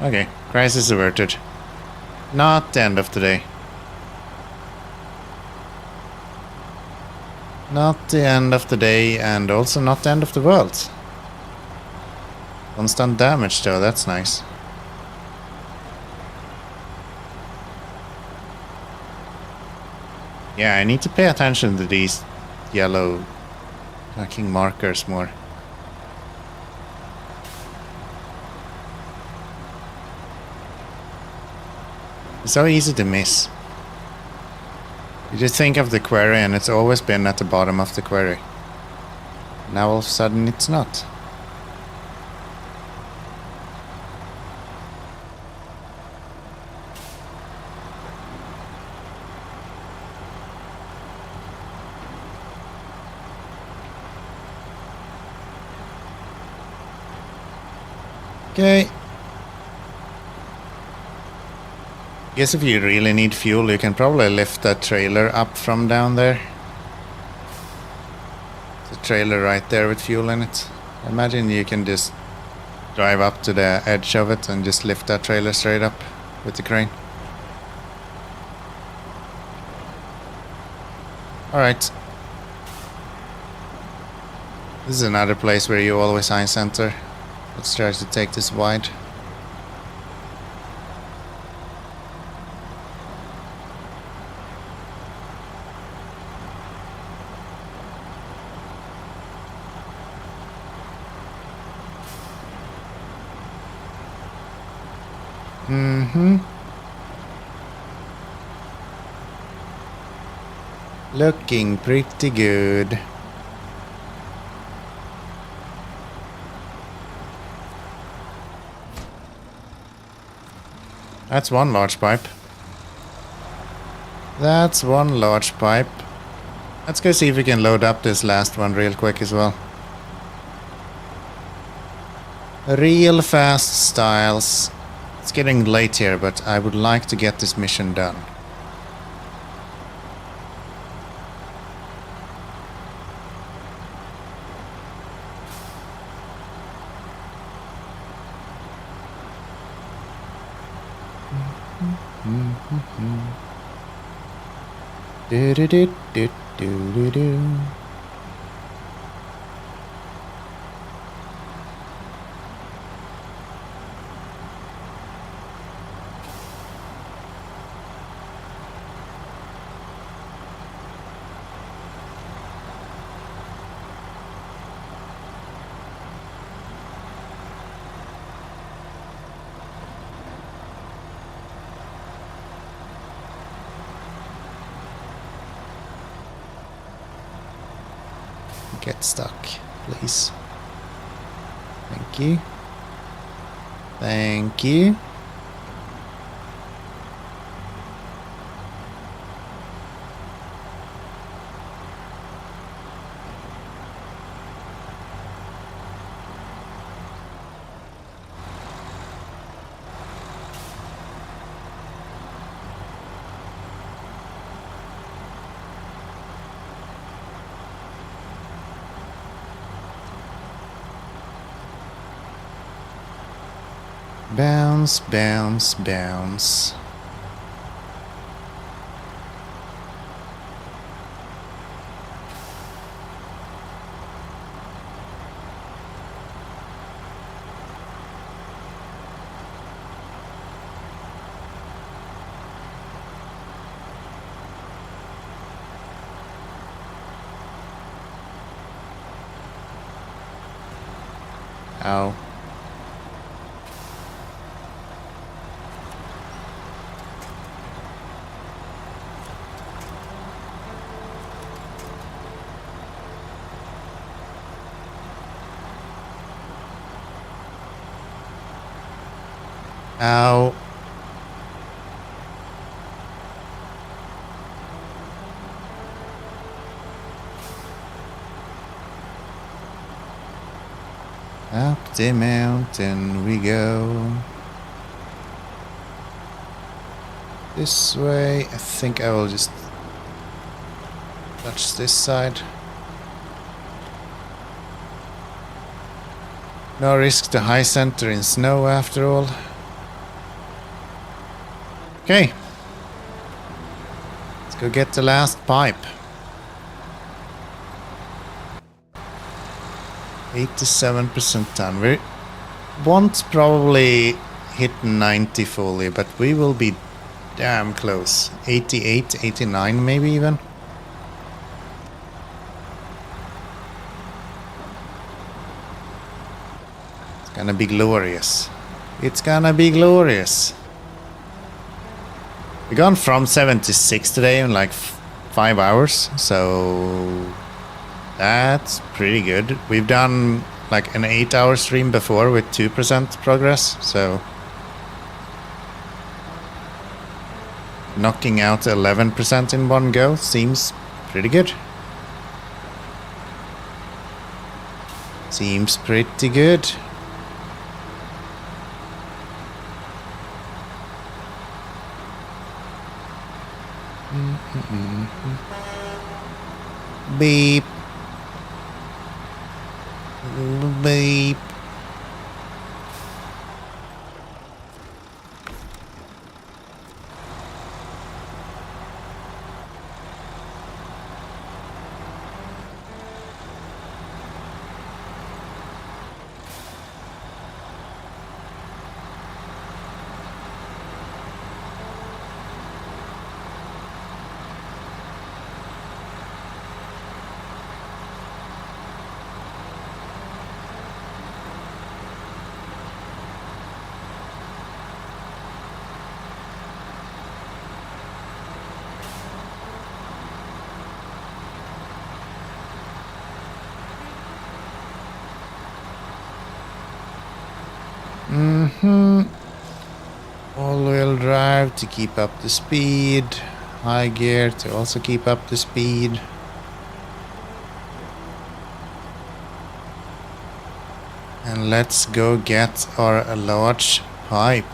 Okay, crisis averted. Not the end of the day. Not the end of the day, and also not the end of the world. Constant damage though, that's nice. Yeah, I need to pay attention to these yellow fucking markers more. It's so easy to miss. You just think of the quarry and it's always been at the bottom of the quarry. Now all of a sudden it's not. Okay. Guess if you really need fuel, you can probably lift that trailer up from down there. The trailer right there with fuel in it. Imagine you can just drive up to the edge of it and just lift that trailer straight up with the crane. Alright. This is another place where you always sign center. Let's try to take this wide. Looking pretty good. That's one large pipe. That's one large pipe. Let's go see if we can load up this last one real quick as well. Real fast styles. It's getting late here, but I would like to get this mission done. Do do do do do do do. Get stuck, please. Thank you. Thank you. Bounce, bounce, bounce. Ow. Ow. Up the mountain we go. This way. I think I will just touch this side. No risk to high center in snow after all. Okay. Let's go get the last pipe. 87% done. We won't probably hit 90 fully, but we will be damn close. 88, 89 maybe even. Gonna be glorious. It's gonna be glorious. We've gone from 76 today in like 5 hours, so that's pretty good. We've done like an 8-hour stream before with 2% progress, so knocking out 11% in one go seems pretty good. Seems pretty good. Beep. Beep. All-wheel drive to keep up the speed. High gear to also keep up the speed. And let's go get our large pipe.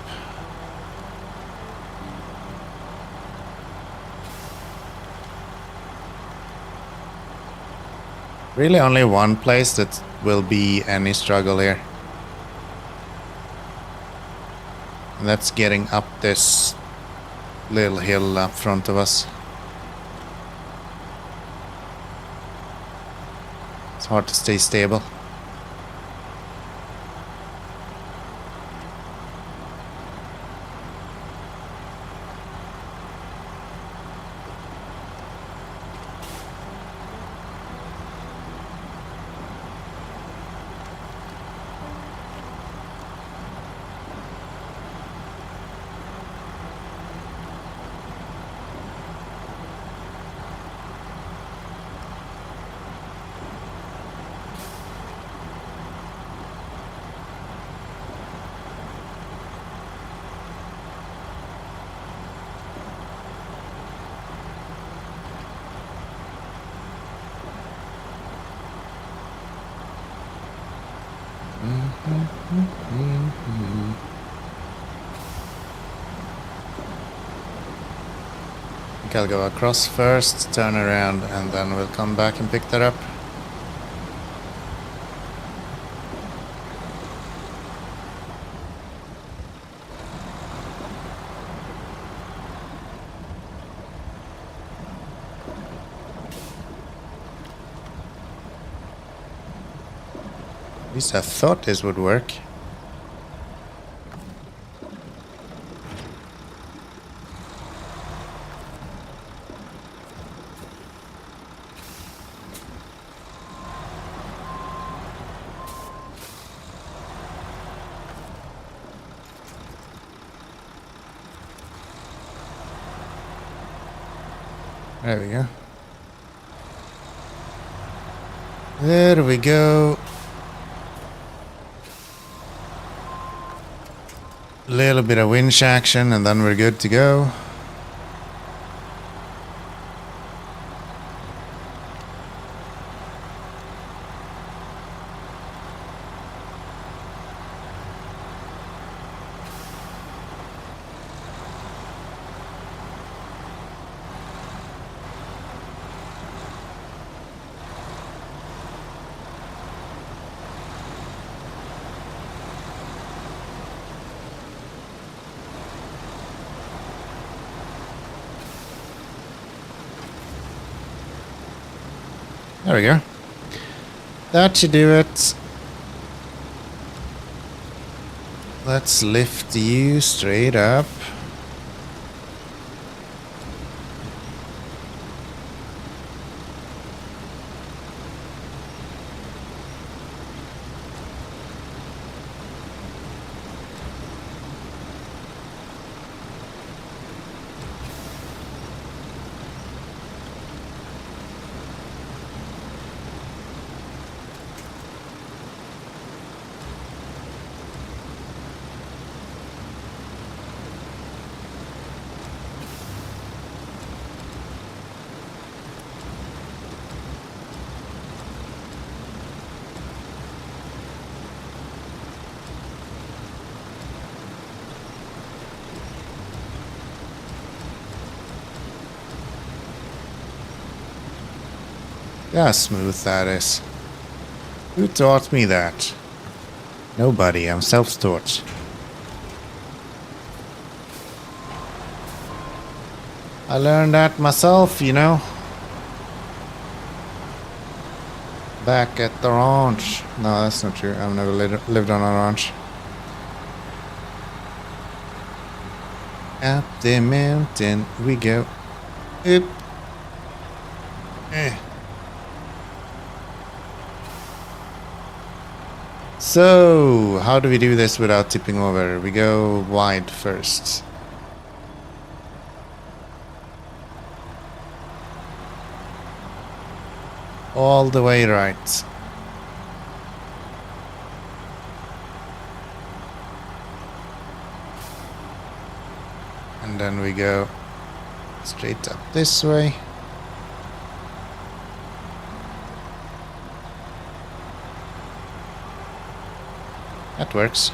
Really only one place that will be any struggle here. And that's getting up this little hill up front of us. It's hard to stay stable. I think I'll go across first, turn around, and then we'll come back and pick that up. At least I thought this would work. There we go. There we go. Little bit of winch action and then we're good to go. There we go. That should do it. Let's lift you straight up. Yeah, smooth that is. Who taught me that? Nobody, I'm self-taught. I learned that myself, you know. Back at the ranch. No, that's not true. I've never lived on a ranch. Up the mountain we go. Oop. So, how do we do this without tipping over? We go wide first. All the way right. And then we go straight up this way. That works.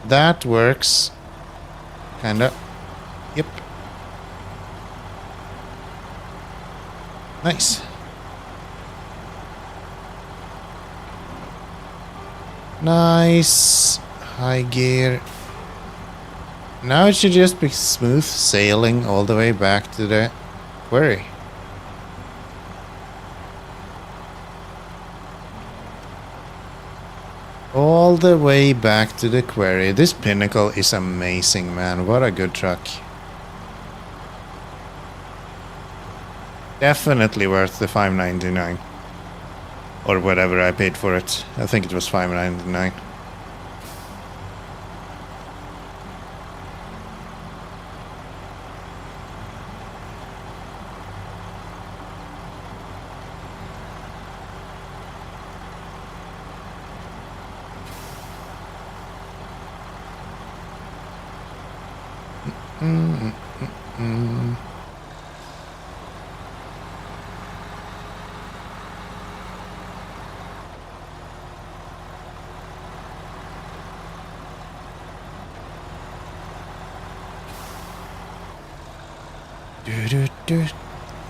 That works. Kinda. Yep. Nice. Nice. High gear. Now it should just be smooth sailing all the way back to the quarry. All the way back to the quarry. This Pinnacle is amazing, man. What a good truck. Definitely worth the $5.99. Or whatever I paid for it. I think it was $5.99.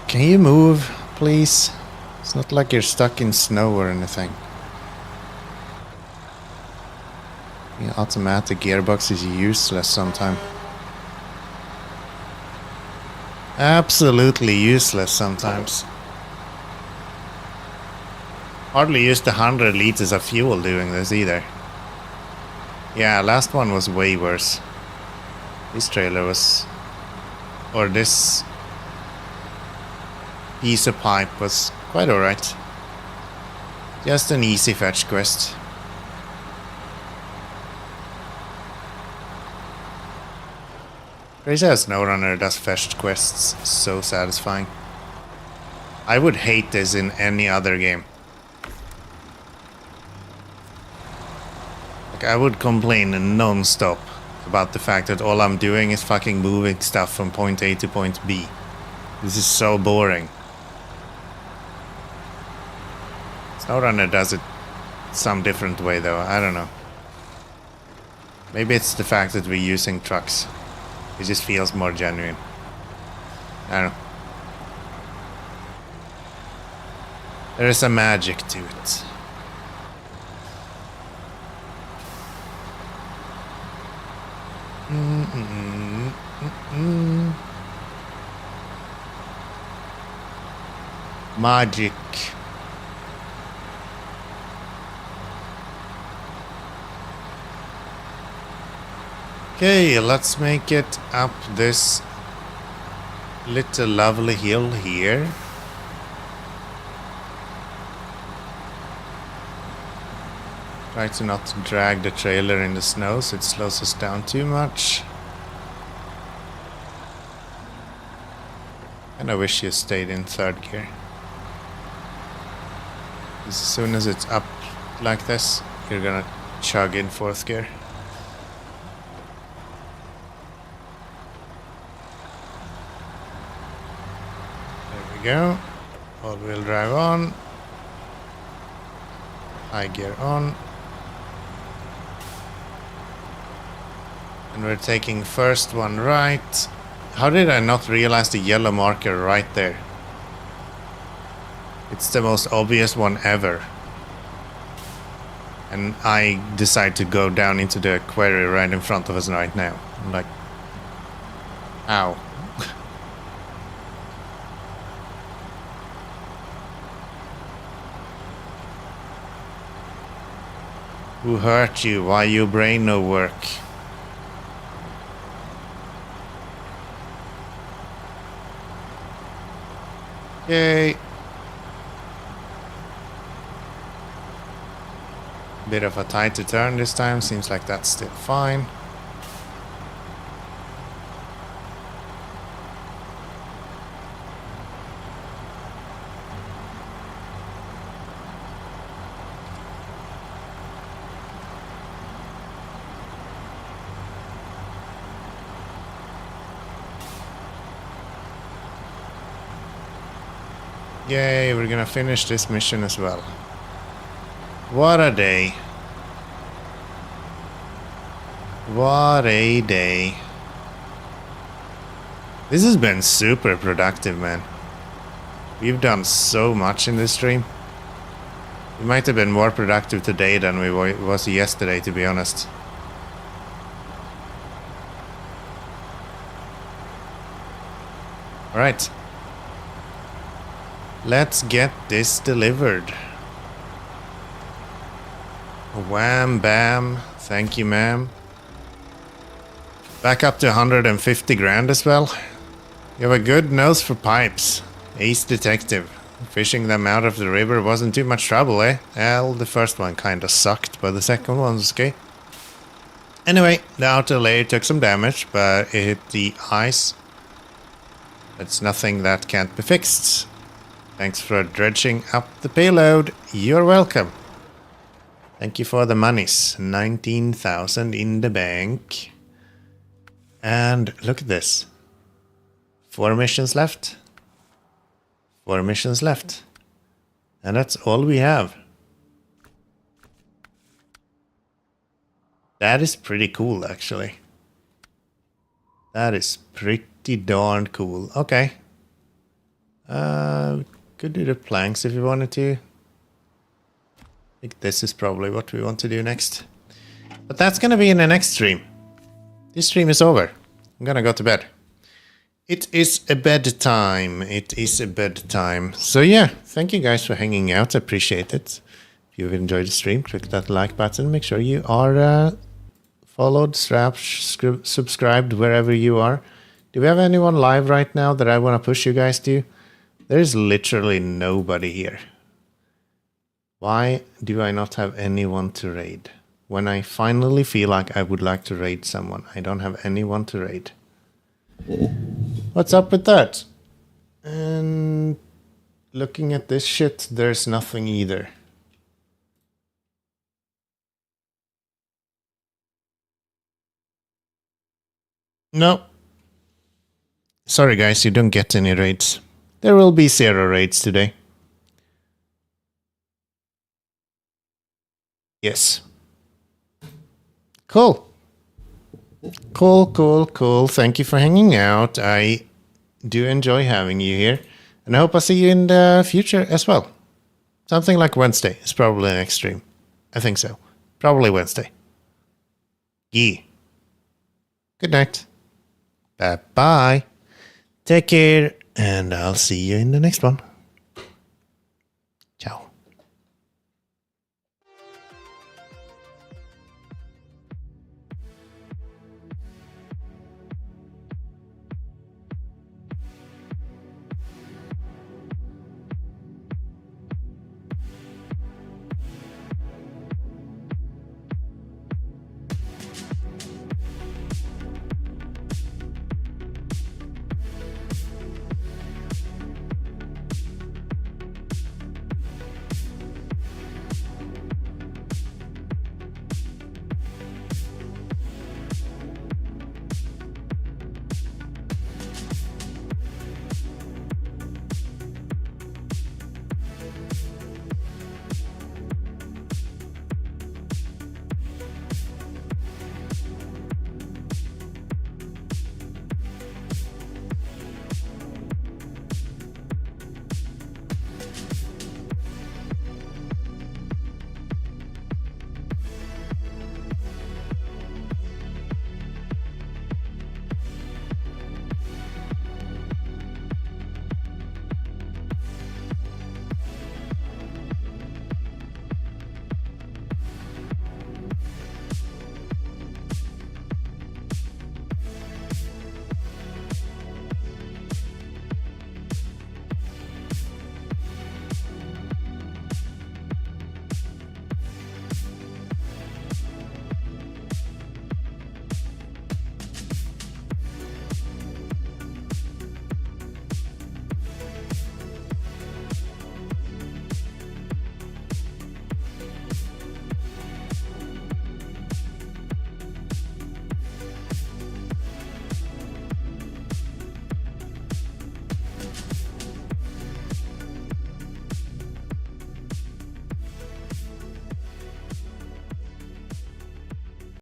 Can you move, please? It's not like you're stuck in snow or anything. The automatic gearbox is useless sometimes. Absolutely useless sometimes. Hardly used 100 liters of fuel doing this either. Yeah, last one was way worse. This trailer was... or this piece of pipe was quite alright. Just an easy fetch quest. Crazy how SnowRunner does fetch quests so satisfying. I would hate this in any other game. Like, I would complain non-stop about the fact that all I'm doing is fucking moving stuff from point A to point B. This is so boring. SnowRunner does it some different way though, I don't know. Maybe it's the fact that we're using trucks. It just feels more genuine. I don't know. There is a magic to it. Magic. Okay, let's make it up this little lovely hill here. Try to not drag the trailer in the snow so it slows us down too much. And I wish you stayed in third gear. As soon as it's up like this, you're gonna chug in fourth gear. Go. All-wheel drive on. High gear on. And we're taking first one right. How did I not realize the yellow marker right there? It's the most obvious one ever. And I decide to go down into the quarry right in front of us right now. I'm like, ow. Who hurt you? Why your brain no work? Yay. Bit of a tighter turn this time. Seems like that's still fine. Yay, we're gonna finish this mission as well. What a day. What a day. This has been super productive, man. We've done so much in this stream. We might have been more productive today than we was yesterday, to be honest. Alright. Let's get this delivered. Wham bam. Thank you, ma'am. Back up to 150 grand as well. You have a good nose for pipes. Ace detective. Fishing them out of the river wasn't too much trouble, eh? Well, the first one kinda sucked, but the second one was okay. Anyway, the outer layer took some damage, but it hit the ice. It's nothing that can't be fixed. Thanks for dredging up the payload. You're welcome. Thank you for the monies. 19,000 in the bank. And look at this. 4 missions left. 4 missions left. And that's all we have. That is pretty cool, actually. That is pretty darn cool. Okay. Could do the planks if you wanted to. I think this is probably what we want to do next. But that's gonna be in the next stream. This stream is over. I'm gonna go to bed. It is a bedtime. It is a bedtime. So yeah, thank you guys for hanging out. I appreciate it. If you've enjoyed the stream, click that like button. Make sure you are followed, subscribed wherever you are. Do we have anyone live right now that I want to push you guys to? There's literally nobody here. Why do I not have anyone to raid? When I finally feel like I would like to raid someone, I don't have anyone to raid. What's up with that? And looking at this shit, there's nothing either. No. Sorry guys, you don't get any raids. There will be 0 raids today. Yes. Cool. Cool. Thank you for hanging out. I do enjoy having you here. And I hope I see you in the future as well. Something like Wednesday is probably the next stream. I think so. Probably Wednesday. Yeah. Good night. Bye-bye. Take care. And I'll see you in the next one.